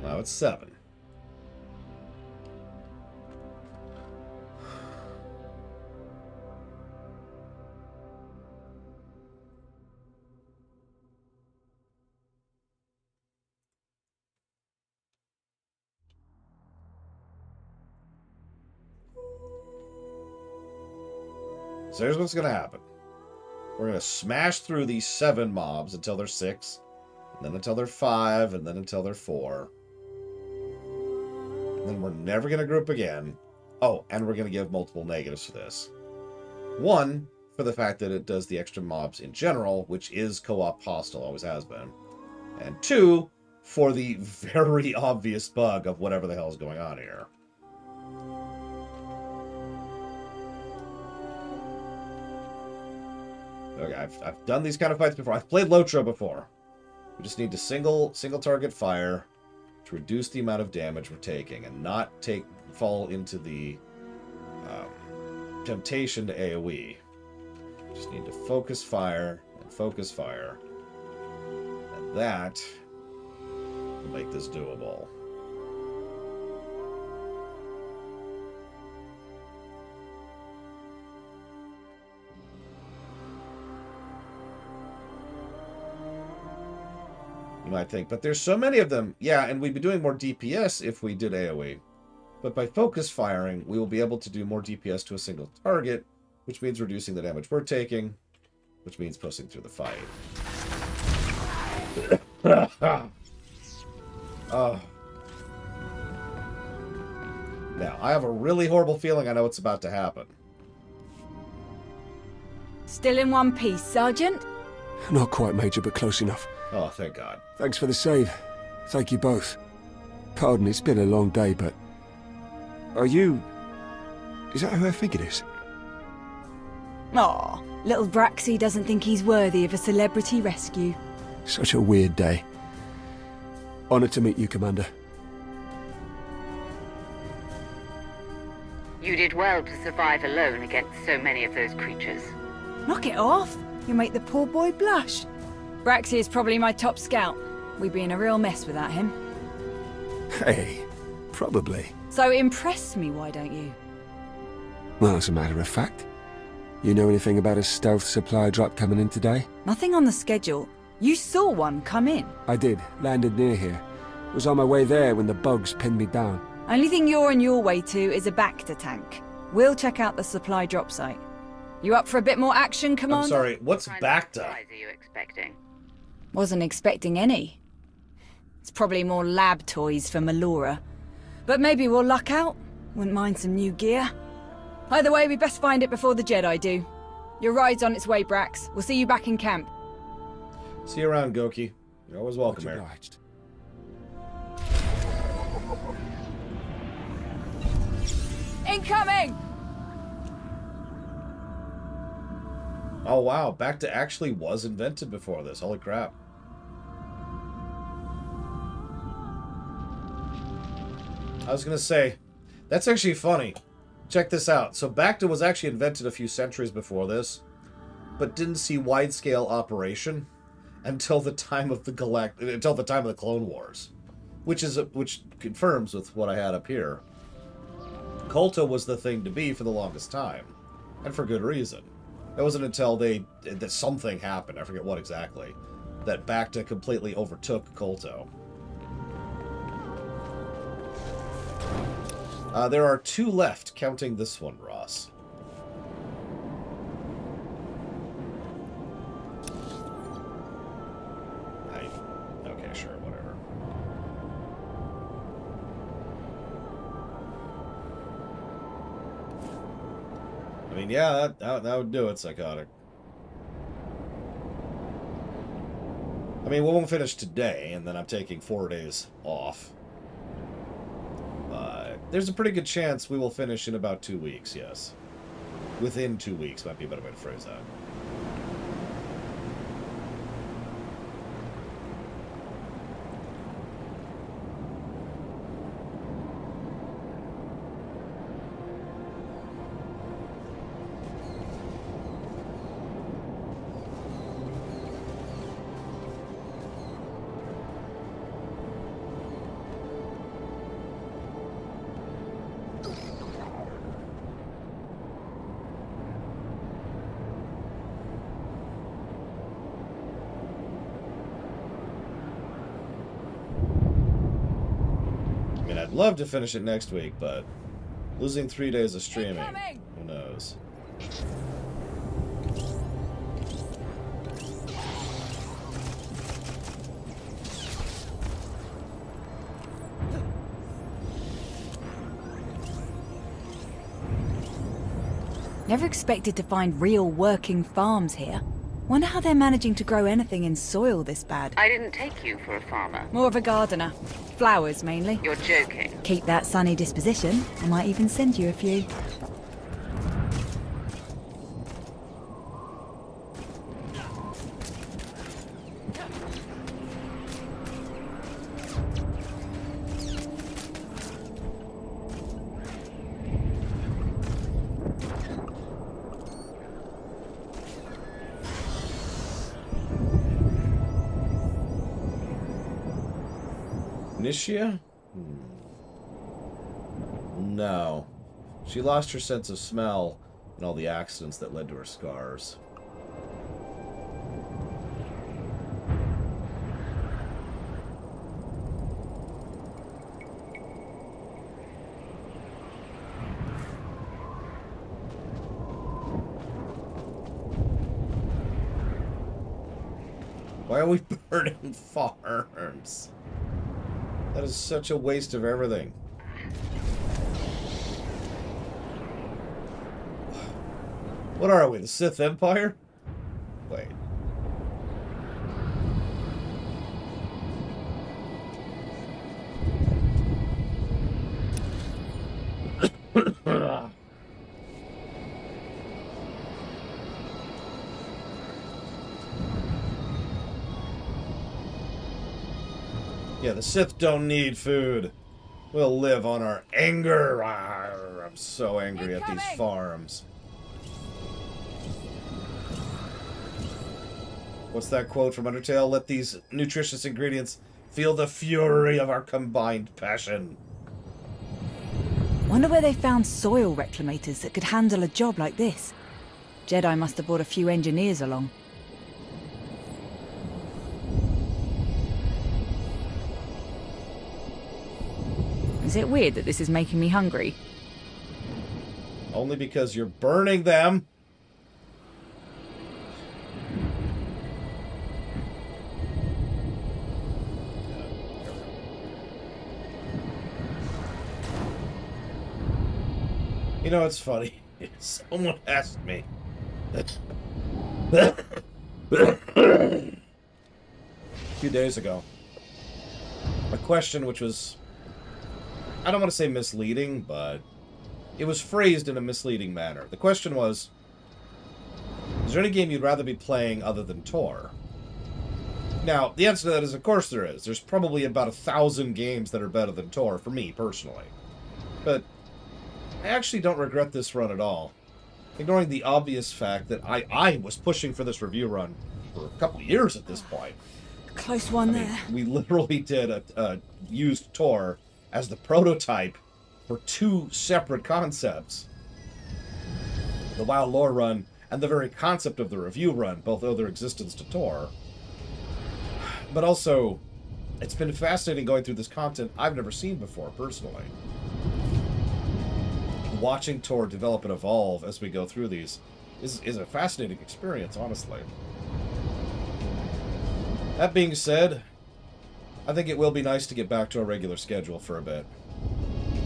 Now it's 7. So here's what's going to happen. We're going to smash through these 7 mobs until they're 6, and then until they're 5, and then until they're 4. And then we're never going to group again. Oh, and we're going to give multiple negatives for this. 1, for the fact that it does the extra mobs in general, which is co-op hostile, always has been. And 2, for the very obvious bug of whatever the hell is going on here. Okay, I've done these kind of fights before. I've played Lotro before. We just need to single target fire to reduce the amount of damage we're taking and not fall into the temptation to AoE. Just need to focus fire and focus fire. And that will make this doable. You might think, but there's so many of them. Yeah, and we'd be doing more DPS if we did AoE. But by focus firing, we will be able to do more DPS to a single target, which means reducing the damage we're taking, which means pushing through the fight. Now, I have a really horrible feeling I know what's about to happen. Still in one piece, Sergeant? Not quite, Major, but close enough. Oh, thank God. Thanks for the save. Thank you both. Pardon, it's been a long day, but... Are you... Is that who I think it is? Aw, little Braxy doesn't think he's worthy of a celebrity rescue. Such a weird day. Honored to meet you, Commander. You did well to survive alone against so many of those creatures. Knock it off. You'll make the poor boy blush. Braxy is probably my top scout. We'd be in a real mess without him. Hey, probably. So impress me, why don't you? Well, as a matter of fact, you know anything about a stealth supply drop coming in today? Nothing on the schedule. You saw one come in. I did. Landed near here. Was on my way there when the bugs pinned me down. Only thing you're on your way to is a Bacta tank. We'll check out the supply drop site. You up for a bit more action, Commander? I'm sorry, what's Bacta? What are you expecting? Wasn't expecting any. It's probably more lab toys for Melora. But maybe we'll luck out. Wouldn't mind some new gear. Either way, we best find it before the Jedi do. Your ride's on its way, Brax. We'll see you back in camp. See you around, Goki. You're always welcome here. Incoming! Oh wow, Bacta actually was invented before this. Holy crap. I was gonna say, that's actually funny. Check this out. So Bacta was actually invented a few centuries before this, but didn't see wide-scale operation until the time of the Clone Wars, which confirms with what I had up here. Kolto was the thing to be for the longest time, and for good reason. It wasn't until that something happened, I forget what exactly, that Bacta completely overtook Kolto. There are 2 left, counting this one, Ross. Okay, sure, whatever. I mean, yeah, that would do it, Psychotic. I mean, we won't finish today, and then I'm taking 4 days off. There's a pretty good chance we will finish in about 2 weeks, yes. Within 2 weeks might be a better way to phrase that. I'd love to finish it next week, but losing 3 days of streaming, who knows? Never expected to find real working farms here. Wonder how they're managing to grow anything in soil this bad. I didn't take you for a farmer. More of a gardener. Flowers, mainly. You're joking. Keep that sunny disposition. I might even send you a few. Nicia? No. She lost her sense of smell in all the accidents that led to her scars. Why are we burning farms? That is such a waste of everything. What are we, the Sith Empire? Wait. Yeah, the Sith don't need food. We'll live on our anger. Arr, I'm so angry at these farms. What's that quote from Undertale? Let these nutritious ingredients feel the fury of our combined passion. Wonder where they found soil reclamators that could handle a job like this. Jedi must have brought a few engineers along. Is it weird that this is making me hungry? Only because you're burning them. You know, it's funny. Someone asked me a few days ago a question which was, I don't want to say misleading, but it was phrased in a misleading manner. The question was, is there any game you'd rather be playing other than Tor? Now, the answer to that is, of course there is. There's probably about 1,000 games that are better than Tor, for me, personally. But I actually don't regret this run at all. Ignoring the obvious fact that I was pushing for this review run for a couple years at this point. Close one there. We literally did a used Tor as the prototype for 2 separate concepts. The WoW lore run and the very concept of the review run both owe their existence to Tor. But also, it's been fascinating going through this content I've never seen before, personally. Watching Tor develop and evolve as we go through these is a fascinating experience, honestly. That being said, I think it will be nice to get back to a regular schedule for a bit.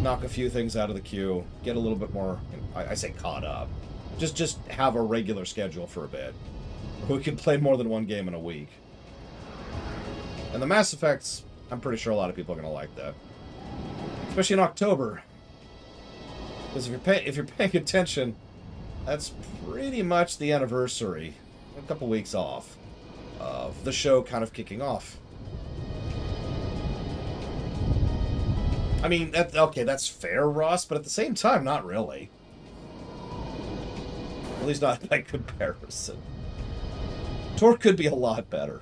Knock a few things out of the queue, get a little bit more, I say caught up. Just have a regular schedule for a bit. We can play more than one game in a week. And the Mass Effects, I'm pretty sure a lot of people are going to like that. Especially in October. Because if you're paying attention, that's pretty much the anniversary, a couple weeks off, of the show kind of kicking off. I mean, okay, that's fair, Ross, but at the same time, not really. At least not by comparison. Tor could be a lot better.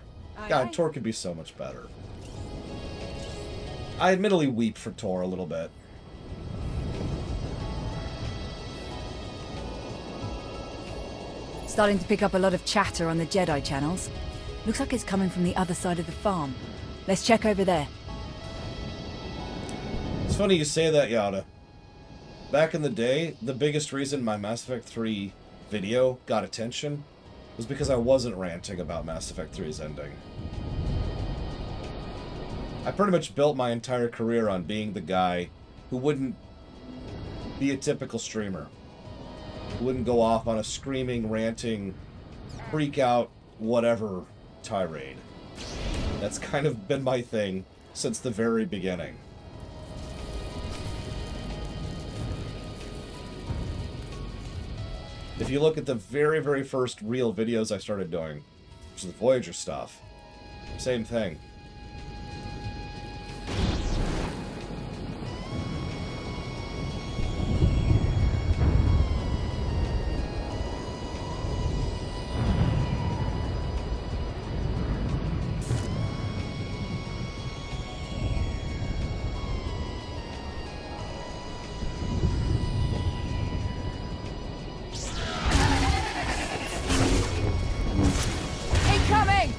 God, Tor could be so much better. I admittedly weep for Tor a little bit. Starting to pick up a lot of chatter on the Jedi channels. Looks like it's coming from the other side of the farm. Let's check over there. It's funny you say that, Yada. Back in the day, the biggest reason my Mass Effect 3 video got attention was because I wasn't ranting about Mass Effect 3's ending. I pretty much built my entire career on being the guy who wouldn't be a typical streamer. Who wouldn't go off on a screaming, ranting, freak out, whatever tirade. That's kind of been my thing since the very beginning. If you look at the very, very first real videos I started doing, which is the Voyager stuff, same thing. Incoming!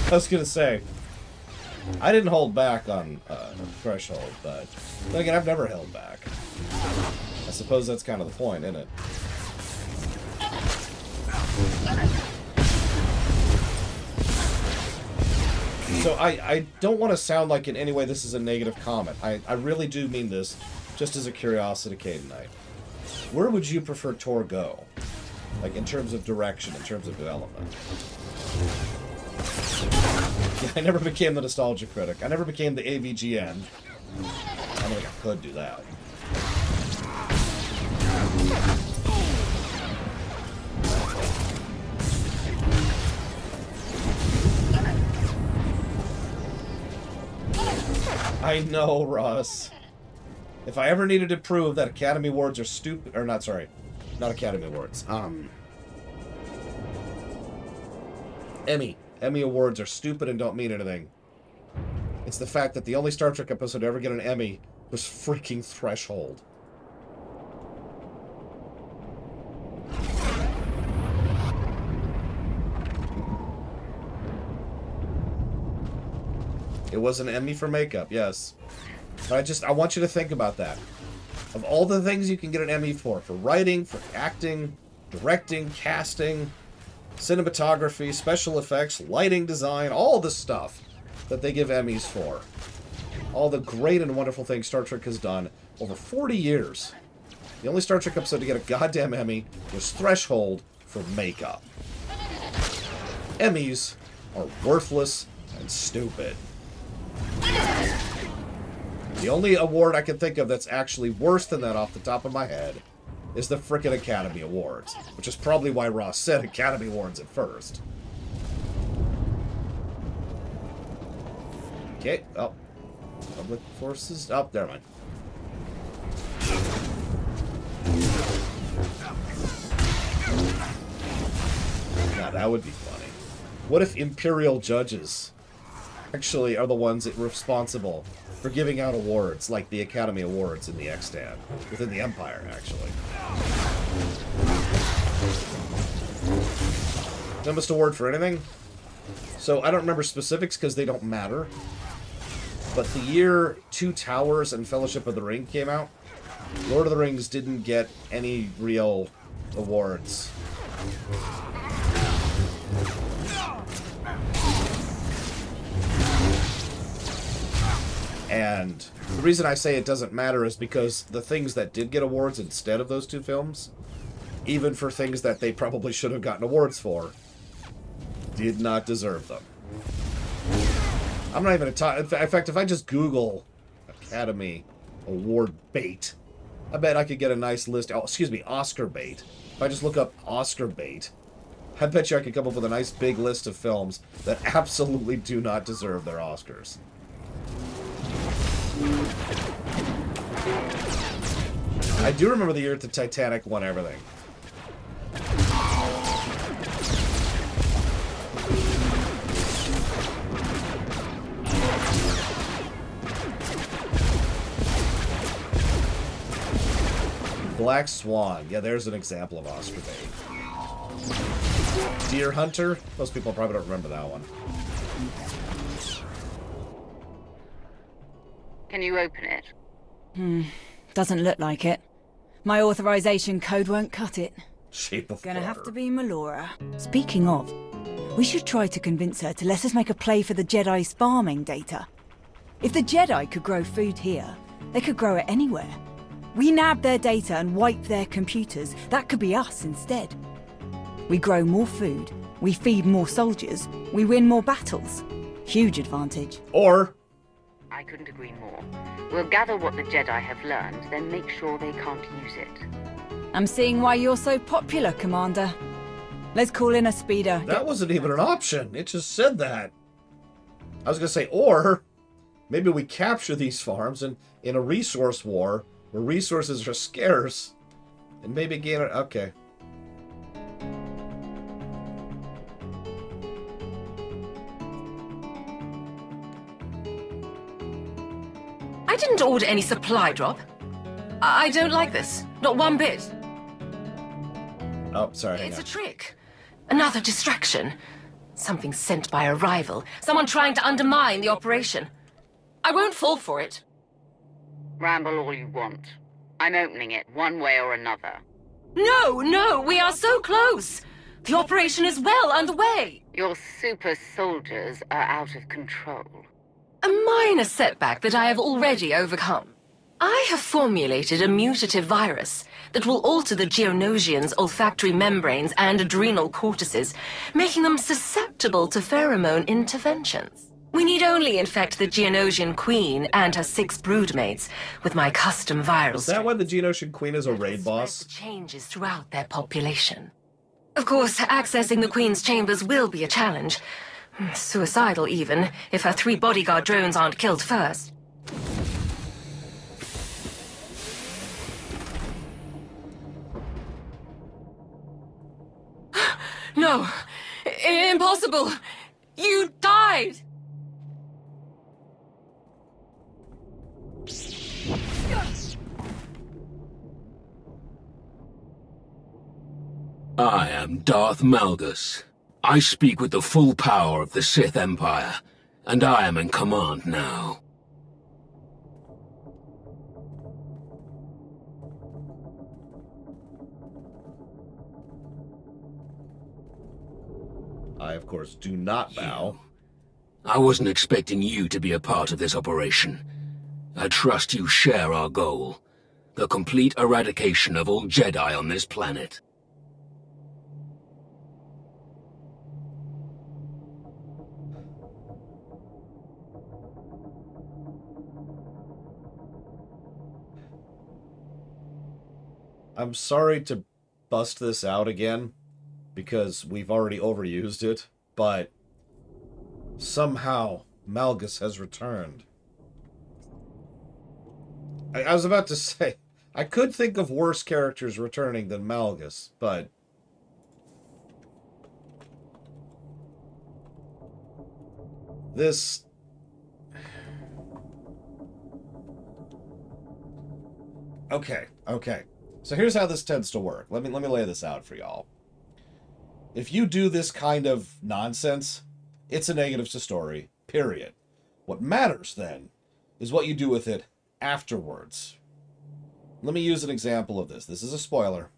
I was gonna say, I didn't hold back on Threshold, but then again, I've never held back. I suppose that's kind of the point, isn't it? So I don't want to sound like in any way this is a negative comment. I really do mean this just as a curiosity, Cadenite. Where would you prefer Tor go? Like, in terms of direction, in terms of development? I never became the nostalgia critic. I never became the AVGN. I don't think I could do that. I know, Russ. If I ever needed to prove that Academy Awards are stupid... Or not, sorry. Not Academy Awards. Emmy Awards are stupid and don't mean anything. It's the fact that the only Star Trek episode to ever get an Emmy was freaking Threshold. It was an Emmy for makeup, yes. But I want you to think about that. Of all the things you can get an Emmy for writing, for acting, directing, casting, cinematography, special effects, lighting design, all the stuff that they give Emmys for. All the great and wonderful things Star Trek has done over 40 years. The only Star Trek episode to get a goddamn Emmy was Threshold for makeup. Emmys are worthless and stupid. The only award I can think of that's actually worse than that off the top of my head is the frickin' Academy Awards, which is probably why Ross said Academy Awards at first. Okay, oh. Public Forces? Oh, never mind. Now, that would be funny. What if Imperial judges actually are the ones that were responsible for giving out awards, like the Academy Awards in the Extant, within the Empire, actually? Dumbest award for anything? So, I don't remember specifics because they don't matter. But the year Two Towers and Fellowship of the Ring came out, Lord of the Rings didn't get any real awards. And the reason I say it doesn't matter is because the things that did get awards instead of those two films, even for things that they probably should have gotten awards for, did not deserve them. I'm not even going to talk... In fact, if I just Google Academy Award bait, I bet I could get a nice list... Oh, excuse me, Oscar bait. If I just look up Oscar bait, I bet you I could come up with a nice big list of films that absolutely do not deserve their Oscars. I do remember the year the Titanic won everything. Black Swan. Yeah, there's an example of Oscar bait. Deer Hunter. Most people probably don't remember that one. Can you open it? Doesn't look like it. My authorization code won't cut it. Shape of Gonna water. have to be Melora. Speaking of, we should try to convince her to let us make a play for the Jedi's farming data. If the Jedi could grow food here, they could grow it anywhere. We nab their data and wipe their computers. That could be us instead. We grow more food, we feed more soldiers, we win more battles. Huge advantage. Or... I couldn't agree more. We'll gather what the Jedi have learned, then make sure they can't use it. I'm seeing why you're so popular, Commander. Let's call in a speeder. That wasn't even an option. It just said that. I was going to say, or maybe we capture these farms and in a resource war where resources are scarce and maybe gain it. Okay. I didn't order any supply drop. I don't like this. Not one bit. Oh, sorry. It's a trick. Another distraction. Something sent by a rival. Someone trying to undermine the operation. I won't fall for it. Ramble all you want. I'm opening it one way or another. No, we are so close. The operation is well underway. Your super soldiers are out of control. A minor setback that I have already overcome. I have formulated a mutative virus that will alter the Geonosians' olfactory membranes and adrenal cortices, making them susceptible to pheromone interventions. We need only infect the Geonosian Queen and her 6 broodmates with my custom viral. Is that why the Geonosian Queen is a raid boss? Changes throughout their population. Of course, accessing the Queen's chambers will be a challenge. Suicidal, even, if her 3 bodyguard drones aren't killed first. No! Impossible! You died! I am Darth Malgus. I speak with the full power of the Sith Empire, and I am in command now. I, of course, do not bow. I wasn't expecting you to be a part of this operation. I trust you share our goal, the complete eradication of all Jedi on this planet. I'm sorry to bust this out again, because we've already overused it, but somehow Malgus has returned. I was about to say, I could think of worse characters returning than Malgus, but this... Okay. So here's how this tends to work. Let me lay this out for y'all. If you do this kind of nonsense, it's a negative to story, period. What matters, then, is what you do with it afterwards. Let me use an example of this. This is a spoiler.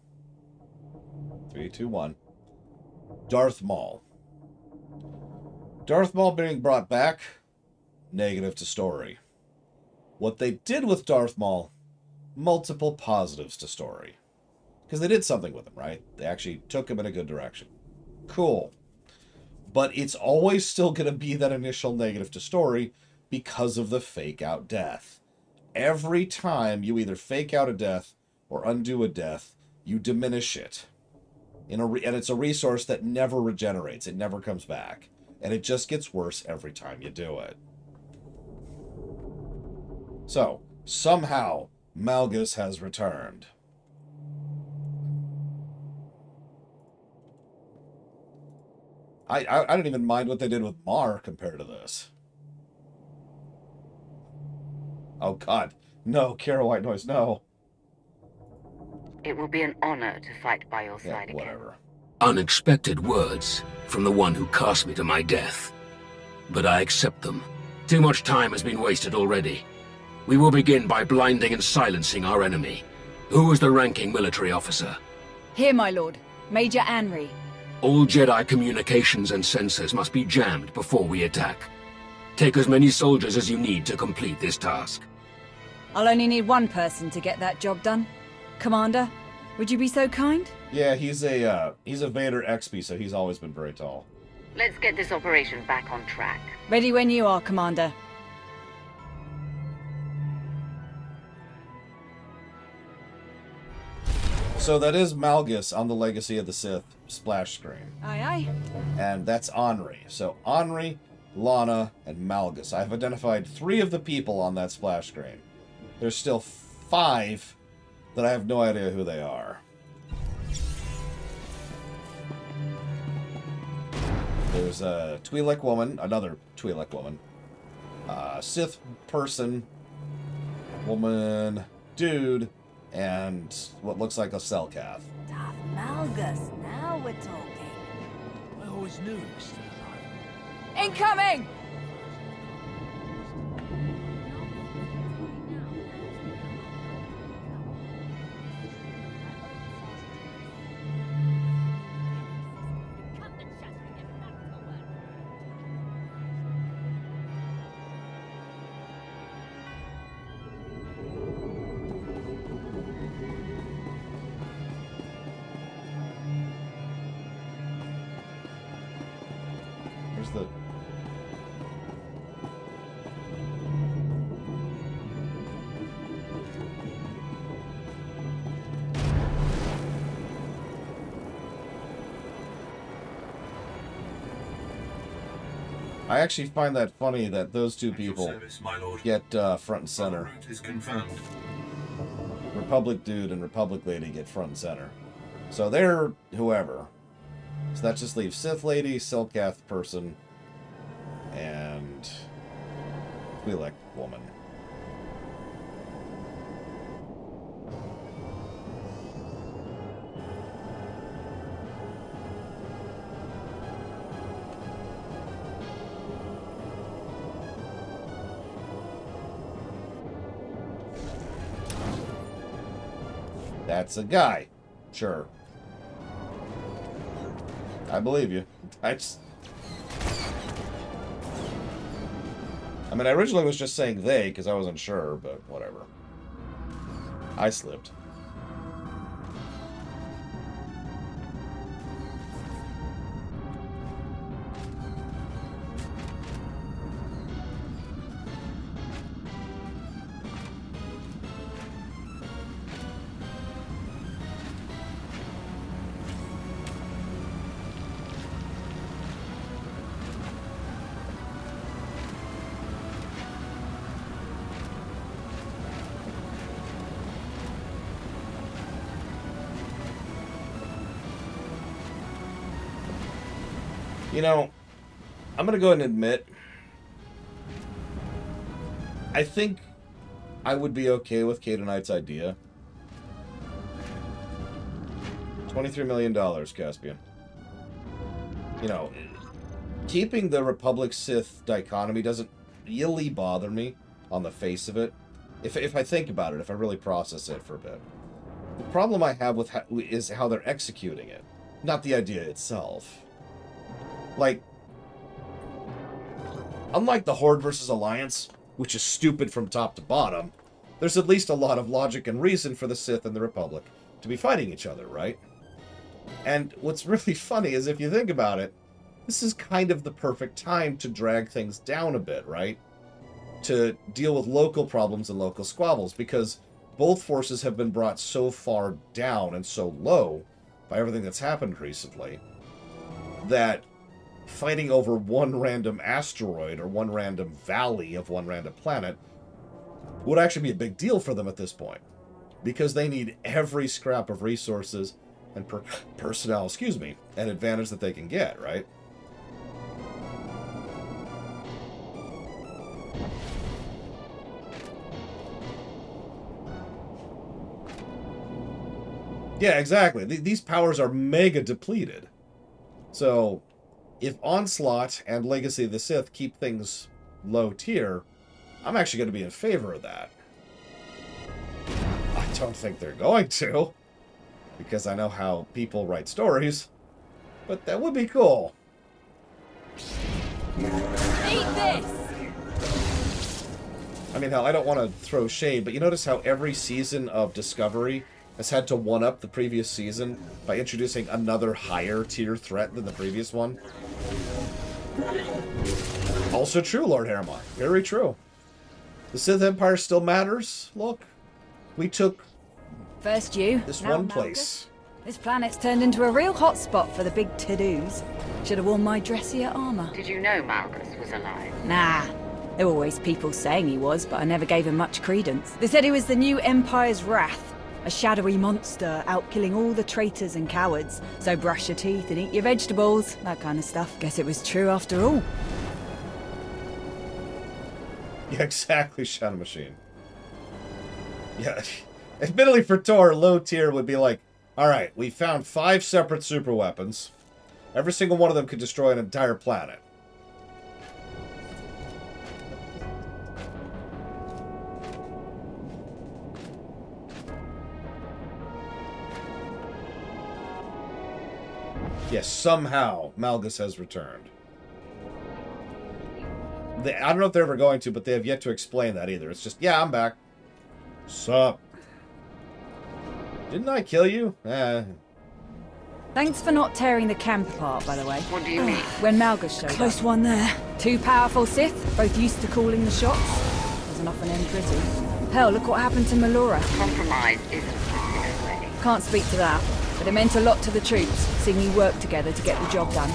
3, 2, 1. Darth Maul. Darth Maul being brought back, negative to story. What they did with Darth Maul, multiple positives to story. Because they did something with him, right? They actually took him in a good direction. Cool. But it's always still going to be that initial negative to story because of the fake-out death. Every time you either fake out a death or undo a death, you diminish it. And it's a resource that never regenerates. It never comes back. And it just gets worse every time you do it. So, somehow, Malgus has returned. I don't even mind what they did with Mar compared to this. Oh, God. No, Kara White Noise, no. It will be an honor to fight by your side again. Whatever. Unexpected words from the one who cast me to my death. But I accept them. Too much time has been wasted already. We will begin by blinding and silencing our enemy. Who is the ranking military officer? Here, my lord. Major Anri. All Jedi communications and sensors must be jammed before we attack. Take as many soldiers as you need to complete this task. I'll only need one person to get that job done. Commander, would you be so kind? Yeah, he's a Vader XP, so he's always been very tall. Let's get this operation back on track. Ready when you are, Commander. So that is Malgus on the Legacy of the Sith splash screen. Aye, aye. And that's Anri. So Anri, Lana, and Malgus. I've identified 3 of the people on that splash screen. There's still 5 that I have no idea who they are. There's a Twi'lek woman, another Twi'lek woman, Sith person, woman, dude, and what looks like a Selkath. Darth Malgus, now we're talking. I always knew he was still alive. Incoming! The I actually find that funny that those 2 people get front and center. Republic dude and Republic lady get front and center. So they're whoever. So that just leaves Sith lady, Selkath person, and Twi'lek woman. That's a guy. Sure. I believe you. I mean, I originally was just saying they, because I wasn't sure, but whatever. I slipped. You know, I'm going to go ahead and admit, I think I would be okay with Kata Knight's idea. $23 million, Caspian. You know, keeping the Republic-Sith dichotomy doesn't really bother me on the face of it. If I think about it, if I really process it for a bit. The problem I have with is how they're executing it, not the idea itself. Like, unlike the Horde versus Alliance, which is stupid from top to bottom, there's at least a lot of logic and reason for the Sith and the Republic to be fighting each other, right? And what's really funny is if you think about it, this is kind of the perfect time to drag things down a bit, right? To deal with local problems and local squabbles, because both forces have been brought so far down and so low by everything that's happened recently that fighting over one random asteroid or one random valley of one random planet would actually be a big deal for them at this point, because they need every scrap of resources and personnel, and advantage that they can get, right? Yeah, exactly. These powers are mega depleted. So, if Onslaught and Legacy of the Sith keep things low tier, I'm actually going to be in favor of that. I don't think they're going to, because I know how people write stories, but that would be cool. Eat this! I mean, hell, I don't want to throw shade, but you notice how every season of Discovery has had to one-up the previous season by introducing another higher-tier threat than the previous one? Also true, Lord Harriman. Very true. The Sith Empire still matters. Look, we took First you, this now one Malgus. place. This planet's turned into a real hotspot for the big to-dos. Should have worn my dressier armor. Did you know Malgus was alive? Nah. There were always people saying he was, but I never gave him much credence. They said he was the new Empire's wrath. A shadowy monster out killing all the traitors and cowards. So brush your teeth and eat your vegetables. That kind of stuff. Guess it was true after all. Yeah, exactly, Shadow Machine. Yeah. Admittedly, for Tor, low tier would be like, alright, we found 5 separate super weapons. Every single one of them could destroy an entire planet. Yes, somehow Malgus has returned. I don't know if they're ever going to, but they have yet to explain that either. It's just, yeah, I'm back. Sup? Didn't I kill you? Thanks for not tearing the camp apart, by the way. What do you mean? When Malgus showed Close one there. 2 powerful Sith, both used to calling the shots. Wasn't often in pretty. Hell, look what happened to Melora. Compromise isn't the Sith way. Can't speak to that, but it meant a lot to the troops, seeing you work together to get the job done.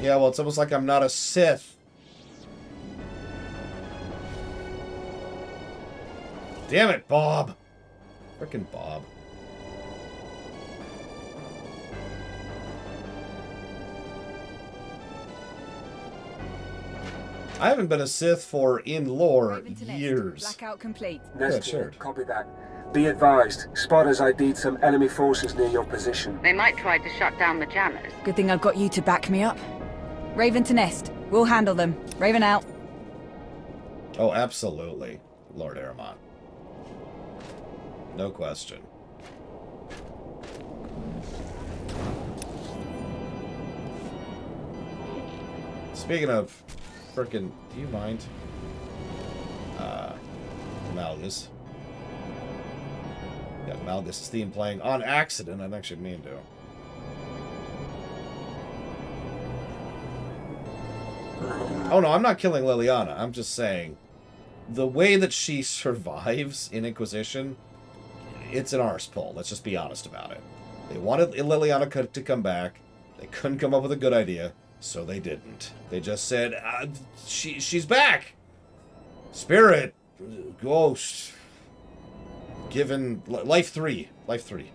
Yeah, well, it's almost like I'm not a Sith. Damn it, Bob. Frickin' Bob. I haven't been a Sith for, in lore, years. Blackout complete. Yeah, sure. Copy that. Be advised, spotters ID'd some enemy forces near your position. They might try to shut down the jammers. Good thing I've got you to back me up. Raven to Nest. We'll handle them. Raven out. Oh, absolutely, Lord Aramont. No question. Speaking of frickin', do you mind? Malgus. Got Malgus' theme playing on accident. I didn't actually mean to. Oh no, I'm not killing Liliana. I'm just saying, the way that she survives in Inquisition, it's an arse pull. Let's just be honest about it. They wanted Liliana to come back. They couldn't come up with a good idea, so they didn't. They just said, she's back! Spirit, ghost, given, life 3. Life 3.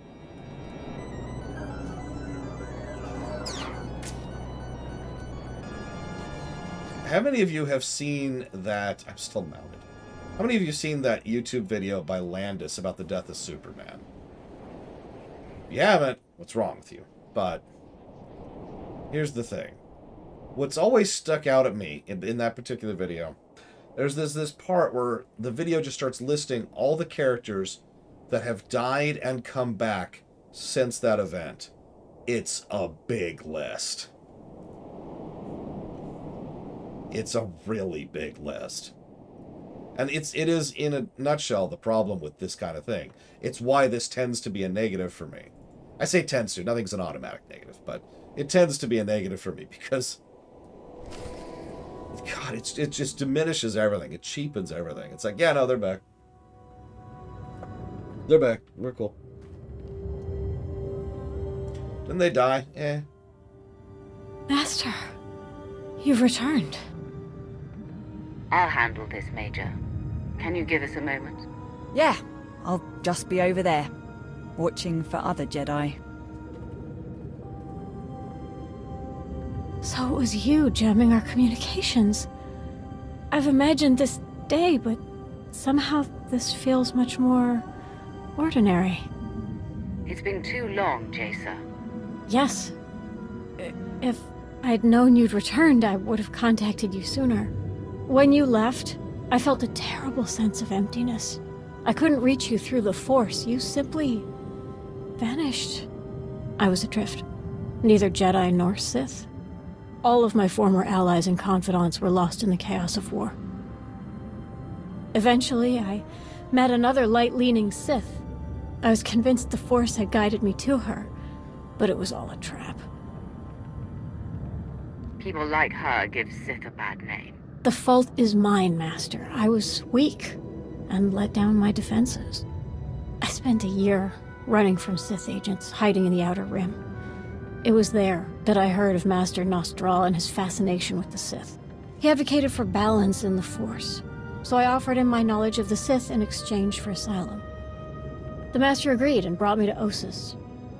How many of you have seen that, I'm still mounted. How many of you have seen that YouTube video by Landis about the death of Superman? If you haven't, what's wrong with you? But here's the thing. What's always stuck out at me in that particular video, there's this part where the video just starts listing all the characters that have died and come back since that event. It's a big list. It's a really big list. And it is, in a nutshell, the problem with this kind of thing. It's why this tends to be a negative for me. I say tends to, nothing's an automatic negative, but it tends to be a negative for me because, God, it just diminishes everything. It cheapens everything. It's like, yeah, no, they're back. They're back. We're cool. Didn't they die? Eh. Master, you've returned. I'll handle this, Major. Can you give us a moment? Yeah, I'll just be over there, watching for other Jedi. So it was you jamming our communications. I've imagined this day, but somehow this feels much more ordinary. It's been too long, Jacer. Yes. If I'd known you'd returned, I would have contacted you sooner. When you left, I felt a terrible sense of emptiness. I couldn't reach you through the Force. You simply vanished. I was adrift. Neither Jedi nor Sith. All of my former allies and confidants were lost in the chaos of war. Eventually, I met another light-leaning Sith. I was convinced the Force had guided me to her, but it was all a trap. People like her give Sith a bad name. The fault is mine, Master. I was weak and let down my defenses. I spent a year running from Sith agents, hiding in the Outer Rim. It was there that I heard of Master Nostral and his fascination with the Sith. He advocated for balance in the Force, so I offered him my knowledge of the Sith in exchange for asylum. The Master agreed and brought me to Ossus.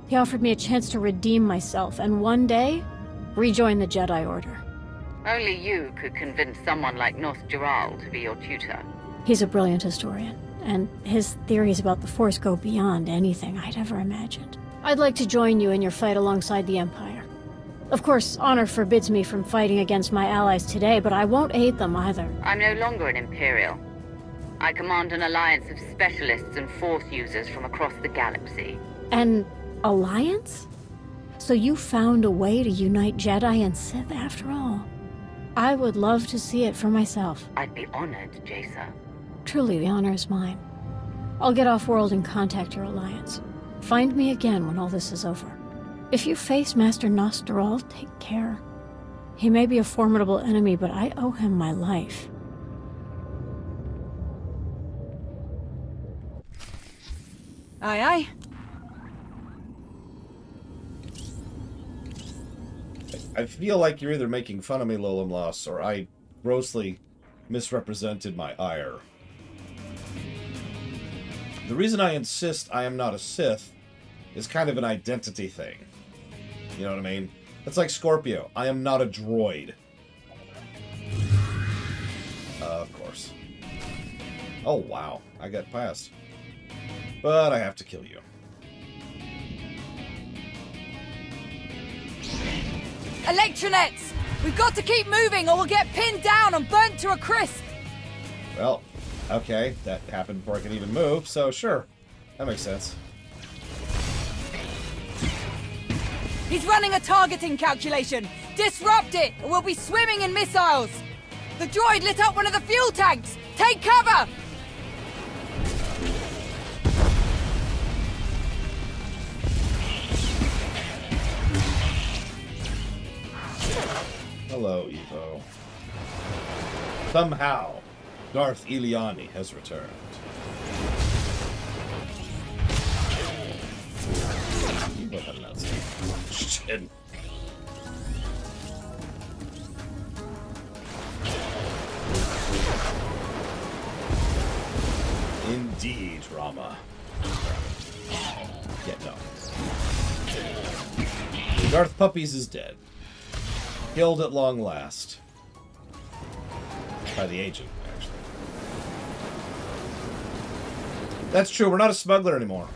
He offered me a chance to redeem myself and one day rejoin the Jedi Order. Only you could convince someone like Nostral to be your tutor. He's a brilliant historian, and his theories about the Force go beyond anything I'd ever imagined. I'd like to join you in your fight alongside the Empire. Of course, honor forbids me from fighting against my allies today, but I won't aid them either. I'm no longer an Imperial. I command an alliance of specialists and Force users from across the galaxy. An alliance? So you found a way to unite Jedi and Sith after all? I would love to see it for myself. I'd be honored, Jacer. Truly, the honor is mine. I'll get off-world and contact your alliance. Find me again when all this is over. If you face Master Nostral, take care. He may be a formidable enemy, but I owe him my life. Aye, aye. I feel like you're either making fun of me, Lolam Loss, or I grossly misrepresented my ire. The reason I insist I am not a Sith is kind of an identity thing. You know what I mean? It's like Scorpio. I am not a droid. Of course. Oh, wow. I got past. But I have to kill you. Electronets! We've got to keep moving or we'll get pinned down and burnt to a crisp! Well, okay. That happened before I could even move, so sure. That makes sense. He's running a targeting calculation! Disrupt it, or we'll be swimming in missiles! The droid lit up one of the fuel tanks! Take cover! Hello, Evo. Somehow, Darth Iliani has returned. Evo had an outstanding question. Indeed, Rama. Yeah, no. Darth Puppies is dead. Killed at long last. By the agent, actually. That's true, we're not a smuggler anymore.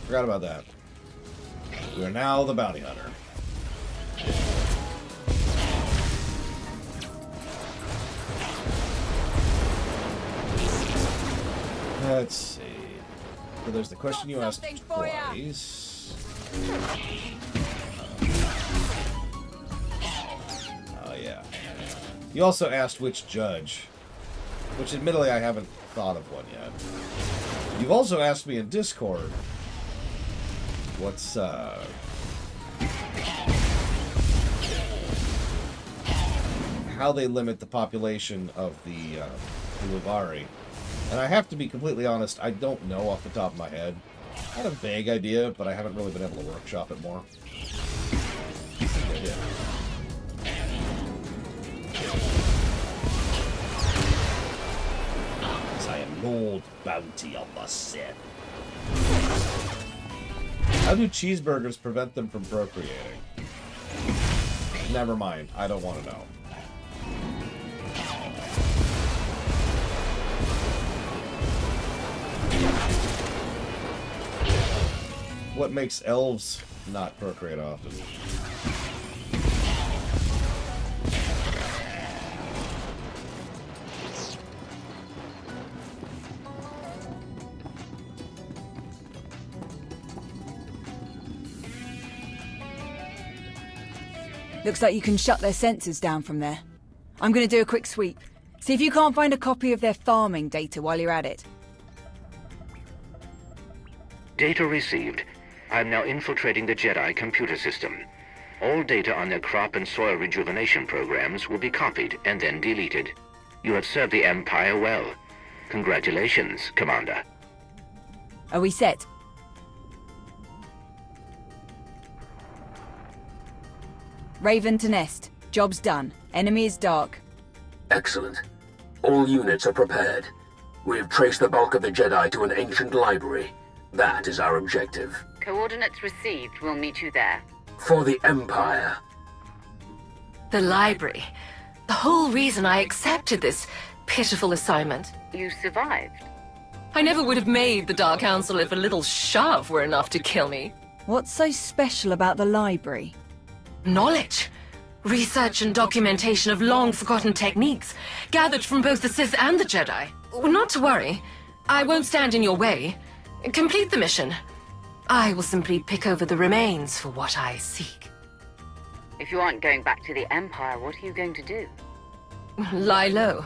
Forgot about that. We are now the bounty hunter. Let's see. So there's the question you asked twice. Oh, yeah. You also asked which judge. Which, admittedly, I haven't thought of one yet. You've also asked me in Discord, what's, how they limit the population of the Luvari. And I have to be completely honest, I don't know off the top of my head. I had a vague idea, but I haven't really been able to workshop it more. Yeah. I am Lord Bounty of the Sith. How do cheeseburgers prevent them from procreating? Never mind. I don't want to know. What makes elves not procreate often? Looks like you can shut their sensors down from there. I'm gonna do a quick sweep. See if you can't find a copy of their farming data while you're at it. Data received. I'm now infiltrating the Jedi computer system. All data on their crop and soil rejuvenation programs will be copied and then deleted. You have served the Empire well. Congratulations, Commander. Are we set? Raven to Nest. Job's done. Enemy is dark. Excellent. All units are prepared. We've traced the bulk of the Jedi to an ancient library. That is our objective. Coordinates received. We'll meet you there. For the Empire. The library. The whole reason I accepted this pitiful assignment. You survived. I never would have made the Dark Council if a little shove were enough to kill me. What's so special about the library? Knowledge. Research and documentation of long-forgotten techniques, gathered from both the Sith and the Jedi. Not to worry. I won't stand in your way. Complete the mission. I will simply pick over the remains for what I seek. If you aren't going back to the Empire, what are you going to do? Lie low.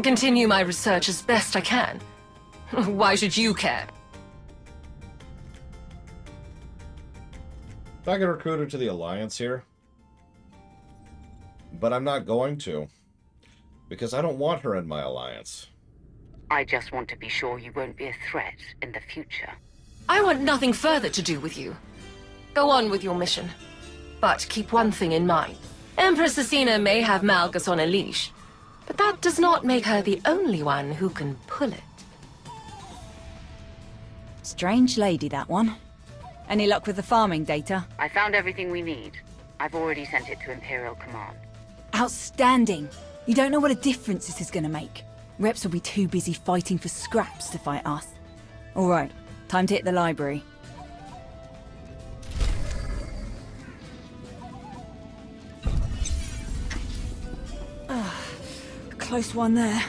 Continue my research as best I can. Why should you care? If I could recruit her to the Alliance here. But I'm not going to. Because I don't want her in my alliance. I just want to be sure you won't be a threat in the future. I want nothing further to do with you. Go on with your mission. But keep one thing in mind. Empress Asina may have Malgus on a leash, but that does not make her the only one who can pull it. Strange lady, that one. Any luck with the farming data? I found everything we need. I've already sent it to Imperial Command. Outstanding. You don't know what a difference this is going to make. Reps will be too busy fighting for scraps to fight us. All right, time to hit the library. Close one there.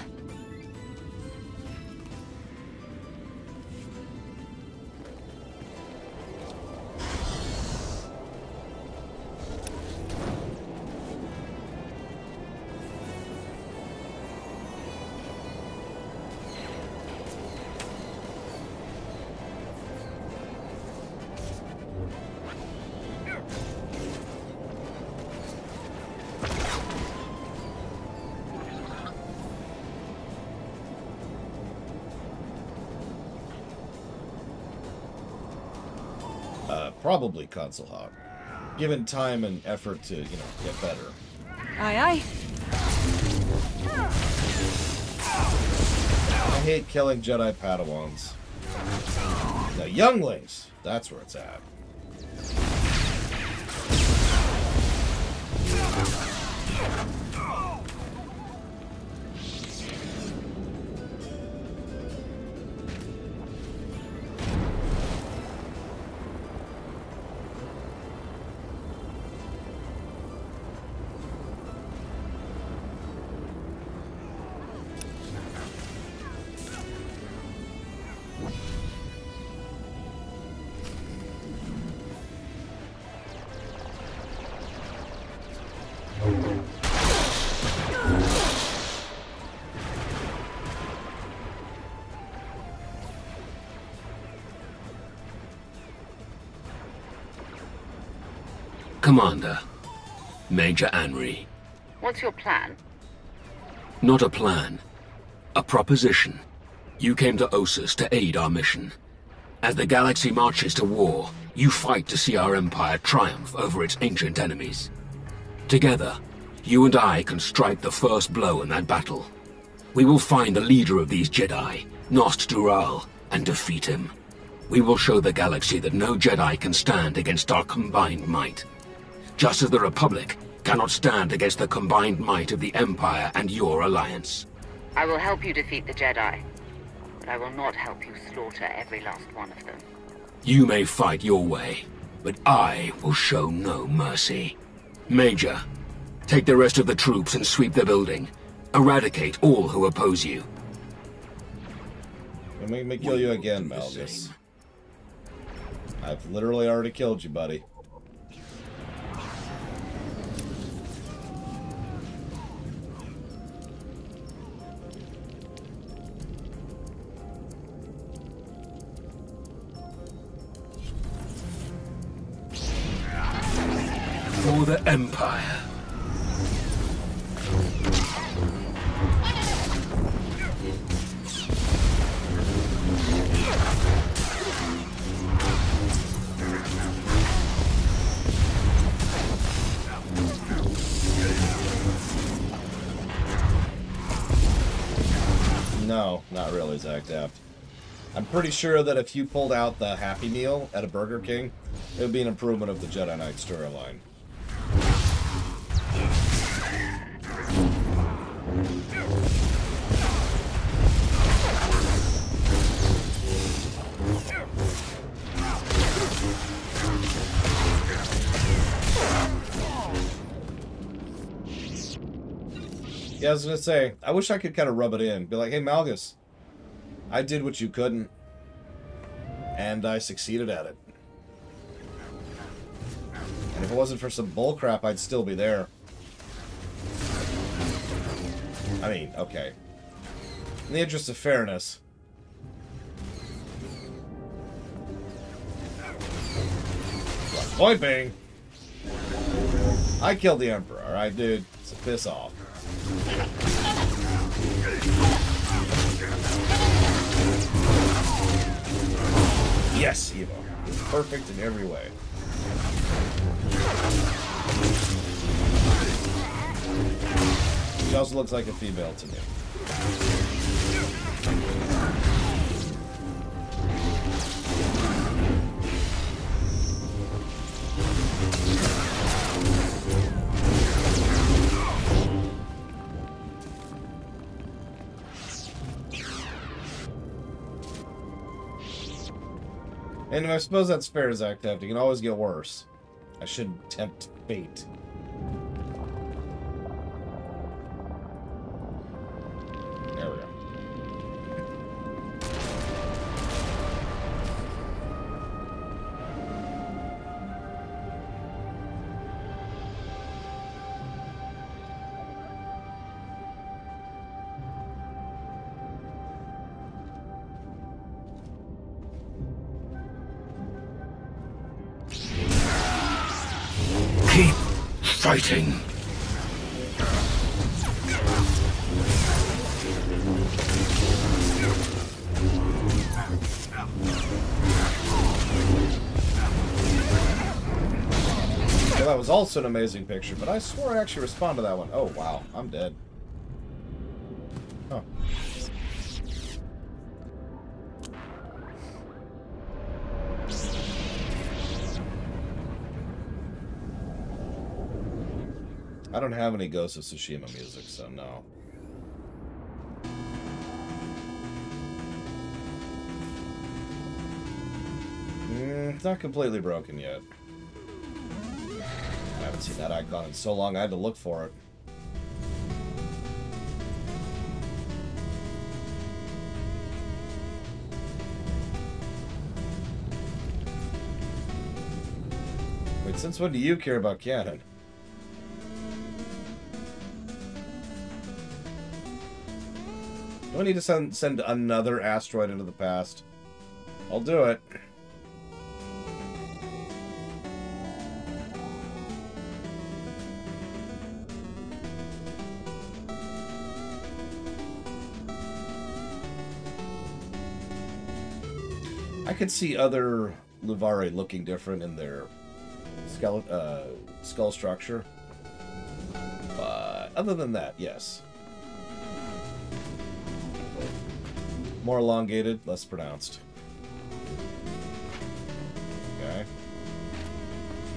Probably console hog. Given time and effort to, get better. Aye, aye. I hate killing Jedi Padawans. The younglings! That's where it's at. Commander, Major Anri. What's your plan? Not a plan. A proposition. You came to Ossus to aid our mission. As the galaxy marches to war, you fight to see our empire triumph over its ancient enemies. Together, you and I can strike the first blow in that battle. We will find the leader of these Jedi, Nost Dural, and defeat him. We will show the galaxy that no Jedi can stand against our combined might. Just as the Republic cannot stand against the combined might of the Empire and your alliance. I will help you defeat the Jedi, but I will not help you slaughter every last one of them. You may fight your way, but I will show no mercy. Major, take the rest of the troops and sweep the building. Eradicate all who oppose you. Make me kill you again, Malgus. I've literally already killed you, buddy. For the Empire. No, not really, Zach Daft. I'm pretty sure that if you pulled out the Happy Meal at a Burger King, it would be an improvement of the Jedi Knight storyline. Yeah, I was gonna say, I wish I could kind of rub it in. Be like, hey, Malgus, I did what you couldn't, and I succeeded at it. And if it wasn't for some bullcrap, I'd still be there. I mean, okay. In the interest of fairness. Point being, I killed the Emperor, alright, dude? So piss off. Yes, Evo. It's perfect in every way. She also looks like a female to me. And I suppose that's fair, Zach Theft. It can always get worse. I shouldn't tempt fate. There we go. Keep fighting. Yeah, that was also an amazing picture, but I swore I actually responded to that one. Oh, wow. I'm dead. Huh. I don't have any Ghost of Tsushima music, so no. It's not completely broken yet. I haven't seen that icon in so long, I had to look for it. Wait, since when do you care about canon? Do I need to send another asteroid into the past? I'll do it. I could see other Luvari looking different in their skull structure. But other than that, yes. More elongated, less pronounced. Okay.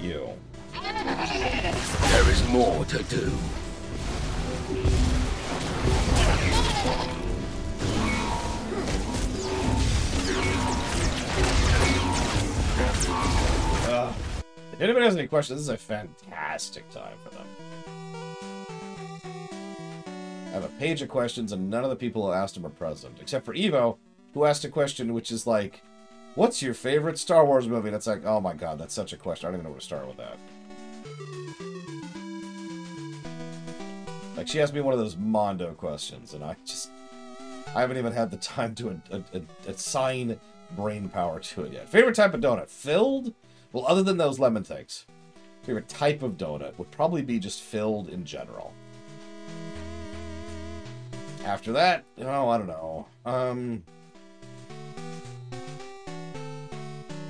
You. There is more to do. If anybody has any questions, this is a fantastic time for them. I have a page of questions, and none of the people who asked them are present, except for Evo, who asked a question which is like, what's your favorite Star Wars movie? And it's like, oh my god, that's such a question. I don't even know where to start with that. Like, she asked me one of those Mondo questions, and I haven't even had the time to assign brain power to it yet. Favorite type of donut? Filled? Well, other than those lemon things. Favorite type of donut would probably be just filled in general. After that, oh, I don't know.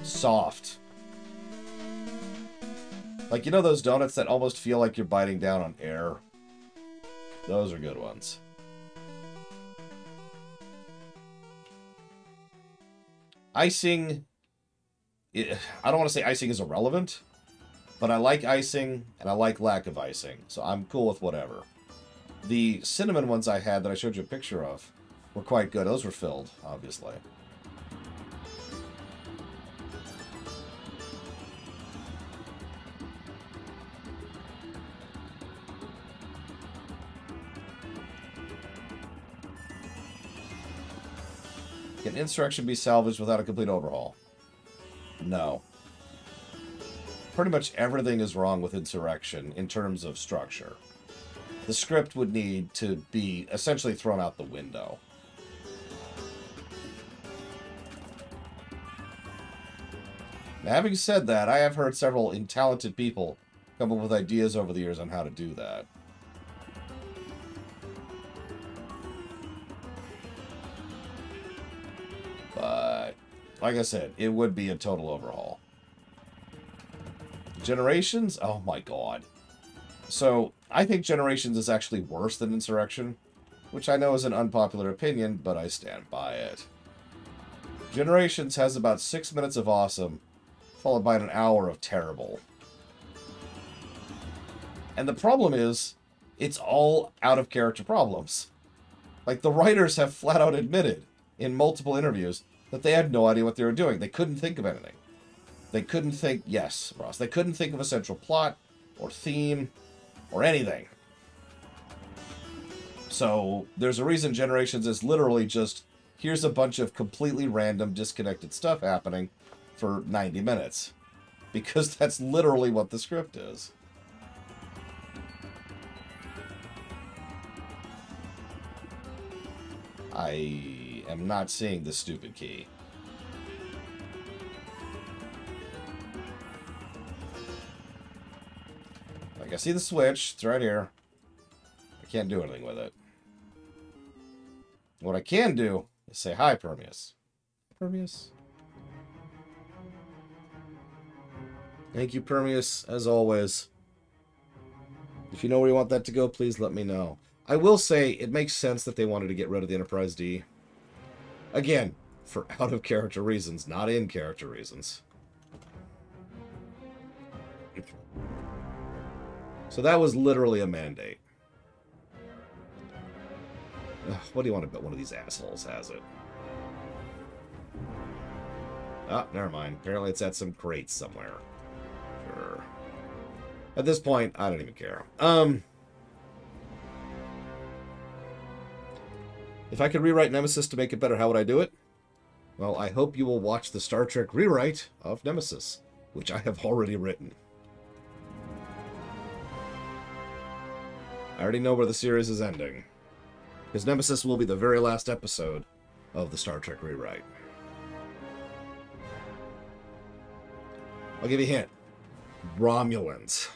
Soft. Like, you know those donuts that almost feel like you're biting down on air? Those are good ones. Icing, I don't want to say icing is irrelevant, but I like icing and I like lack of icing, so I'm cool with whatever. The cinnamon ones I had that I showed you a picture of were quite good. Those were filled, obviously. Can Insurrection be salvaged without a complete overhaul? No. Pretty much everything is wrong with Insurrection in terms of structure. The script would need to be essentially thrown out the window. Now, having said that, I have heard several talented people come up with ideas over the years on how to do that. But, like I said, it would be a total overhaul. Generations? Oh my god. So, I think Generations is actually worse than Insurrection, which I know is an unpopular opinion, but I stand by it. Generations has about 6 minutes of awesome, followed by an hour of terrible. And the problem is, it's all out-of-character problems. Like, the writers have flat out admitted in multiple interviews that they had no idea what they were doing. They couldn't think of anything. They couldn't think, yes, Ross, they couldn't think of a central plot, or theme, or anything. So, there's a reason Generations is literally just, here's a bunch of completely random, disconnected stuff happening for 90 minutes. Because that's literally what the script is. I am not seeing the stupid key. Like, I see the switch. It's right here. I can't do anything with it. What I can do is say, hi, Permeus. Permeus? Thank you, Permeus, as always. If you know where you want that to go, please let me know. I will say, it makes sense that they wanted to get rid of the Enterprise D. Again, for out-of-character reasons, not in-character reasons. So that was literally a mandate. Ugh, what do you want to bet one of these assholes has it? Oh, never mind. Apparently it's at some crate somewhere. Sure. At this point, I don't even care. If I could rewrite Nemesis to make it better, how would I do it? Well, I hope you will watch the Star Trek rewrite of Nemesis, which I have already written. I already know where the series is ending. Because Nemesis will be the very last episode of the Star Trek rewrite. I'll give you a hint. Romulans.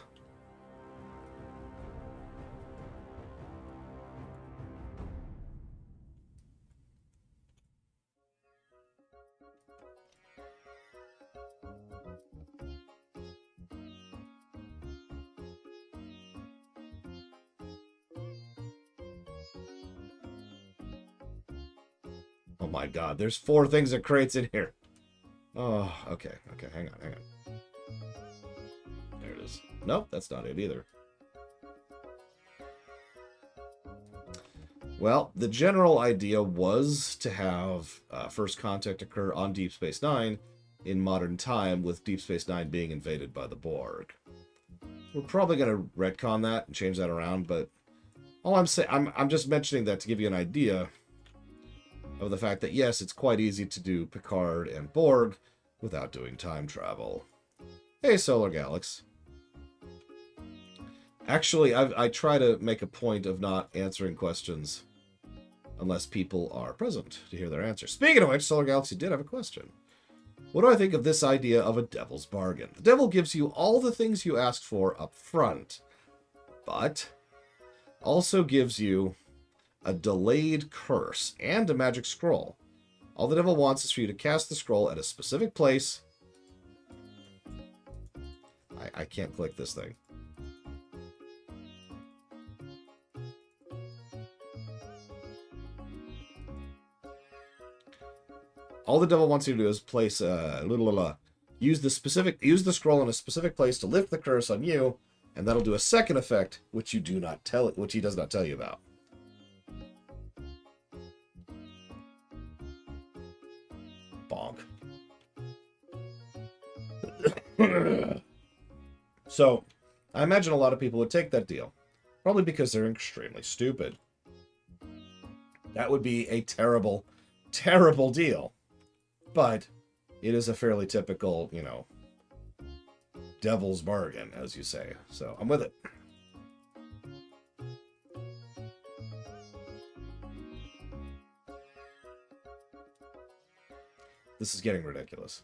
my god, there's 4 things it creates in here. Oh, okay, hang on. There it is. Nope, that's not it either. Well, the general idea was to have first contact occur on Deep Space Nine in modern time, with Deep Space Nine being invaded by the Borg. We're probably going to retcon that and change that around, but all I'm saying, I'm just mentioning that to give you an idea of the fact that, yes, it's quite easy to do Picard and Borg without doing time travel. Hey, Solar Galax. Actually, I try to make a point of not answering questions unless people are present to hear their answer. Speaking of which, Solar Galaxy did have a question. What do I think of this idea of a devil's bargain? The devil gives you all the things you asked for up front, but also gives you a delayed curse and a magic scroll. All the devil wants is for you to cast the scroll at a specific place. I can't click this thing. All the devil wants you to do is place use the scroll in a specific place to lift the curse on you, and that'll do a second effect, which he does not tell you about. Bonk. So, I imagine a lot of people would take that deal, probably because they're extremely stupid. That would be a terrible, terrible deal. But it is a fairly typical, you know, devil's bargain, as you say. So I'm with it. This is getting ridiculous.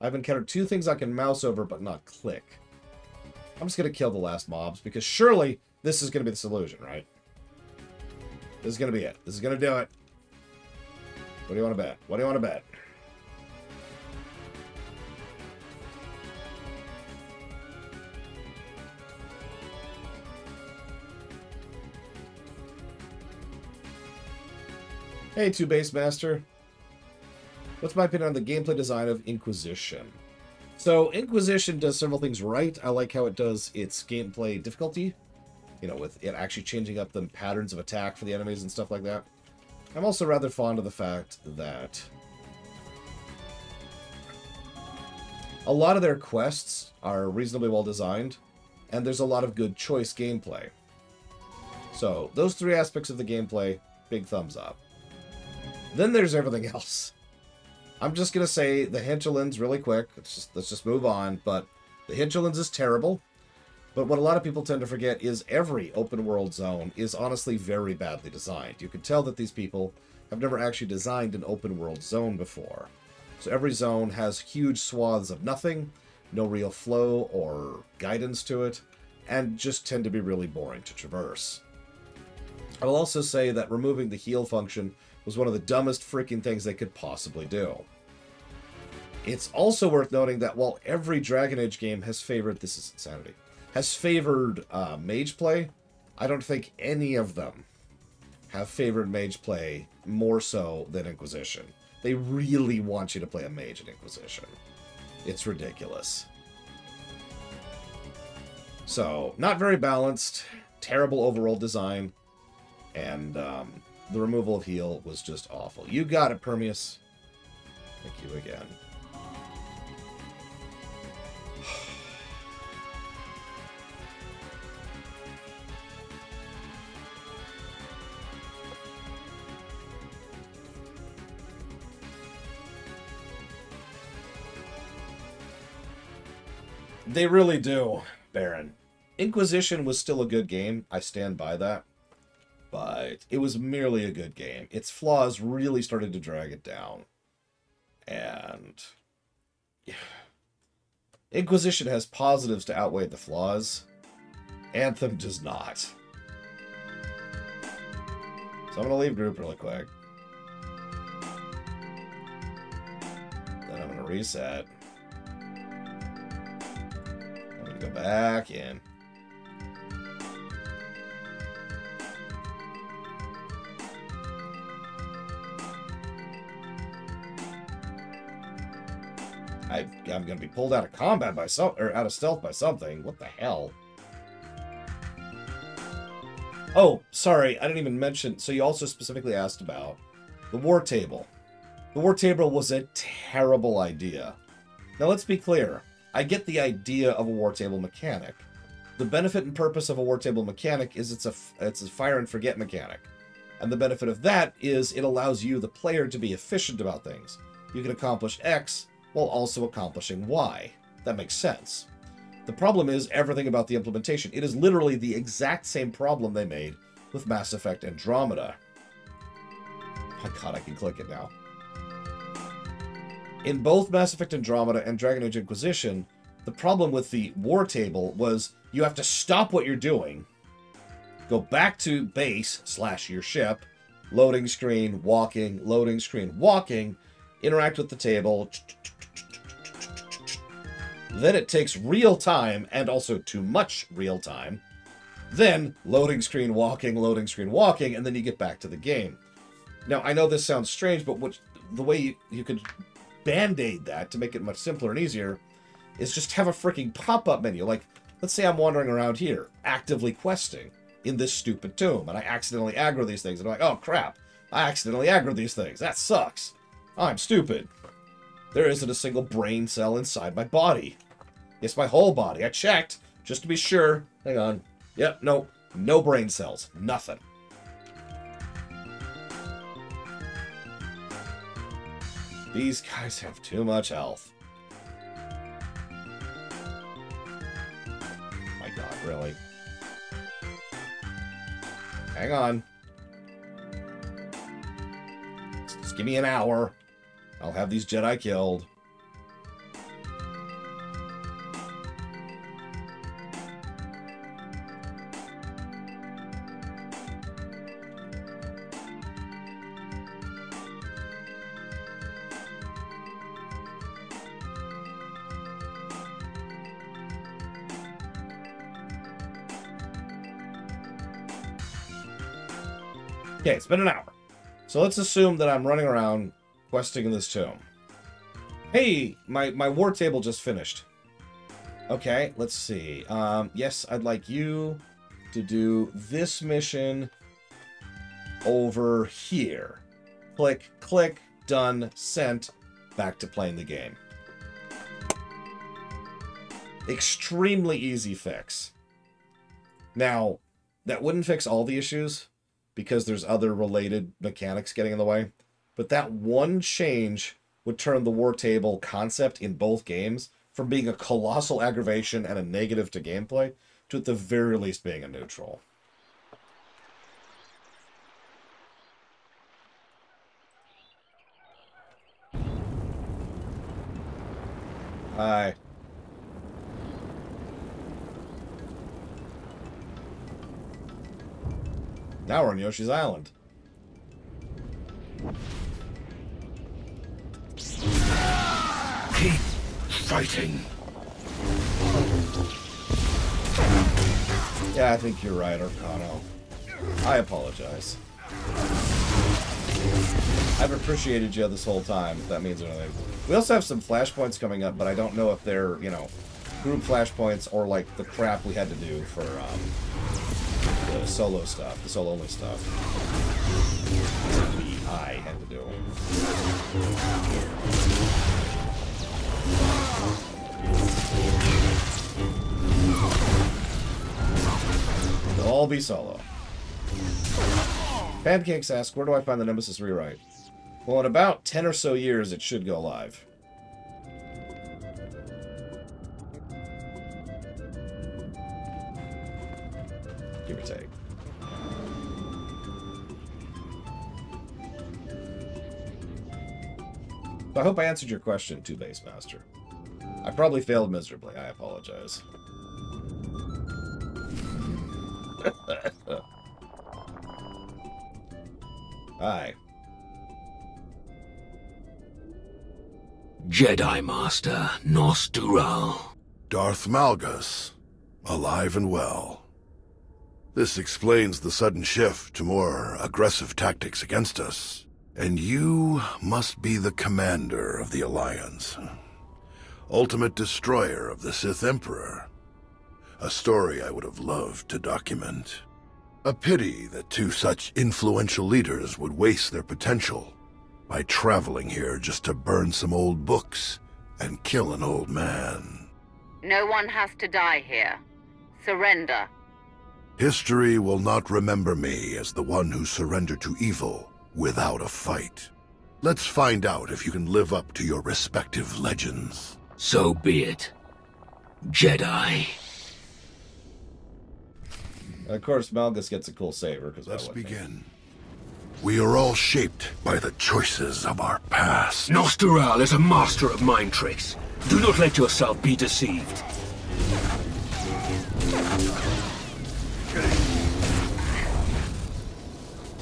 I've encountered 2 things I can mouse over but not click. I'm just going to kill the last mobs because surely this is going to be the solution, right? This is going to be it. This is going to do it. What do you want to bet? What do you want to bet? Hey, 2Base Master. What's my opinion on the gameplay design of Inquisition? So, Inquisition does several things right. I like how it does its gameplay difficulty. You know, with it actually changing up the patterns of attack for the enemies and stuff like that. I'm also rather fond of the fact that a lot of their quests are reasonably well designed, and there's a lot of good choice gameplay. So, those 3 aspects of the gameplay, big thumbs up. Then there's everything else. I'm just going to say the Hinterlands really quick. Let's just move on. But the Hinterlands is terrible. But what a lot of people tend to forget is every open world zone is honestly very badly designed. You can tell that these people have never actually designed an open world zone before. So every zone has huge swaths of nothing, no real flow or guidance to it, and just tend to be really boring to traverse. I will also say that removing the heal function was one of the dumbest freaking things they could possibly do. It's also worth noting that while every Dragon Age game has favored, this is insanity, has favored mage play, I don't think any of them have favored mage play more so than Inquisition. They really want you to play a mage in Inquisition. It's ridiculous. So, not very balanced, terrible overall design, and the removal of heal was just awful. You got it, Permeus. Thank you again. They really do, Baron. Inquisition was still a good game. I stand by that. But it was merely a good game. Its flaws really started to drag it down. And Inquisition has positives to outweigh the flaws. Anthem does not. So I'm going to leave group really quick. Then I'm going to reset. I'm going to go back in. I'm gonna be pulled out of combat by out of stealth by something. What the hell? Oh, sorry, I didn't even mention. So you also specifically asked about the war table. The war table was a terrible idea. Now let's be clear. I get the idea of a war table mechanic. The benefit and purpose of a war table mechanic is it's a fire and forget mechanic. And the benefit of that is it allows you, the player, to be efficient about things. You can accomplish X while also accomplishing Y. That makes sense. The problem is everything about the implementation. It is literally the exact same problem they made with Mass Effect Andromeda. My god, I can click it now. In both Mass Effect Andromeda and Dragon Age Inquisition, the problem with the war table was you have to stop what you're doing, go back to base / your ship, loading screen, walking, loading screen, walking, interact with the table. Then it takes real time, and also too much real time. Then loading screen, walking, and then you get back to the game. Now, I know this sounds strange, but the way you could band-aid that to make it much simpler and easier is just have a freaking pop-up menu. Like, let's say I'm wandering around here, actively questing in this stupid tomb, and I accidentally aggro these things, and I'm like, oh crap, I accidentally aggro these things. That sucks. I'm stupid. There isn't a single brain cell inside my body. It's my whole body. I checked, just to be sure. Hang on. Yep, no brain cells. Nothing. These guys have too much health. My god, really? Hang on. Just give me an hour. I'll have these Jedi killed. Okay, it's been an hour. So let's assume that I'm running around questing in this tomb. Hey, my war table just finished. Okay, let's see. Yes, I'd like you to do this mission over here. Click, click, done, sent, back to playing the game. Extremely easy fix. Now, that wouldn't fix all the issues, because there's other related mechanics getting in the way. But that one change would turn the war table concept in both games from being a colossal aggravation and a negative to gameplay to at the very least being a neutral. Hi. Now we're on Yoshi's Island. Keep fighting. Yeah, I think you're right, Arcano. I apologize. I've appreciated you this whole time, if that means anything. We also have some flashpoints coming up, but I don't know if they're, you know, group flashpoints or like the crap we had to do for the solo stuff, the solo-only stuff. I had to do. They'll all be solo. Pancakes asks, where do I find the Nemesis rewrite? Well, in about 10 or so years, it should go live. Give or take. So I hope I answered your question, too, Base Master. I probably failed miserably. I apologize. Hi. Jedi Master Nos Dural. Darth Malgus, alive and well. This explains the sudden shift to more aggressive tactics against us. And you must be the commander of the Alliance. ultimate destroyer of the Sith Emperor. A story I would have loved to document. A pity that two such influential leaders would waste their potential by traveling here just to burn some old books and kill an old man. No one has to die here. Surrender. History will not remember me as the one who surrendered to evil without a fight. Let's find out if you can live up to your respective legends. So be it. Jedi. And of course, Malgus gets a cool saber, because let's begin. We are all shaped by the choices of our past. Nosteral is a master of mind tricks. Do not let yourself be deceived.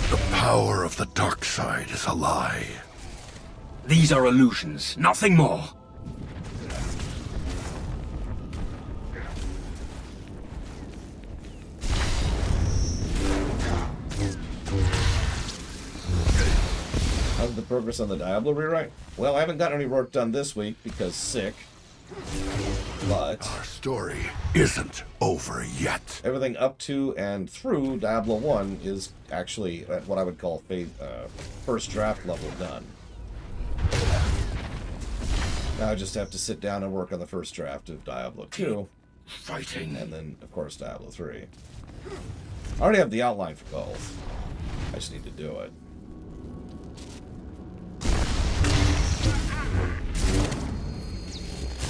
The power of the dark side is a lie. These are illusions, nothing more. How's the progress on the Diablo rewrite? Well, I haven't gotten any work done this week because sick. But our story isn't over yet. Everything up to and through Diablo 1 is actually at what I would call first draft level done. Now I just have to sit down and work on the first draft of Diablo 2. Fighting. And then, of course, Diablo 3. I already have the outline for both. I just need to do it.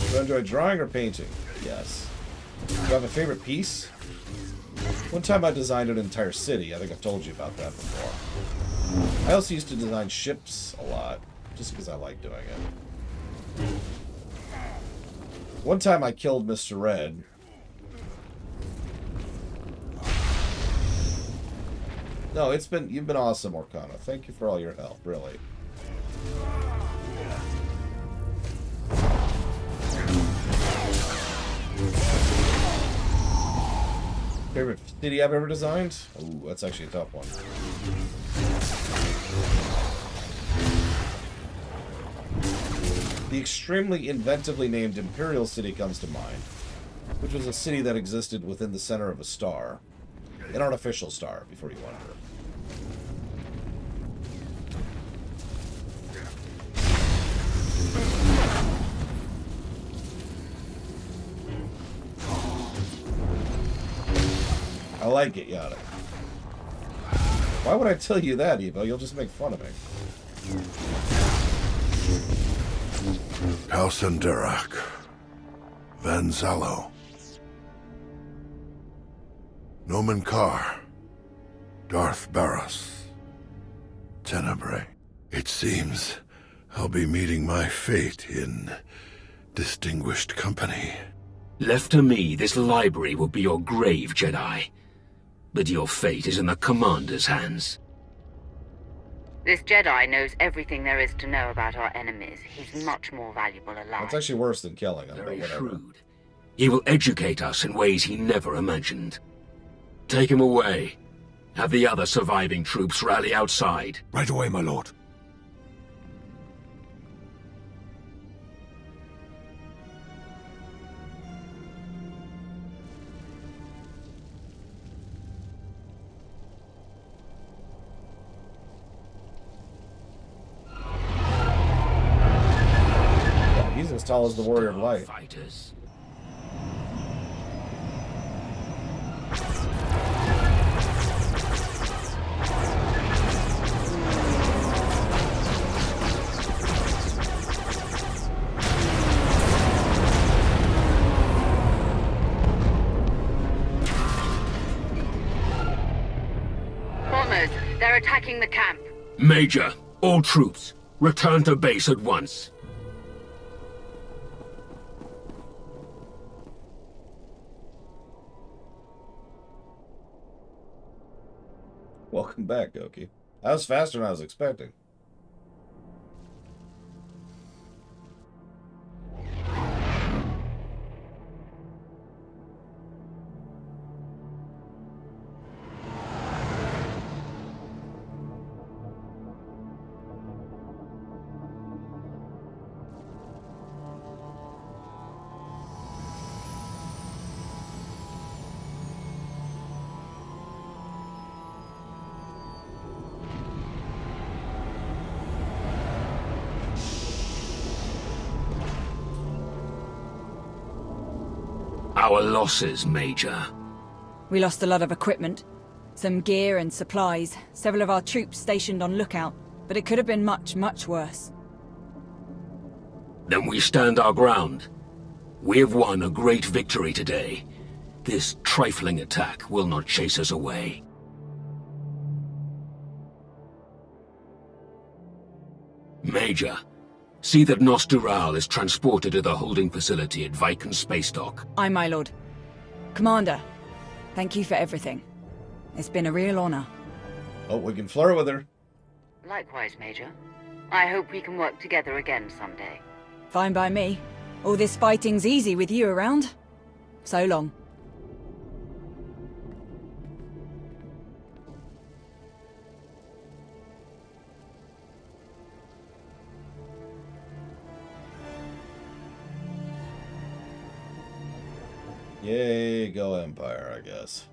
Do you enjoy drawing or painting? Yes. Do you have a favorite piece? One time I designed an entire city. I think I've told you about that before. I also used to design ships a lot, just because I like doing it. One time I killed Mr. Red. No, you've been awesome, Orkana. Thank you for all your help, really. Favorite city I've ever designed? Ooh, that's actually a tough one. The extremely inventively named Imperial City comes to mind, which was a city that existed within the center of a star. An artificial star, before you wonder. I like it, Yada. Why would I tell you that, Evo? You'll just make fun of me. Kalsenderak. Van Zalo. Nomen Carr. Darth Barros. Tenebrae. It seems I'll be meeting my fate in distinguished company. Left to me, this library will be your grave, Jedi. But your fate is in the Commander's hands. This Jedi knows everything there is to know about our enemies. He's much more valuable alive. That's actually worse than killing him, Very but whatever. shrewd. He will educate us in ways he never imagined. Take him away. Have the other surviving troops rally outside. Right away, my lord. He's as tall as the Warrior of Light. Fighters. Almost. They're attacking the camp. Major, all troops, return to base at once. Welcome back, Goki. That was faster than I was expecting. Our losses, Major. We lost a lot of equipment. Some gear and supplies. Several of our troops stationed on lookout. But it could have been much, much worse. Then we stand our ground. We have won a great victory today. This trifling attack will not chase us away. Major, see that Nostural is transported to the holding facility at Viken Space Dock. Aye, my lord. Commander, thank you for everything. It's been a real honor. Oh, we can flirt with her. Likewise, Major. I hope we can work together again someday. Fine by me. All this fighting's easy with you around. So long. Yay, go Empire, I guess.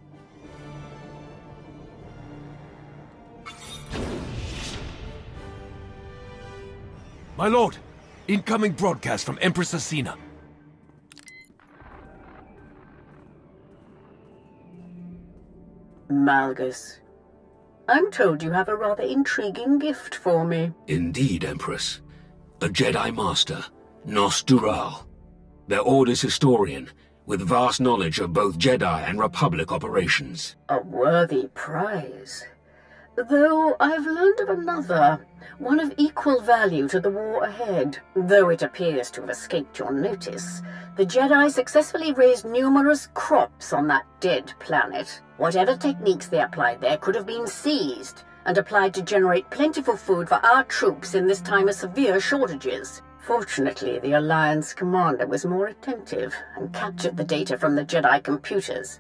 My lord! Incoming broadcast from Empress Asina. Malgus, I'm told you have a rather intriguing gift for me. Indeed, Empress. A Jedi Master, Nostural. Their Order's historian, with vast knowledge of both Jedi and Republic operations. A worthy prize. Though I've learned of another, one of equal value to the war ahead. Though it appears to have escaped your notice, the Jedi successfully raised numerous crops on that dead planet. Whatever techniques they applied there could have been seized and applied to generate plentiful food for our troops in this time of severe shortages. Fortunately, the Alliance commander was more attentive and captured the data from the Jedi computers.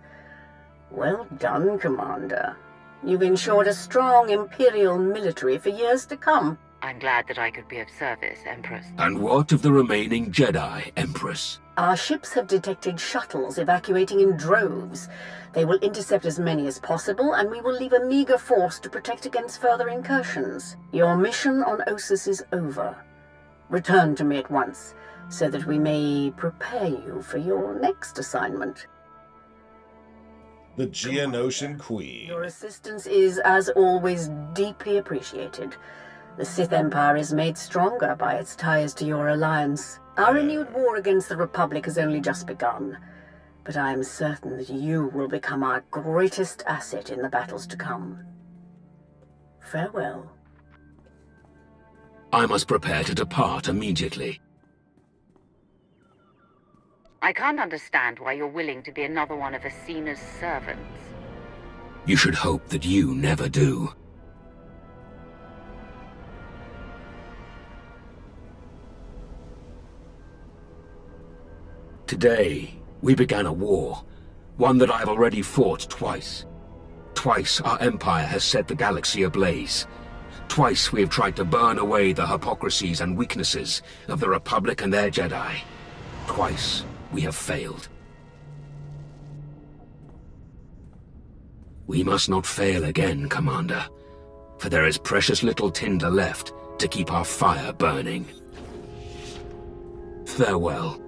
Well done, Commander. You've ensured a strong Imperial military for years to come. I'm glad that I could be of service, Empress. And what of the remaining Jedi, Empress? Our ships have detected shuttles evacuating in droves. They will intercept as many as possible, and we will leave a meager force to protect against further incursions. Your mission on Ossus is over. Return to me at once, so that we may prepare you for your next assignment. The Geonosian Queen. Your assistance is, as always, deeply appreciated. The Sith Empire is made stronger by its ties to your alliance. Our renewed war against the Republic has only just begun, but I am certain that you will become our greatest asset in the battles to come. Farewell. I must prepare to depart immediately. I can't understand why you're willing to be another one of Asina's servants. You should hope that you never do. Today, we began a war, one that I've already fought twice. Twice our Empire has set the galaxy ablaze. Twice we have tried to burn away the hypocrisies and weaknesses of the Republic and their Jedi. Twice we have failed. We must not fail again, Commander, for there is precious little tinder left to keep our fire burning. Farewell.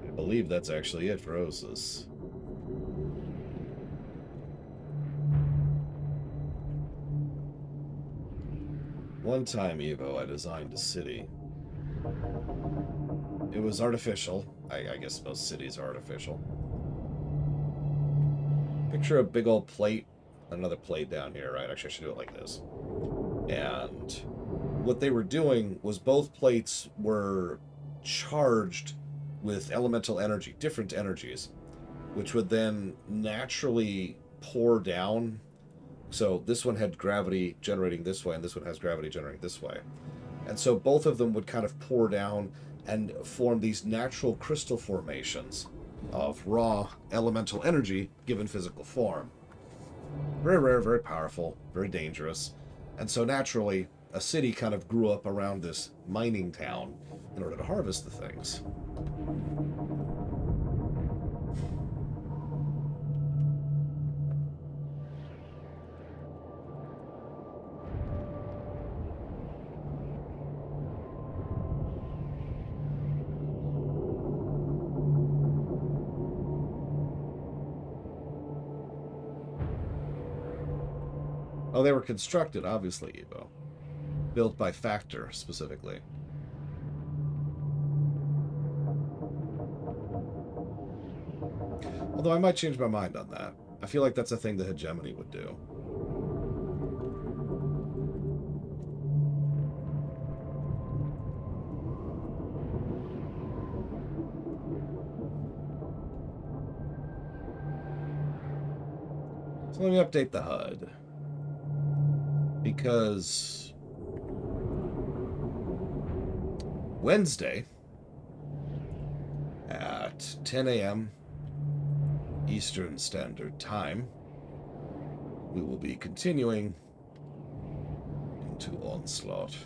I believe that's actually it for Ossus. One time, Evo, I designed a city. It was artificial. I guess most cities are artificial. Picture a big old plate, another plate down here, right? Actually, I should do it like this. And what they were doing was both plates were charged with elemental energy, different energies, which would then naturally pour down. So this one had gravity generating this way, and this one has gravity generating this way. And so both of them would kind of pour down and form these natural crystal formations of raw elemental energy given physical form. Very rare, very powerful, very dangerous. And so naturally, a city kind of grew up around this mining town in order to harvest the things. Oh, they were constructed, obviously, Evo. Built by Factor, specifically. Although I might change my mind on that. I feel like that's a thing the hegemony would do. So let me update the HUD. Because Wednesday at 10 a.m. Eastern Standard Time, we will be continuing into Onslaught.